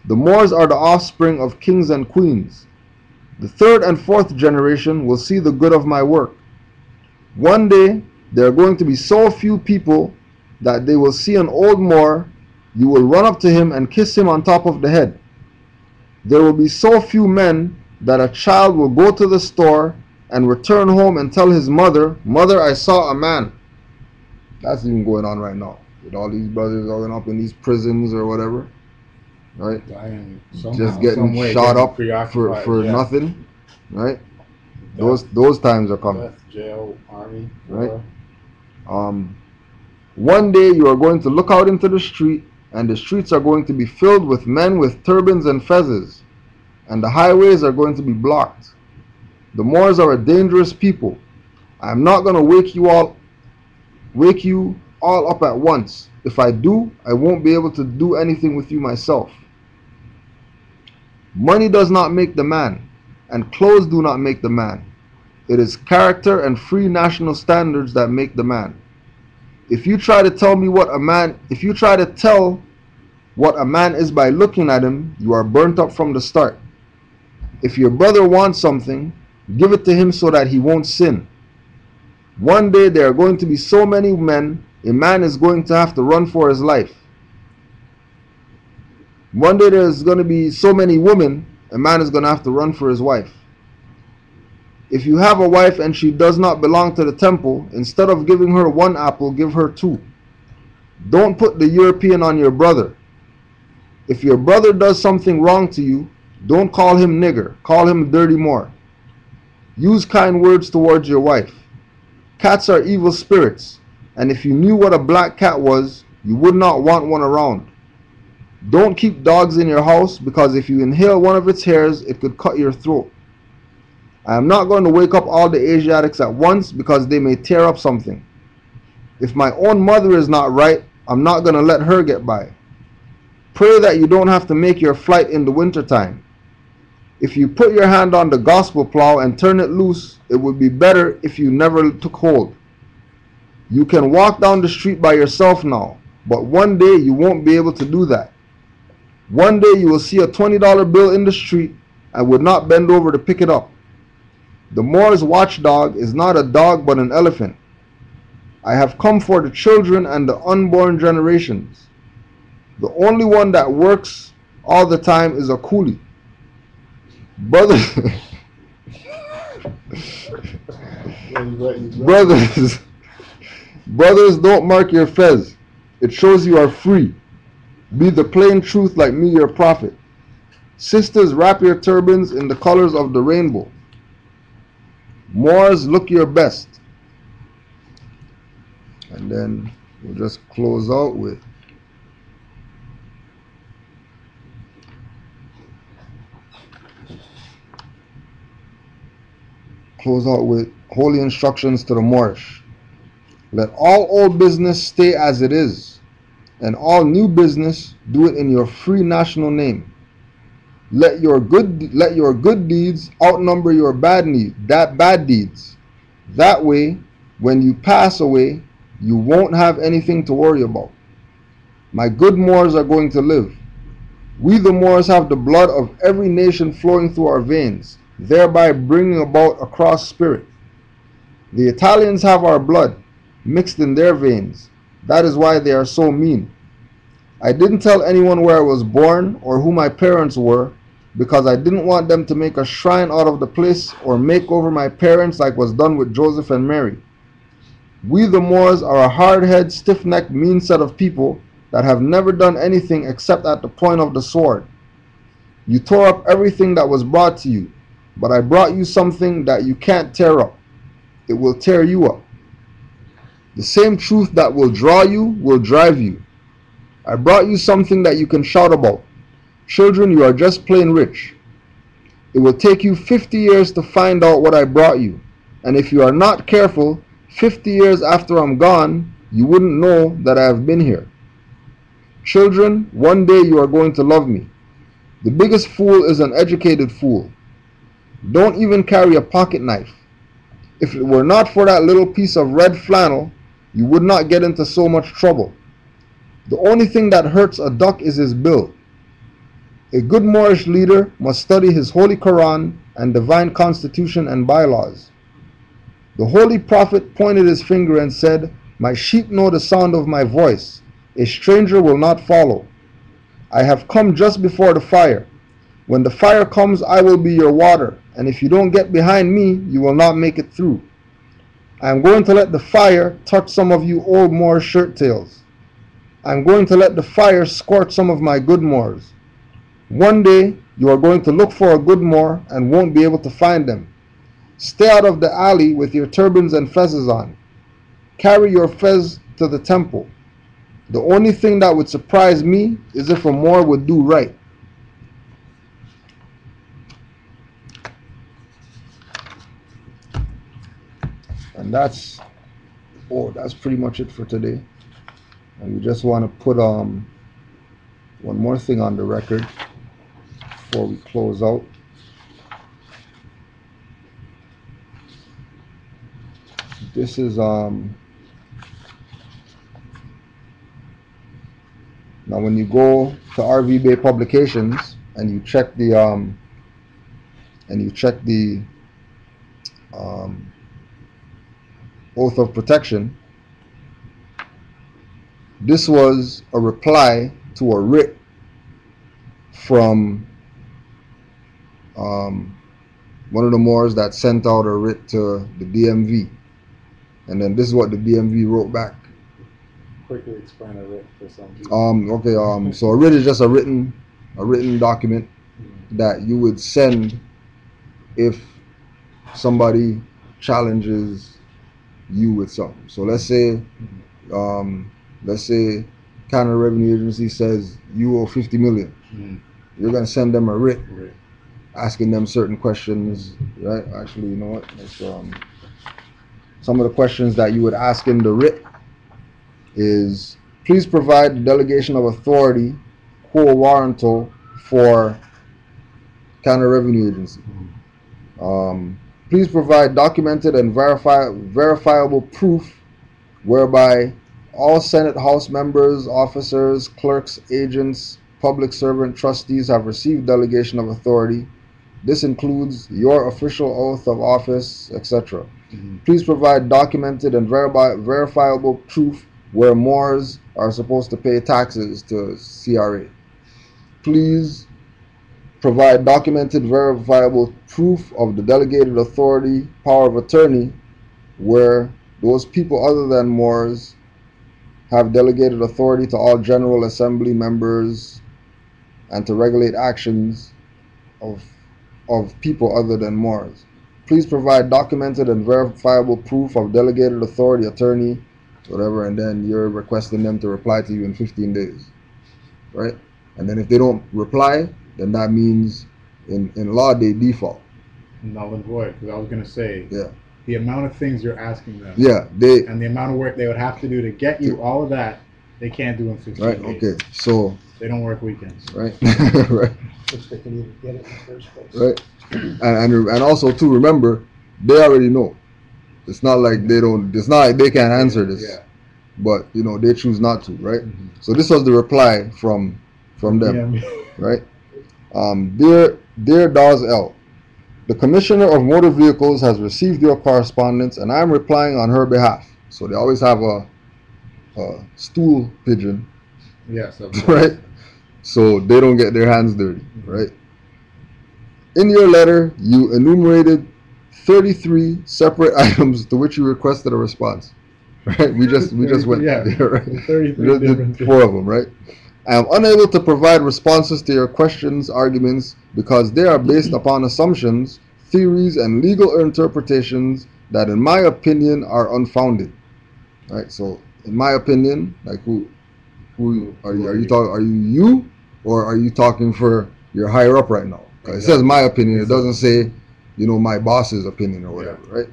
Speaker 1: The Moors are the offspring of kings and queens. The third and fourth generation will see the good of my work. One day, there are going to be so few people that they will see an old Moor, you will run up to him and kiss him on top of the head. There will be so few men that a child will go to the store and return home and tell his mother, "Mother, I saw a man." That's even going on right now, with all these brothers going up in these prisons or whatever, right?
Speaker 2: Dying
Speaker 1: Just getting shot up for nothing, right? Those times are coming.
Speaker 2: Death, jail, army,
Speaker 1: right? One day you are going to look out into the street, and the streets are going to be filled with men with turbans and fezzes, and the highways are going to be blocked. The Moors are a dangerous people. I am not going to wake you all up at once. If I do, I won't be able to do anything with you myself. Money does not make the man, and clothes do not make the man. It is character and free national standards that make the man. If you try to tell what a man is by looking at him, you are burnt up from the start. If your brother wants something, give it to him so that he won't sin. One day there are going to be so many men, a man is going to have to run for his life. One day there's going to be so many women, a man is going to have to run for his wife. If you have a wife and she does not belong to the temple, instead of giving her one apple, give her two. Don't put the European on your brother. If your brother does something wrong to you, don't call him nigger, call him dirty Moor. Use kind words towards your wife. Cats are evil spirits, and if you knew what a black cat was, you would not want one around. Don't keep dogs in your house, because if you inhale one of its hairs, it could cut your throat. I am not going to wake up all the Asiatics at once because they may tear up something. If my own mother is not right, I'm not going to let her get by. Pray that you don't have to make your flight in the wintertime. If you put your hand on the gospel plow and turn it loose, it would be better if you never took hold. You can walk down the street by yourself now, but one day you won't be able to do that. One day you will see a $20 bill in the street and would not bend over to pick it up. The Moor's watchdog is not a dog but an elephant. I have come for the children and the unborn generations. The only one that works all the time is a coolie. Brothers, brothers, don't mark your fez. It shows you are free. Be the plain truth like me, your prophet. Sisters, wrap your turbans in the colors of the rainbow. Moors, look your best. And then we'll just close out with holy instructions to the Moorish. Let all old business stay as it is, and all new business do it in your free national name. Let your good deeds outnumber your bad deeds. That way, when you pass away, you won't have anything to worry about. My good Moors are going to live. We the Moors have the blood of every nation flowing through our veins, thereby bringing about a cross spirit. The Italians have our blood mixed in their veins. That is why they are so mean. I didn't tell anyone where I was born or who my parents were, because I didn't want them to make a shrine out of the place or make over my parents like was done with Joseph and Mary. We the Moors are a hard-headed, stiff-necked, mean set of people that have never done anything except at the point of the sword. You tore up everything that was brought to you, but I brought you something that you can't tear up. It will tear you up. The same truth that will draw you will drive you. I brought you something that you can shout about. Children, you are just plain rich. It will take you 50 years to find out what I brought you, and if you are not careful, 50 years after I'm gone, you wouldn't know that I have been here. Children, one day you are going to love me. The biggest fool is an educated fool. Don't even carry a pocket knife. If it were not for that little piece of red flannel, you would not get into so much trouble. The only thing that hurts a duck is his bill. A good Moorish leader must study his holy Quran and divine constitution and bylaws. The holy prophet pointed his finger and said, "My sheep know the sound of my voice. A stranger will not follow. I have come just before the fire. When the fire comes, I will be your water, and if you don't get behind me, you will not make it through. I am going to let the fire touch some of you old Moor shirt tails. I am going to let the fire scorch some of my good Moors. One day, you are going to look for a good Moor and won't be able to find them. Stay out of the alley with your turbans and fezzes on. Carry your fez to the temple. The only thing that would surprise me is if a Moor would do right. And that's pretty much it for today. And we just want to put one more thing on the record before we close out. This is now when you go to RV Bay Publications and you check the oath of protection, this was a reply to a writ from one of the Moors that sent out a writ to the DMV, and then this is what the DMV wrote back.
Speaker 2: Quickly explain a writ for some people.
Speaker 1: Okay. So a writ is just a written document that you would send if somebody challenges you with something. So let's say Canada Revenue Agency says you owe 50 million. You're gonna send them a writ asking them certain questions, right? Actually, you know what? It's, some of the questions that you would ask in the writ is, please provide the delegation of authority quo warranto for Canada Revenue Agency. Please provide documented and verifiable proof whereby all Senate House members, officers, clerks, agents, public servant, trustees have received delegation of authority. This includes your official oath of office, etc. Please provide documented and verifiable proof where Moors are supposed to pay taxes to CRA. Please provide documented, verifiable proof of the delegated authority, power of attorney, where those people other than Moors have delegated authority to all General Assembly members and to regulate actions of people other than Moors. Please provide documented and verifiable proof of delegated authority, attorney, whatever, and then you're requesting them to reply to you in 15 days, right? And then if they don't reply, then that means in law they default.
Speaker 2: Null and void, because I was going to say,
Speaker 1: Yeah.
Speaker 2: the amount of things you're asking them,
Speaker 1: Yeah,
Speaker 2: and the amount of work they would have to do to get you all of that, they can't do in 15
Speaker 1: right.
Speaker 2: days.
Speaker 1: Okay, so
Speaker 2: They don't work weekends.
Speaker 1: right, right,
Speaker 3: Which they can even get it in the first place.
Speaker 1: right, and also too, remember, they already know. It's not like they don't. It's not like they can't answer this.
Speaker 2: Yeah.
Speaker 1: But you know they choose not to, right? So this was the reply from them, right? Dear Dawes L, the Commissioner of Motor Vehicles has received your correspondence, and I am replying on her behalf. So they always have a stool pigeon,
Speaker 2: Yes.
Speaker 1: right? So they don't get their hands dirty, right? In your letter, you enumerated 33 separate items to which you requested a response. Right? We just went there, right?
Speaker 2: 33
Speaker 1: We just
Speaker 2: different
Speaker 1: did 4 of them, right? I am unable to provide responses to your questions, arguments, because they are based upon assumptions, theories, and legal interpretations that, in my opinion, are unfounded. Right? So, in my opinion, like who are you? Are you talking? Are you or are you talking for your higher up right now? Because it says my opinion. It doesn't say, you know, my boss's opinion or whatever, right?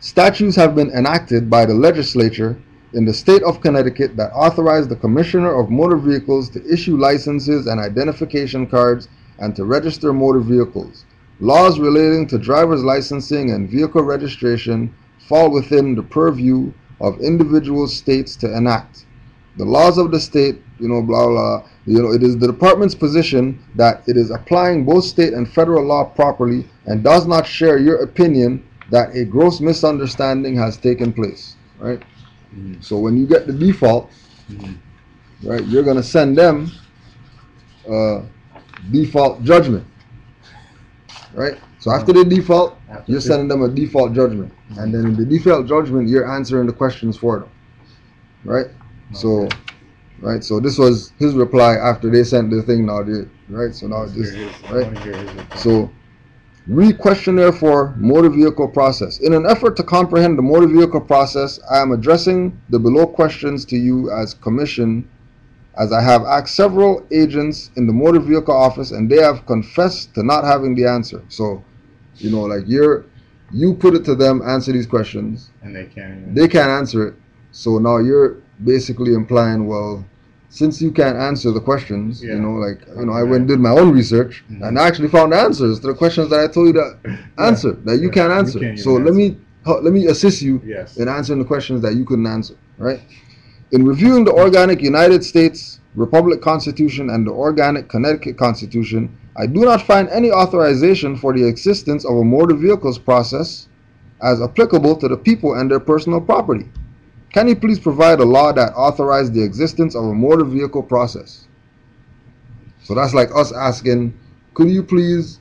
Speaker 1: Statutes have been enacted by the legislature in the state of Connecticut that authorize the Commissioner of Motor Vehicles to issue licenses and identification cards and to register motor vehicles. Laws relating to driver's licensing and vehicle registration fall within the purview of individual states to enact. The laws of the state, you know, blah, blah, you know, it is the department's position that it is applying both state and federal law properly and does not share your opinion that a gross misunderstanding has taken place, right? So when you get the default, right, you're going to send them default judgment, right? So after the default, you're sending them a default judgment. And then in the default judgment, you're answering the questions for them, right? So, right, so this was his reply after they sent the thing now, right? So now this, right? So Re-questionnaire for motor vehicle process. In an effort to comprehend the motor vehicle process, I am addressing the below questions to you as commission, as I have asked several agents in the motor vehicle office and they have confessed to not having the answer. So, you know, like you put it to them, answer these questions.
Speaker 2: And they can't even.
Speaker 1: They can't answer it. So now you're basically implying, well, since you can't answer the questions,
Speaker 2: Yeah.
Speaker 1: you know, like, you know, I went and did my own research and I actually found answers to the questions that I told you to answer, that you can't answer.
Speaker 2: can't
Speaker 1: So
Speaker 2: even
Speaker 1: let me assist you
Speaker 2: Yes.
Speaker 1: in answering the questions that you couldn't answer, right? In reviewing the organic United States Republic Constitution and the organic Connecticut Constitution, I do not find any authorization for the existence of a motor vehicles process as applicable to the people and their personal property. Can you please provide a law that authorizes the existence of a motor vehicle process? So that's like us asking, could you please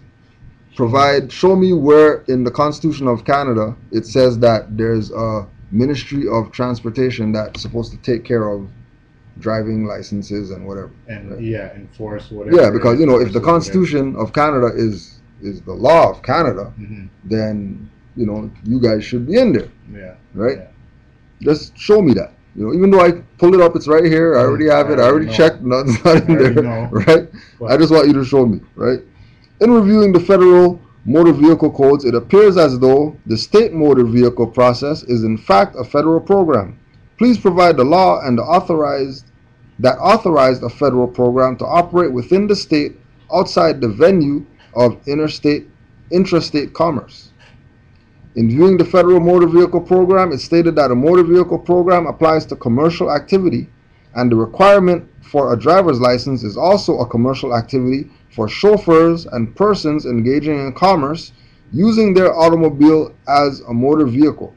Speaker 1: show me where in the Constitution of Canada it says that there's a Ministry of Transportation that's supposed to take care of driving licenses and whatever.
Speaker 2: And
Speaker 1: right?
Speaker 2: enforce whatever.
Speaker 1: Yeah, because you know, if the Constitution of Canada is the law of Canada, then you know you guys should be in there.
Speaker 2: Yeah.
Speaker 1: Right?
Speaker 2: Yeah.
Speaker 1: Just show me that. You know, even though I pulled it up, it's right here. I already have it. I already checked. Nothing's not in there. Right?
Speaker 2: Well,
Speaker 1: I just want you to show me. Right? In reviewing the federal motor vehicle codes, it appears as though the state motor vehicle process is in fact a federal program. Please provide the law and authorized a federal program to operate within the state outside the venue of intrastate commerce. In viewing the federal motor vehicle program, it stated that a motor vehicle program applies to commercial activity, and the requirement for a driver's license is also a commercial activity for chauffeurs and persons engaging in commerce using their automobile as a motor vehicle.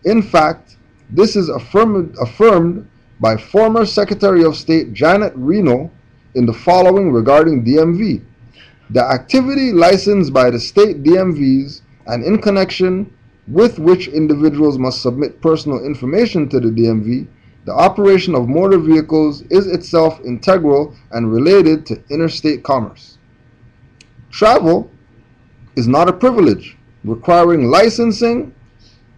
Speaker 1: In fact, this is affirmed by former Secretary of State Janet Reno in the following regarding DMV. The activity licensed by the state DMVs and in connection with which individuals must submit personal information to the DMV, the operation of motor vehicles is itself integral and related to interstate commerce. Travel is not a privilege requiring licensing,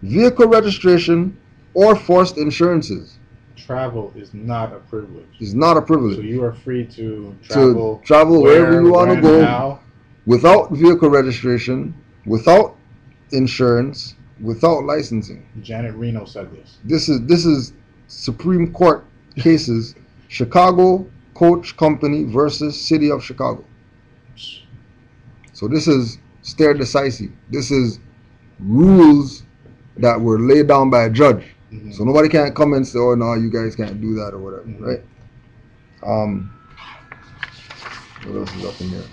Speaker 1: vehicle registration, or forced insurances.
Speaker 2: Travel is not a privilege.
Speaker 1: It's not a privilege.
Speaker 2: So you are free to
Speaker 1: travel wherever you want to go
Speaker 2: now,
Speaker 1: without vehicle registration, without insurance, without licensing.
Speaker 2: Janet Reno said this.
Speaker 1: This is Supreme Court cases, Chicago Coach Company versus City of Chicago. So this is stare decisis. This is rules that were laid down by a judge. So nobody can't come and say, oh no, you guys can't do that or whatever, right? What else is up in here?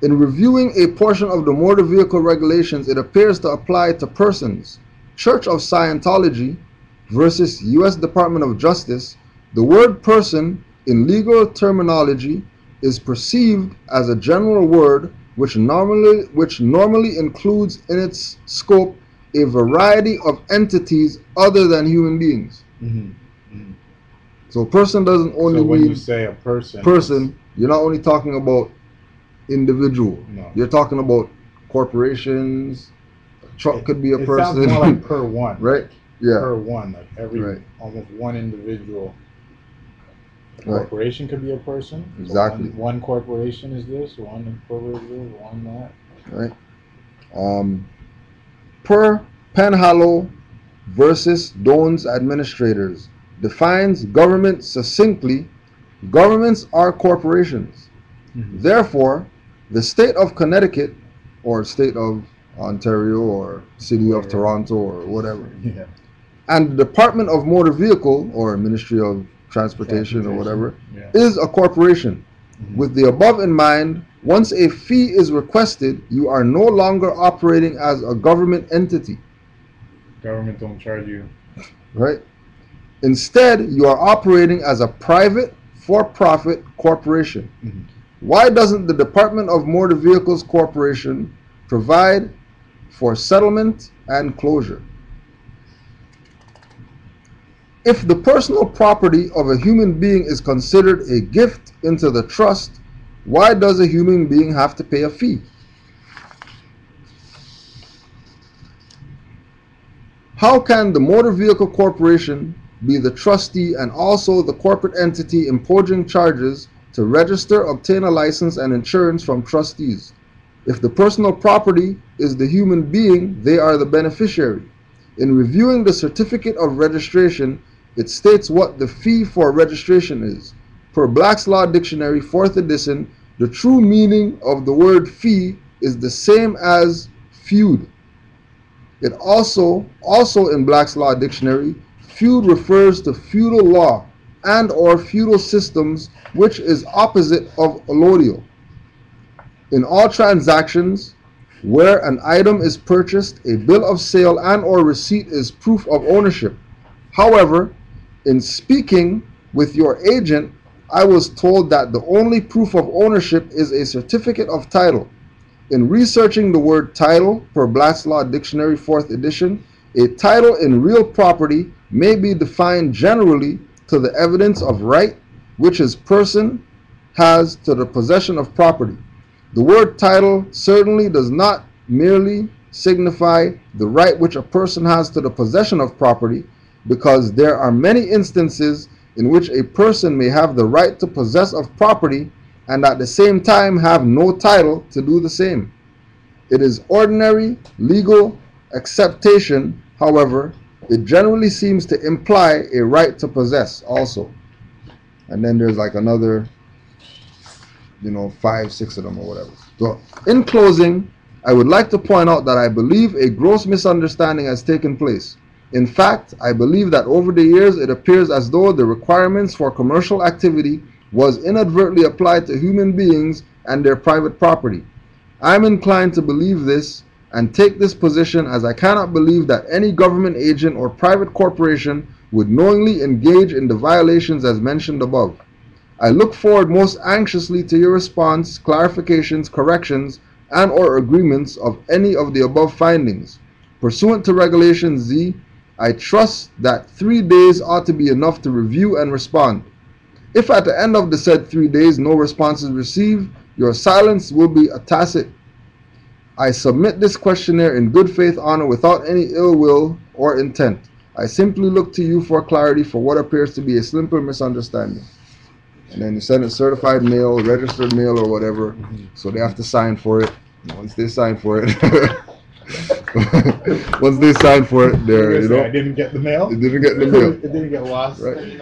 Speaker 1: In reviewing a portion of the motor vehicle regulations, it appears to apply to persons. Church of Scientology versus U.S. Department of Justice. The word person in legal terminology is perceived as a general word which normally includes in its scope a variety of entities other than human beings. So person doesn't only
Speaker 2: so when
Speaker 1: mean
Speaker 2: you say a person,
Speaker 1: you're not only talking about individual.
Speaker 2: No.
Speaker 1: You're talking about corporations. A truck could be a person.
Speaker 2: It sounds more like per one.
Speaker 1: Right? Yeah.
Speaker 2: Per one, like every almost one individual. A corporation could be a person.
Speaker 1: Exactly.
Speaker 2: So one corporation is this, one corporation, one that.
Speaker 1: Right. Per Penhallow versus Doan's Administrators defines government succinctly. Governments are corporations. Therefore, the state of Connecticut or state of Ontario or city of Toronto or whatever, and the Department of Motor Vehicle or Ministry of Transportation or whatever is a corporation. With the above in mind, once a fee is requested, you are no longer operating as a government entity.
Speaker 2: Government don't charge you.
Speaker 1: Right? Instead, you are operating as a private for-profit corporation. Why doesn't the Department of Motor Vehicles Corporation provide for settlement and closure? If the personal property of a human being is considered a gift into the trust, why does a human being have to pay a fee? How can the Motor Vehicle Corporation be the trustee and also the corporate entity imposing charges to register, obtain a license, and insurance from trustees? If the personal property is the human being, they are the beneficiary. In reviewing the certificate of registration, it states what the fee for registration is. Per Black's Law Dictionary, 4th edition, the true meaning of the word fee is the same as feud. It also in Black's Law Dictionary, feud refers to feudal law and or feudal systems, which is opposite of allodial. In all transactions where an item is purchased, a bill of sale and or receipt is proof of ownership. However, in speaking with your agent, I was told that the only proof of ownership is a certificate of title. In researching the word title per Black's Law Dictionary 4th edition, a title in real property may be defined generally to the evidence of right which his person has to the possession of property. The word title certainly does not merely signify the right which a person has to the possession of property, because there are many instances in which a person may have the right to possess of property and at the same time have no title to do the same. It is ordinary legal acceptation, however, it generally seems to imply a right to possess also. And then there's like another, 5, 6 of them or whatever. So, in closing, I would like to point out that I believe a gross misunderstanding has taken place. In fact, I believe that over the years it appears as though the requirements for commercial activity was inadvertently applied to human beings and their private property. I am inclined to believe this and take this position, as I cannot believe that any government agent or private corporation would knowingly engage in the violations as mentioned above. I look forward most anxiously to your response, clarifications, corrections, and or agreements of any of the above findings. Pursuant to Regulation Z, I trust that 3 days ought to be enough to review and respond. If at the end of the said 3 days no response is received, your silence will be a tacit. I submit this questionnaire in good faith, honor, without any ill will or intent. I simply look to you for clarity for what appears to be a simple misunderstanding. And then you send it certified mail, registered mail, or whatever. So they have to sign for it. Once they sign for it,
Speaker 2: I didn't get the mail.
Speaker 1: It didn't get the mail.
Speaker 2: It didn't get lost.
Speaker 1: Right.
Speaker 4: In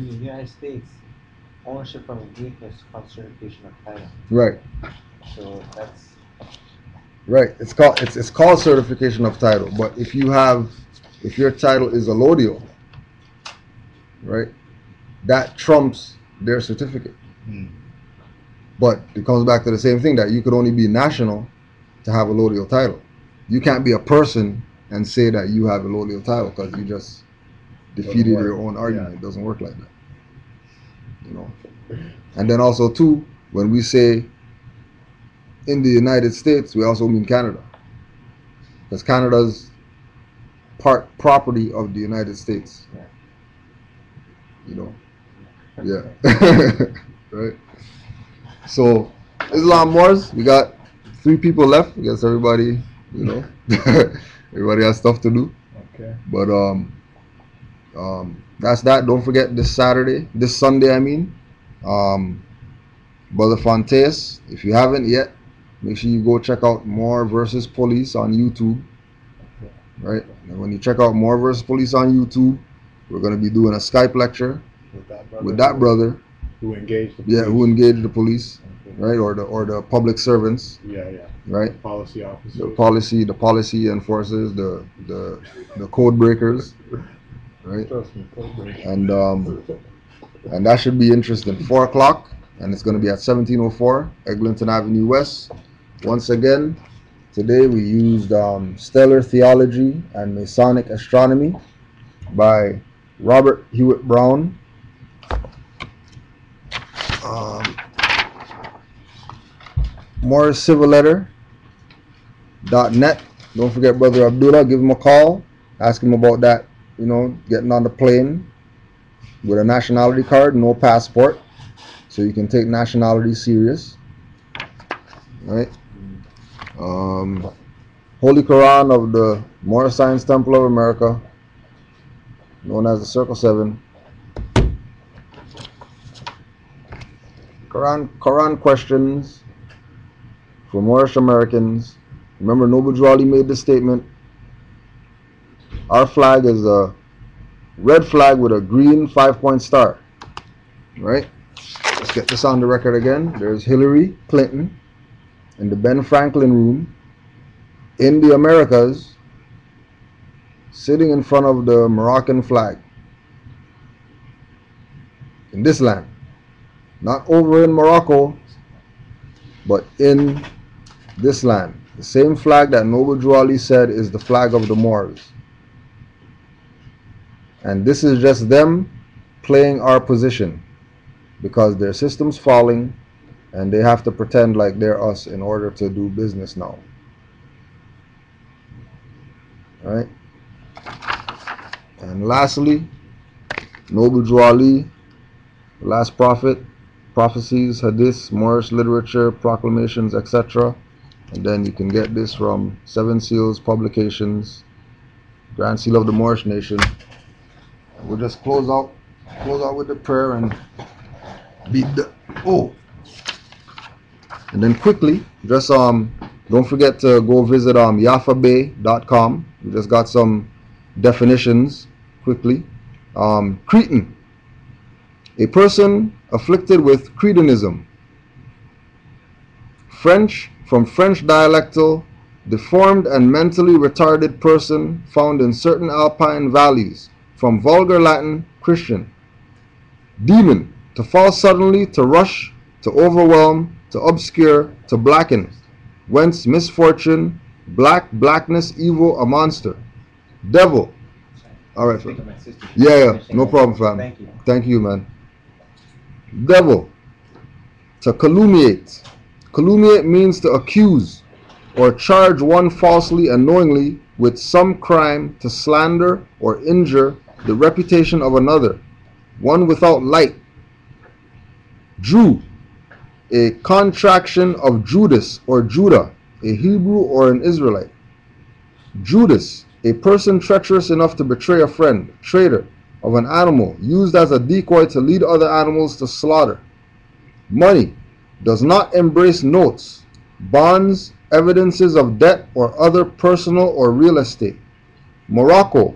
Speaker 4: the United States, ownership from a vehicle is called certification of title.
Speaker 1: Right.
Speaker 4: So that's
Speaker 1: right. It's called certification of title. But if your title is allodial, right, that trumps their certificate. But it comes back to the same thing, that you could only be national to have a allodial title. You can't be a person and say that you have a allodial title, because you just defeated your own argument. Yeah. It doesn't work like that. And then also too, when we say in the United States, we also mean Canada, because Canada's part property of the United States. Yeah. Right. So Islam Wars, we got 3 people left. I guess everybody, everybody has stuff to do.
Speaker 2: Okay.
Speaker 1: But that's that. Don't forget this Sunday, Brother Fontes. If you haven't yet, make sure you go check out More versus Police on YouTube. Right. And when you check out More versus Police on YouTube, we're going to be doing a Skype lecture with that brother
Speaker 2: who engaged the police.
Speaker 1: Yeah, who engaged the police, right, or the public servants. Right.
Speaker 2: The policy officers.
Speaker 1: The policy enforcers, the code breakers, right. And that should be interesting. 4 o'clock, and it's going to be at 1704 Eglinton Avenue West. Once again, today we used Stellar Theology and Masonic Astronomy by Robert Hewitt Brown. MorrisCivilLetter.net. Don't forget Brother Abdullah. Give him a call. Ask him about that getting on the plane with a nationality card, no passport, so you can take nationality serious, right? Holy Quran of the Moorish Science Temple of America, known as the Circle 7. Quran questions for Moorish Americans. Remember, Noble Drew Ali made this statement: our flag is a red flag with a green 5-point star, right? Let's get this on the record again. There's Hillary Clinton in the Ben Franklin room in the Americas, sitting in front of the Moroccan flag in this land. Not over in Morocco, but in this land. The same flag that Noble Drew Ali said is the flag of the Moors. And this is just them playing our position because their system's falling and they have to pretend like they're us in order to do business now. Right? And lastly, Noble Drew Ali, the last prophet, prophecies, hadiths, Moorish literature, proclamations, etc. And then you can get this from Seven Seals Publications, Grand Seal of the Moorish Nation. We'll just close out with the prayer and beat the and then quickly just don't forget to go visit yafabay.com. We just got some definitions quickly. Cretan, a person afflicted with cretinism. French, from French dialectal, deformed and mentally retarded person found in certain alpine valleys. From vulgar Latin, Christian. Demon, to fall suddenly, to rush, to overwhelm, to obscure, to blacken. Whence misfortune, blackness, evil, a monster. Devil. All right, fam. Yeah, no problem, fam. Thank you, man. Devil, to calumniate. Calumniate means to accuse or charge one falsely and knowingly with some crime, to slander or injure the reputation of another, one without light. Jew, a contraction of Judas or Judah, a Hebrew or an Israelite. Judas, a person treacherous enough to betray a friend, traitor of an animal, used as a decoy to lead other animals to slaughter. Money, does not embrace notes, bonds, evidences of debt or other personal or real estate. Morocco,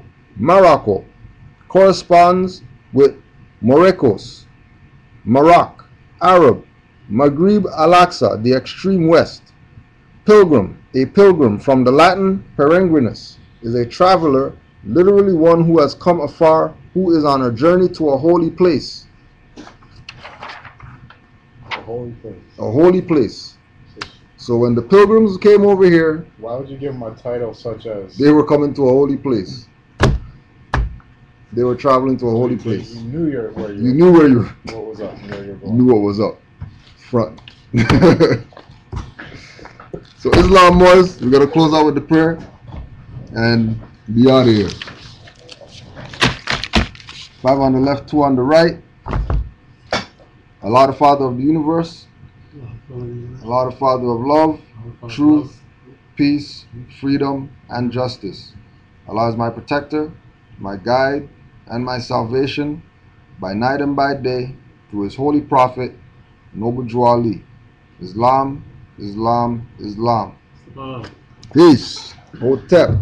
Speaker 1: corresponds with Morekos, Maroc, Arab, Maghrib al-Aqsa, the extreme west. Pilgrim, a pilgrim, from the Latin peregrinus, is a traveler, literally one who has come afar, who is on a journey to a holy place.
Speaker 2: A holy place.
Speaker 1: A holy place. So when the pilgrims came over here,
Speaker 2: why would you give them a title such as?
Speaker 1: They were coming to a holy place. They were traveling to a holy place.
Speaker 2: You knew where you.
Speaker 1: You knew where you.
Speaker 2: What was up? Where you're going.
Speaker 1: Knew what was up. Front. So Islam Moors, we gotta close out with the prayer and be out of here. 5 on the left, 2 on the right. Allah, the Father of the universe. Allah, the Father of love, truth, peace, freedom, and justice. Allah is my protector, my guide, and my salvation by night and by day through His holy prophet, Noble Drew Ali. Islam, Islam, Islam. Peace. Hotep.